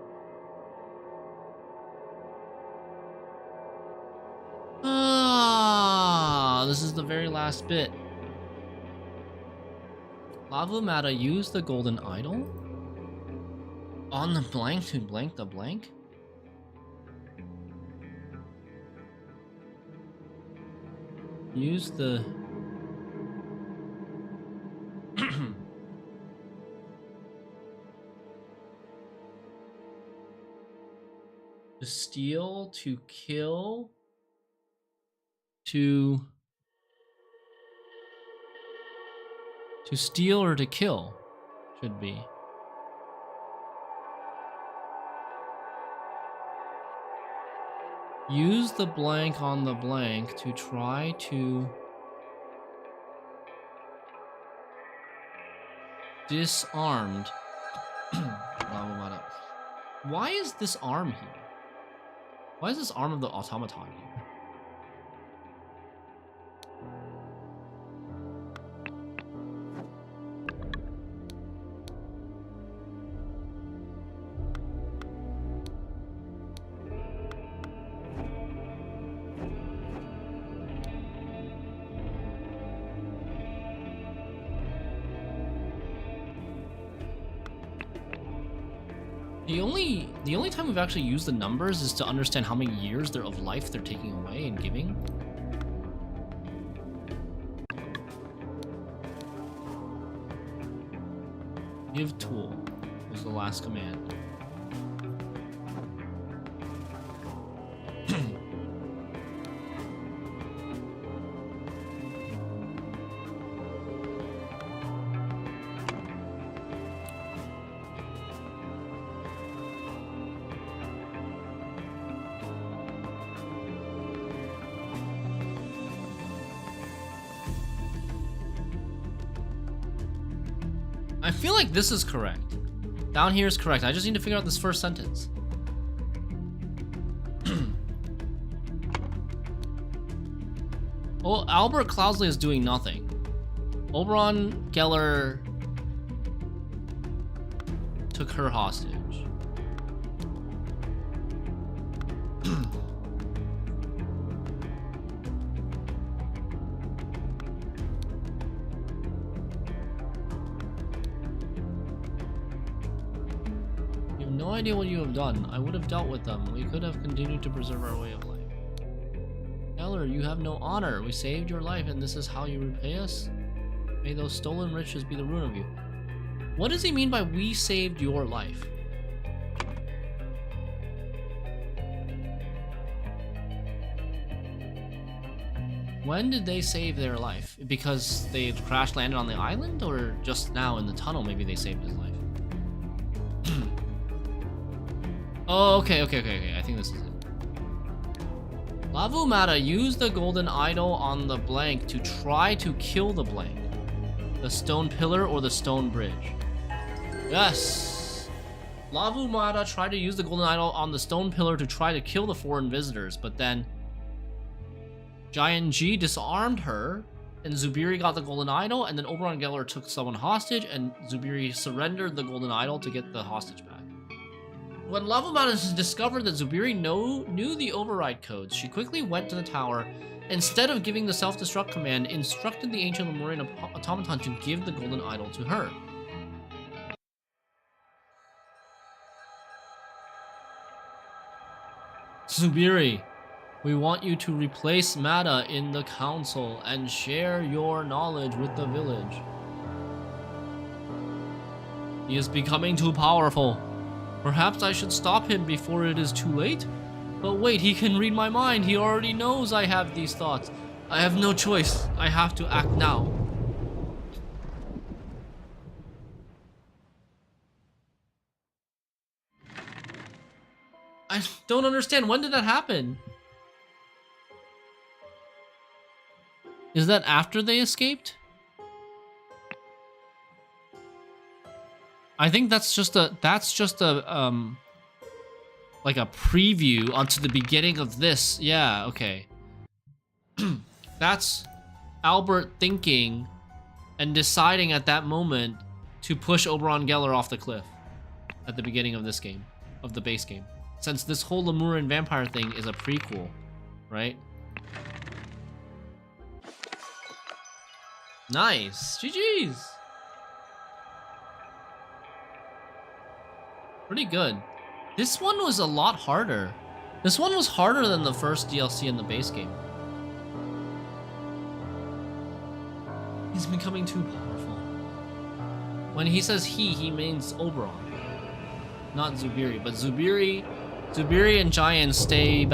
This is the very last bit. Lavu Mata used the golden idol on the blank to blank the blank? Use the to steal, to kill, to steal or to kill, should be. Use the blank on the blank to try to disarmed. Why is this arm here? Why is this arm of the automaton here? The only time we've actually used the numbers is to understand how many years of life they're taking away and giving. Give tool was the last command. I feel like this is correct. Down here is correct. I just need to figure out this first sentence. Well, Albert Cloudsley is doing nothing. Oberon Geller took her hostage. You have no idea what you have done. I would have dealt with them. We could have continued to preserve our way of life. Geller, you have no honor. We saved your life, and this is how you repay us? May those stolen riches be the ruin of you. What does he mean by we saved your life? When did they save their life? Because they crash landed on the island, or just now in the tunnel maybe they saved his life? Oh, okay. I think this is it. Lavumata used the golden idol on the blank to try to kill the blank. The stone pillar or the stone bridge. Yes! Lavumata tried to use the golden idol on the stone pillar to try to kill the foreign visitors, but then Giant G disarmed her, and Zubiri got the golden idol, and then Oberon Geller took someone hostage, and Zubiri surrendered the golden idol to get the hostage back. When Lavumata discovered that Zubiri knew the override codes, she quickly went to the tower. Instead of giving the self-destruct command, instructed the ancient Lemurian automaton to give the golden idol to her. Zubiri, we want you to replace Mata in the council and share your knowledge with the village. He is becoming too powerful. Perhaps I should stop him before it is too late? But wait, he can read my mind. He already knows I have these thoughts. I have no choice. I have to act now. I don't understand. When did that happen? Is that after they escaped? I think that's just a like a preview onto the beginning of this. Yeah, okay. That's Albert thinking and deciding at that moment to push Oberon Geller off the cliff at the beginning of this game, of the base game. Since this whole Lemurian vampire thing is a prequel, right? Nice. GG's. Pretty good. This one was a lot harder. This one was harder than the first DLC in the base game. He's becoming too powerful. When he says he means Oberon. Not Zubiri, but Zubiri and Giant stay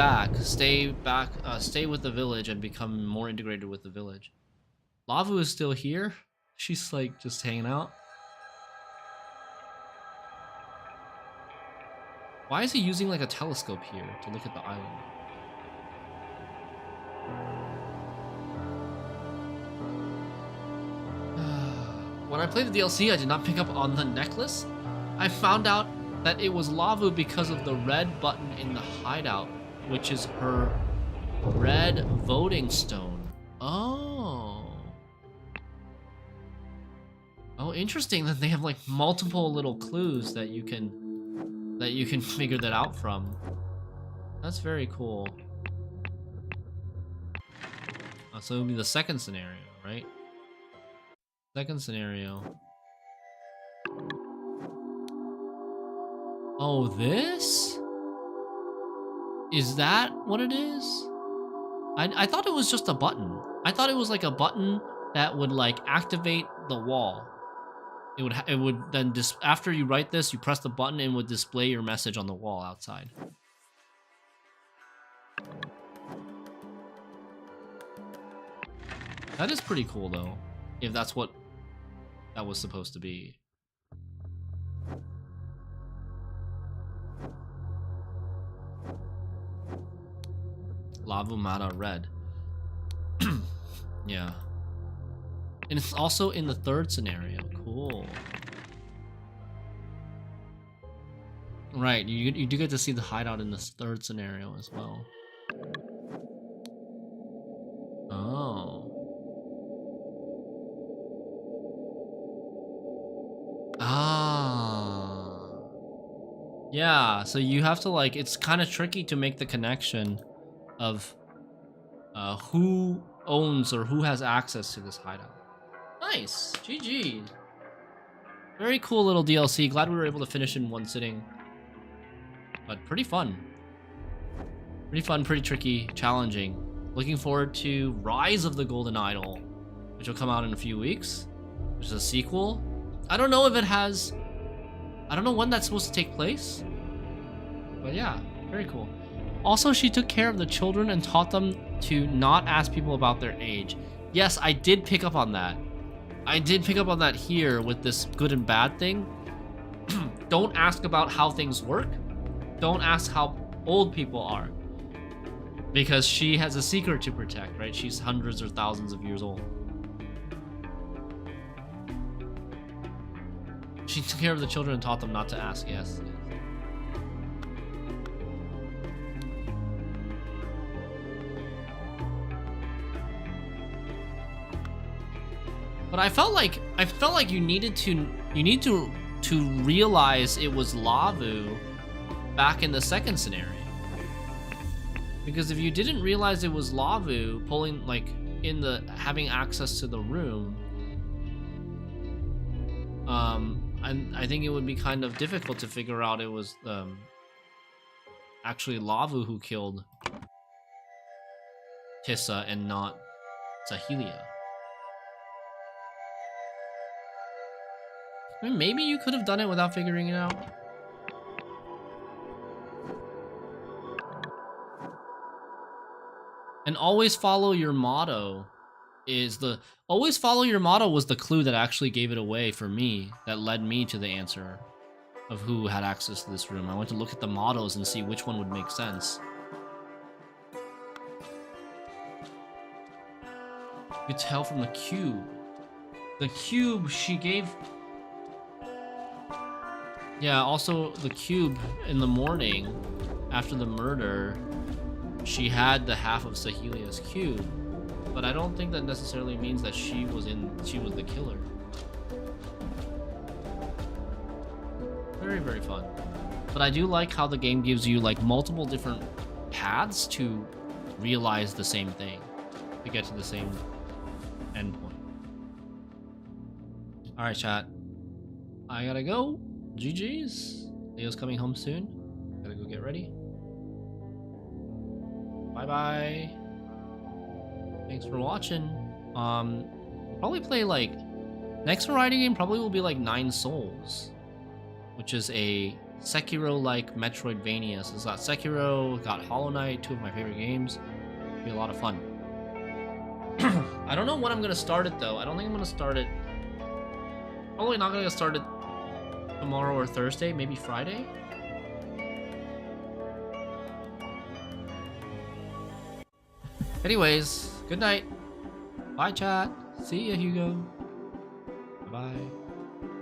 with the village and become more integrated with the village. Lavu is still here. She's like just hanging out. Why is he using like a telescope here to look at the island? When I played the DLC, I did not pick up on the necklace. I found out that it was Lavu because of the red button in the hideout, which is her red voting stone. Oh. Oh, interesting that they have like multiple little clues that you can figure that out from. That's very cool. So it would be the second scenario, right? Second scenario. Oh, this? Is that what it is? I thought it was just a button. I thought it was like a button that would like activate the wall. It would then just after you write this, you press the button and it would display your message on the wall outside. That is pretty cool though, if that's what that was supposed to be. Lavumata red. Yeah. And it's also in the third scenario. Cool. Right, you do get to see the hideout in this third scenario as well. Oh. Ah. Yeah, so you have to like, it's kind of tricky to make the connection of who owns or who has access to this hideout. Nice, GG. Very cool little DLC. Glad we were able to finish in one sitting. But pretty fun. Pretty fun, pretty tricky, challenging. Looking forward to Rise of the Golden Idol, which will come out in a few weeks, which is a sequel. I don't know if it has... I don't know when that's supposed to take place. But yeah, very cool. Also, she took care of the children and taught them to not ask people about their age. Yes, I did pick up on that. I did pick up on that here with this good and bad thing. Don't ask about how things work. Don't ask how old people are. Because she has a secret to protect, right? She's hundreds or thousands of years old. She took care of the children and taught them not to ask, yes. But I felt like you need to realize it was Lavu back in the second scenario. Because if you didn't realize it was Lavu pulling like in the having access to the room, I think it would be kind of difficult to figure out it was actually Lavu who killed Tissa and not Sahelia. I mean, maybe you could have done it without figuring it out. And always follow your motto is the... Always follow your motto was the clue that actually gave it away for me, that led me to the answer of who had access to this room. I went to look at the mottos and see which one would make sense. You could tell from the cube. The cube she gave... Yeah, also the cube in the morning after the murder, she had the half of Sahelia's cube, but I don't think that necessarily means that she was the killer. Very, very fun. But I do like how the game gives you like multiple different paths to realize the same thing, to get to the same endpoint. All right, chat. I gotta go. GG's. Leo's coming home soon. Gotta go get ready. Bye-bye. Thanks for watching. Probably play like... Next variety game probably will be like 9 Souls, which is a Sekiro-like Metroidvania. So it's got Sekiro, got Hollow Knight, 2 of my favorite games. It'll be a lot of fun. I don't know when I'm gonna start it though. I don't think I'm gonna start it... Probably not gonna start it tomorrow or Thursday, maybe Friday. Anyways, good night. Bye, chat. See ya, Hugo. Bye.